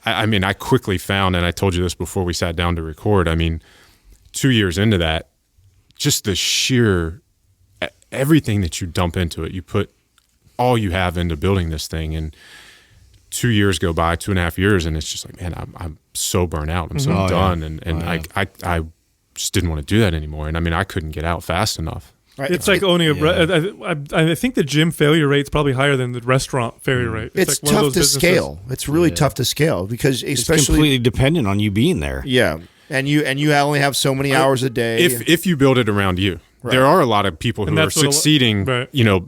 Speaker 5: I mean, I quickly found, and I told you this before we sat down to record, I mean, 2 years into that, just the sheer, everything that you dump into it, you put all you have into building this thing, and 2 years go by, 2.5 years, and it's just like, man, I'm so burnt out. I'm so done. And I just didn't want to do that anymore. And I mean, I couldn't get out fast enough.
Speaker 2: Right. It's like owning I think the gym failure rate is probably higher than the restaurant failure rate.
Speaker 3: It's
Speaker 2: like
Speaker 3: tough to scale. It's really tough to scale because especially
Speaker 4: it's completely dependent on you being there.
Speaker 3: Yeah. And you only have so many hours a day.
Speaker 5: If you build it around you. There are a lot of people who are succeeding, you know,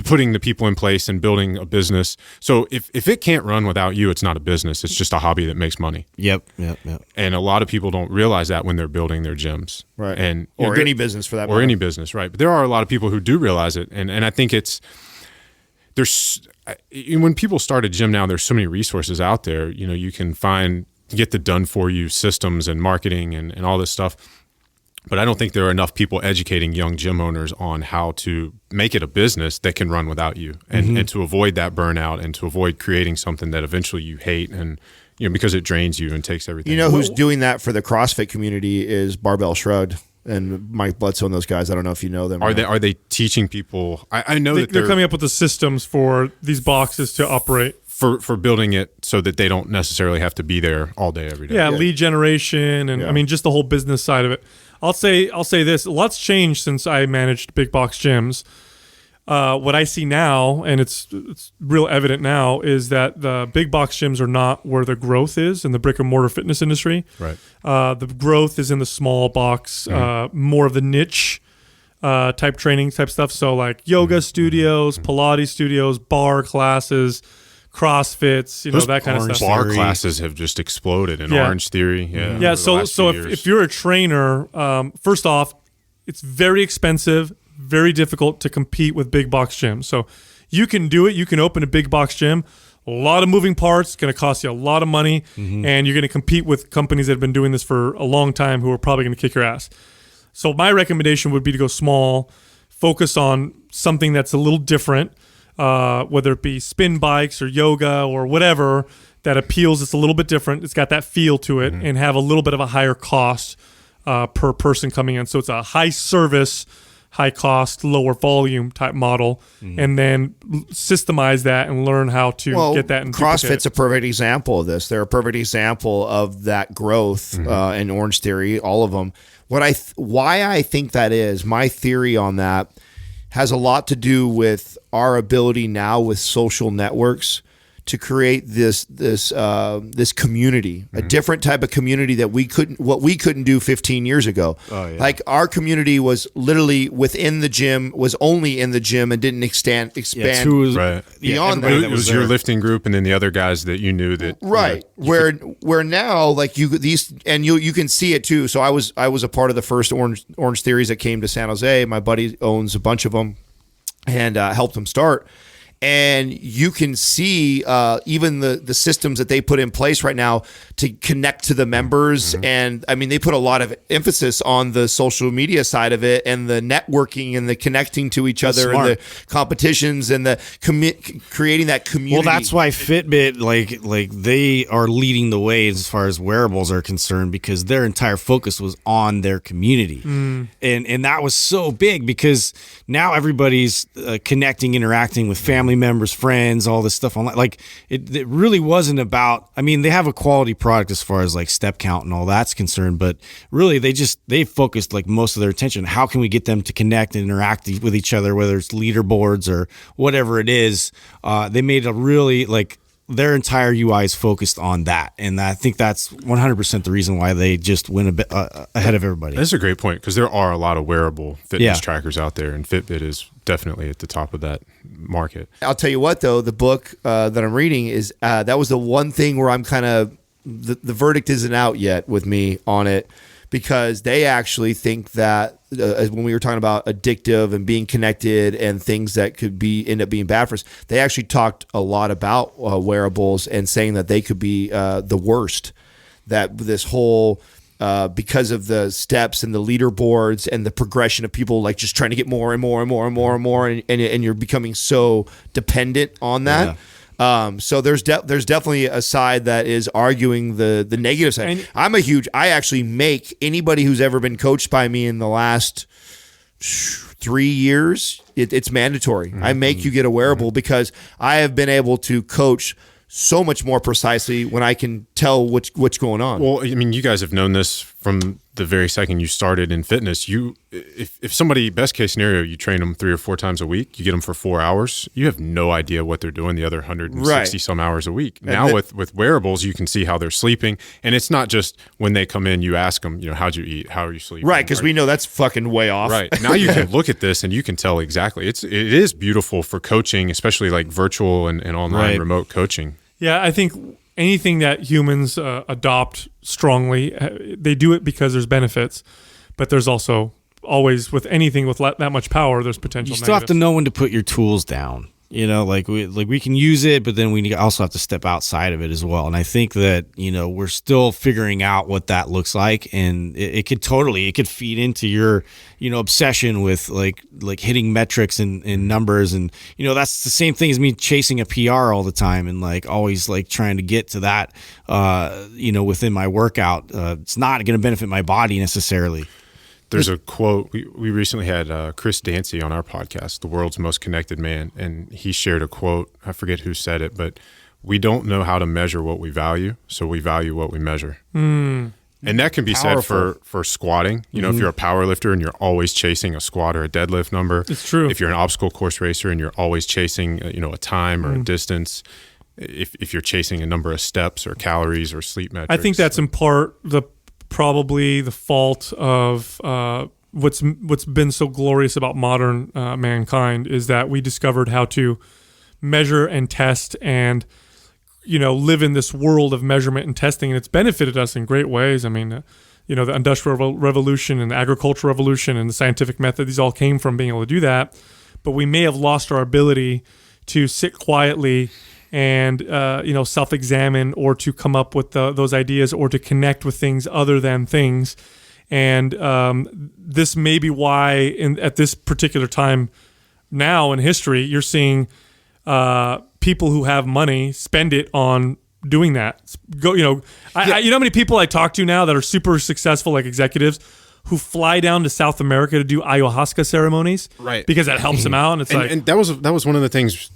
Speaker 5: putting the people in place and building a business. So if it can't run without you, it's not a business. It's just a hobby that makes money.
Speaker 4: Yep.
Speaker 5: And a lot of people don't realize that when they're building their gyms.
Speaker 3: Right.
Speaker 5: And
Speaker 3: or any business for that matter.
Speaker 5: Or any business, right. But there are a lot of people who do realize it. And I think when people start a gym now, there's so many resources out there. You know, you can get the done for you systems and marketing and all this stuff. But I don't think there are enough people educating young gym owners on how to make it a business that can run without you, and to avoid that burnout, and to avoid creating something that eventually you hate, and you know, because it drains you and takes everything.
Speaker 3: You know who's doing that for the CrossFit community is Barbell Shrugged and Mike Bledsoe and those guys. I don't know if you know them.
Speaker 5: Are they teaching people? I know that
Speaker 2: they're coming up with the systems for these boxes to operate.
Speaker 5: For building it so that they don't necessarily have to be there all day every day.
Speaker 2: Yeah, lead generation, and I mean just the whole business side of it. I'll say this: a lot's changed since I managed big box gyms. What I see now, and it's real evident now, is that the big box gyms are not where the growth is in the brick and mortar fitness industry.
Speaker 5: Right.
Speaker 2: The growth is in the small box, more of the niche type training type stuff. So like yoga studios, Pilates studios, bar classes, CrossFits, you know, that kind of stuff.
Speaker 5: Bar classes have just exploded in Orange Theory.
Speaker 2: Yeah. So if you're a trainer, first off, it's very expensive, very difficult to compete with big box gyms. So you can do it. You can open a big box gym. A lot of moving parts, going to cost you a lot of money, and you're going to compete with companies that have been doing this for a long time who are probably going to kick your ass. So my recommendation would be to go small, focus on something that's a little different. Whether it be spin bikes or yoga or whatever that appeals, it's a little bit different. It's got that feel to it, and have a little bit of a higher cost per person coming in. So it's a high service, high cost, lower volume type model, and then systemize that and learn how to get that.
Speaker 3: CrossFit's a perfect example of this. They're a perfect example of that growth in Orange Theory, all of them. Why I think that is, my theory on that has a lot to do with our ability now with social networks to create this community, a different type of community that we couldn't do 15 years ago. Oh, yeah. Like our community was literally within the gym, was only in the gym, and didn't expand beyond that.
Speaker 5: It was your lifting group, and then the other guys that you knew that
Speaker 3: where now like you can see it too. So I was a part of the first Orange Theories that came to San Jose. My buddy owns a bunch of them, and helped them start. And you can see even the systems that they put in place right now to connect to the members. And I mean, they put a lot of emphasis on the social media side of it, and the networking and the connecting to each other, and the competitions, and the creating that community.
Speaker 4: Well, that's why Fitbit, like they are leading the way as far as wearables are concerned, because their entire focus was on their community. And that was so big, because now everybody's connecting, interacting with family family members, friends, all this stuff online. Like it really wasn't about, I mean, they have a quality product as far as like step count and all that's concerned, but really they focused like most of their attention. How can we get them to connect and interact with each other, whether it's leaderboards or whatever it is? They made a really like, their entire UI is focused on that. And I think that's 100% the reason why they just went a bit ahead of everybody.
Speaker 5: That's a great point, because there are a lot of wearable fitness trackers out there, and Fitbit is definitely at the top of that market.
Speaker 3: I'll tell you what, though, the book that I'm reading is that was the one thing where I'm kind of the verdict isn't out yet with me on it, because they actually think that when we were talking about addictive and being connected and things that could end up being bad for us, they actually talked a lot about wearables and saying that they could be the worst. That this whole because of the steps and the leaderboards and the progression of people like just trying to get more and more and more and more and more, and you're becoming so dependent on that. Yeah. So there's definitely a side that is arguing the negative side. And I actually make anybody who's ever been coached by me in the last 3 years, it's mandatory. Mm-hmm. I make you get a wearable because I have been able to coach so much more precisely when I can tell what's going on.
Speaker 5: Well, I mean, you guys have known this from the very second you started in fitness. If somebody, best case scenario, you train them 3 or 4 times a week, you get them for 4 hours, you have no idea what they're doing the other 160 some hours a week. Now with wearables, you can see how they're sleeping, and it's not just when they come in, you ask them, how'd you eat, how are you sleeping?
Speaker 3: Right, because we know that's fucking way off.
Speaker 5: Right. Now you can look at this and you can tell exactly. It is beautiful for coaching, especially like virtual and online remote coaching.
Speaker 2: Yeah, I think anything that humans adopt strongly, they do it because there's benefits, but there's also always, with anything with that much power, there's potential.
Speaker 4: You still have to know when to put your tools down. Like we can use it, but then we also have to step outside of it as well. And I think that, we're still figuring out what that looks like. And it could feed into your, obsession with like hitting metrics and numbers. And, that's the same thing as me chasing a PR all the time and like always like trying to get to that, within my workout. It's not going to benefit my body necessarily.
Speaker 5: There's a quote, we recently had Chris Dancy on our podcast, The World's Most Connected Man, and he shared a quote. I forget who said it, but we don't know how to measure what we value, so we value what we measure. And that can be said for squatting. If you're a power lifter and you're always chasing a squat or a deadlift number.
Speaker 2: It's true.
Speaker 5: If you're an obstacle course racer and you're always chasing a time or a distance, if you're chasing a number of steps or calories or sleep metrics.
Speaker 2: I think that's in part probably the fault of what's been so glorious about modern mankind is that we discovered how to measure and test and live in this world of measurement and testing, and it's benefited us in great ways. I mean, the Industrial Revolution and the Agricultural Revolution and the scientific method, these all came from being able to do that, but we may have lost our ability to sit quietly and self-examine, or to come up with those ideas, or to connect with things other than things. And this may be why at this particular time now in history, you're seeing people who have money spend it on doing that. How many people I talk to now that are super successful, like executives, who fly down to South America to do ayahuasca ceremonies,
Speaker 5: right? Because
Speaker 2: that helps them out. And
Speaker 5: that was one of the things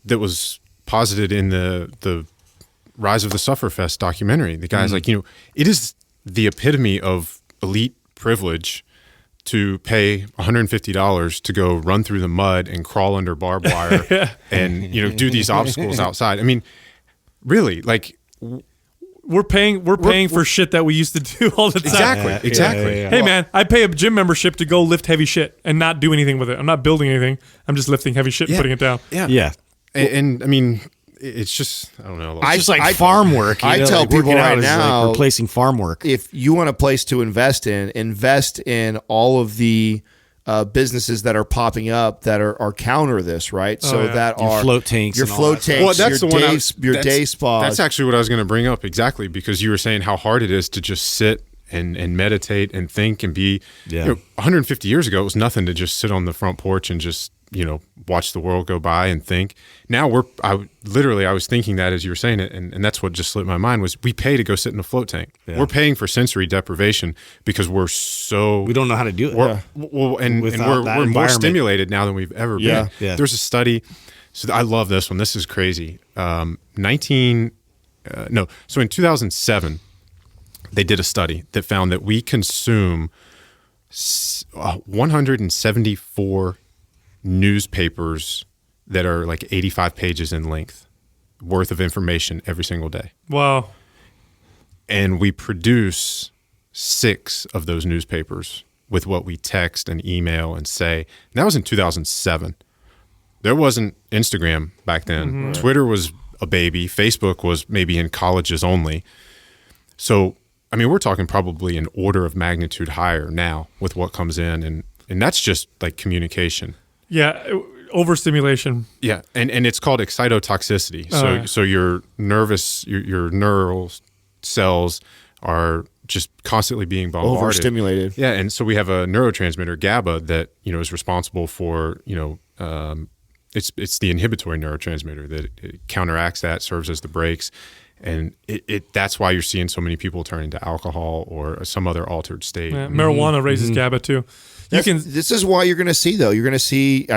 Speaker 5: that was posited in the Rise of the Sufferfest documentary. The guy's like, it is the epitome of elite privilege to pay $150 to go run through the mud and crawl under barbed wire and do these obstacles outside. I mean, really, like
Speaker 2: we're paying for shit that we used to do all the time.
Speaker 5: Exactly.
Speaker 2: Hey man, I pay a gym membership to go lift heavy shit and not do anything with it. I'm not building anything. I'm just lifting heavy shit and putting it down.
Speaker 4: Yeah.
Speaker 5: And I mean, it's just, I don't know.
Speaker 4: It's just like farm work.
Speaker 3: I tell people right now,
Speaker 4: like replacing farm work.
Speaker 3: If you want a place to invest in all of the businesses that are popping up that are counter this, right? That
Speaker 4: your
Speaker 3: are
Speaker 4: float tanks,
Speaker 3: your float tanks.
Speaker 5: Well, that's
Speaker 3: your day spas.
Speaker 5: That's actually what I was going to bring up exactly, because you were saying how hard it is to just sit and meditate and think and be. 150 years ago, it was nothing to just sit on the front porch and just watch the world go by and think. Now I was thinking that as you were saying it, and that's what just slipped my mind, was we pay to go sit in a float tank. We're paying for sensory deprivation because we
Speaker 4: don't know how to do it.
Speaker 5: We're more stimulated now than we've ever been. There's a study. So I love this one. This is crazy. So in 2007, they did a study that found that we consume 174 newspapers that are like 85 pages in length worth of information every single day.
Speaker 2: Wow.
Speaker 5: And we produce 6 of those newspapers with what we text and email and say. And that was in 2007. There wasn't Instagram back then. Mm-hmm. Twitter was a baby. Facebook was maybe in colleges only. So, I mean, we're talking probably an order of magnitude higher now with what comes in. And that's just like communication. Yeah.
Speaker 2: Overstimulation.
Speaker 5: Yeah. And it's called excitotoxicity. So your nervous, your neural cells are just constantly being bombarded.
Speaker 3: Overstimulated.
Speaker 5: Yeah. And so we have a neurotransmitter, GABA, that, is responsible for, it's the inhibitory neurotransmitter that it counteracts that, serves as the brakes. And that's why you're seeing so many people turning to alcohol or some other altered state.
Speaker 2: Yeah, marijuana raises GABA too.
Speaker 3: This is why you're going to see, though. You're going to see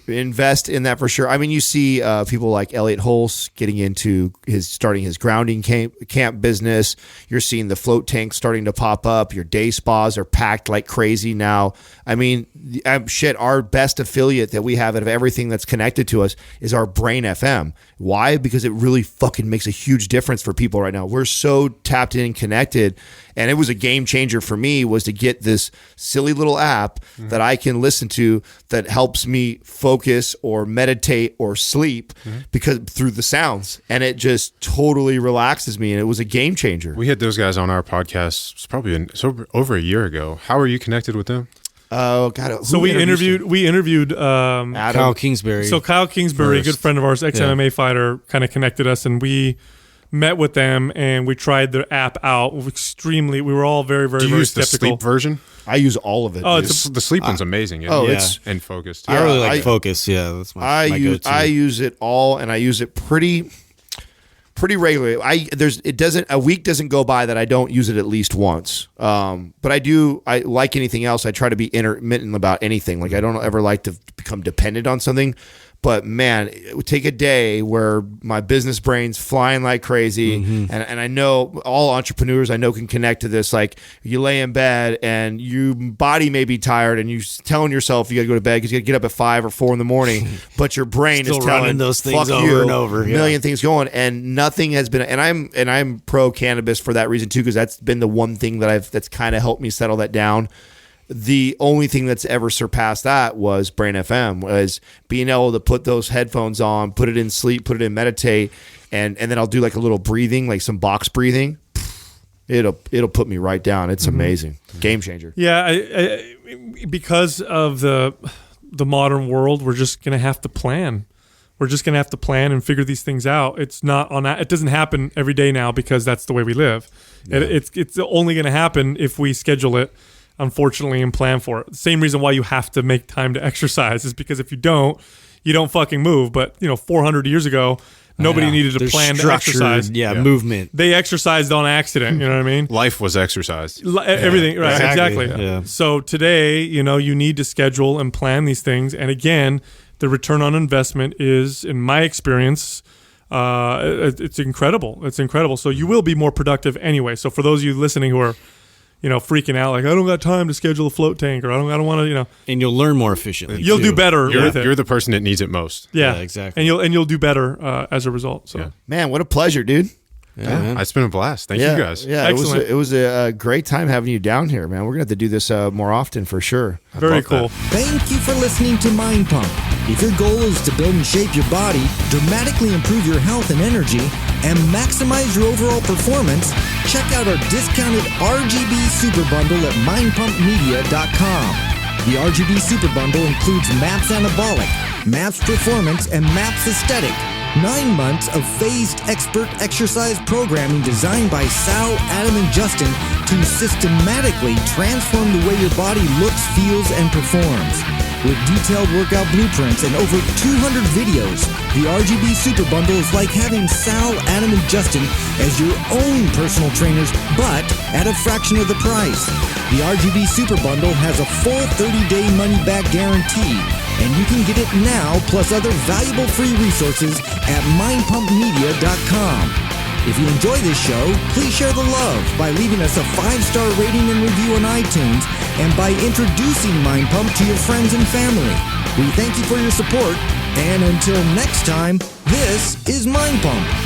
Speaker 3: invest in that for sure. I mean, you see people like Elliot Hulse getting into starting his grounding camp business. You're seeing the float tanks starting to pop up. Your day spas are packed like crazy now. I mean, our best affiliate that we have out of everything that's connected to us is our Brain FM. Why? Because it really fucking makes a huge difference for people right now. We're so tapped in and connected. And it was a game changer for me, was to get this silly little app that I can listen to that helps me focus or meditate or sleep because through the sounds, and it just totally relaxes me. And it was a game changer.
Speaker 5: We had those guys on our podcast. It's probably over a year ago. How are you connected with them?
Speaker 3: Oh God!
Speaker 2: So we interviewed
Speaker 4: Kyle Kingsbury.
Speaker 2: So Kyle Kingsbury, a good friend of ours, ex-MMA fighter, kind of connected us, and we met with them and we tried their app out. We were all very, very,
Speaker 5: Do you
Speaker 2: very
Speaker 5: use
Speaker 2: skeptical.
Speaker 5: the sleep version?
Speaker 3: I use all of it.
Speaker 5: Oh, the sleep one's amazing. And focused.
Speaker 4: I really like Focus. Yeah, that's my go-to.
Speaker 3: I use it all, and I use it pretty regularly. A week doesn't go by that I don't use it at least once. But I like anything else, I try to be intermittent about anything. Like I don't ever like to become dependent on something. But man, it would take a day where my business brain's flying like crazy. And I know all entrepreneurs I know can connect to this. Like you lay in bed and your body may be tired and you're telling yourself you got to go to bed because you got to get up at 5 or 4 in the morning. But your brain
Speaker 4: Still
Speaker 3: is telling
Speaker 4: running those things
Speaker 3: fuck
Speaker 4: over
Speaker 3: you,
Speaker 4: and over.
Speaker 3: A million things going, and nothing has been. And I'm pro cannabis for that reason too, because that's been the one thing that's kind of helped me settle that down. The only thing that's ever surpassed that was Brain FM, was being able to put those headphones on, put it in sleep, put it in meditate, and then I'll do like a little breathing, like some box breathing. It'll put me right down. It's amazing. Game changer.
Speaker 2: Yeah, I because of the modern world, we're just gonna have to plan. We're just gonna have to plan and figure these things out. It's not on that. It doesn't happen every day now because that's the way we live. Yeah. It's only gonna happen if we schedule it, unfortunately, and plan for it. The same reason why you have to make time to exercise is because if you don't fucking move. But 400 years ago, nobody needed to plan to exercise.
Speaker 4: Movement.
Speaker 2: They exercised on accident. You know what I mean?
Speaker 5: Life was exercise.
Speaker 2: Everything, right? Exactly.
Speaker 4: Yeah.
Speaker 2: So today, you need to schedule and plan these things. And again, the return on investment is, in my experience, it's incredible. It's incredible. So you will be more productive anyway. So for those of you listening who are freaking out like, I don't got time to schedule a float tank, or I don't want to,
Speaker 4: And you'll learn more efficiently.
Speaker 2: You'll do better with it.
Speaker 5: You're the person that needs it most.
Speaker 2: Yeah,
Speaker 4: exactly.
Speaker 2: And you'll do better as a result. So,
Speaker 3: man, what a pleasure, dude.
Speaker 5: Yeah, it's been a blast. Thank you guys.
Speaker 3: Yeah,
Speaker 2: excellent.
Speaker 3: It was a great time having you down here, man. We're gonna have to do this more often for sure.
Speaker 2: Very cool.
Speaker 6: Thank you for listening to Mind Pump. If your goal is to build and shape your body, dramatically improve your health and energy, and maximize your overall performance, check out our discounted RGB Super Bundle at mindpumpmedia.com. The RGB Super Bundle includes MAPS Anabolic, MAPS Performance, and MAPS Aesthetic. 9 months of phased expert exercise programming designed by Sal, Adam, and Justin to systematically transform the way your body looks, feels, and performs. With detailed workout blueprints and over 200 videos, the RGB Super Bundle is like having Sal, Adam, and Justin as your own personal trainers, but at a fraction of the price. The RGB Super Bundle has a full 30-day money-back guarantee, and you can get it now plus other valuable free resources at mindpumpmedia.com. If you enjoy this show, please share the love by leaving us a 5-star rating and review on iTunes and by introducing Mind Pump to your friends and family. We thank you for your support, and until next time, this is Mind Pump.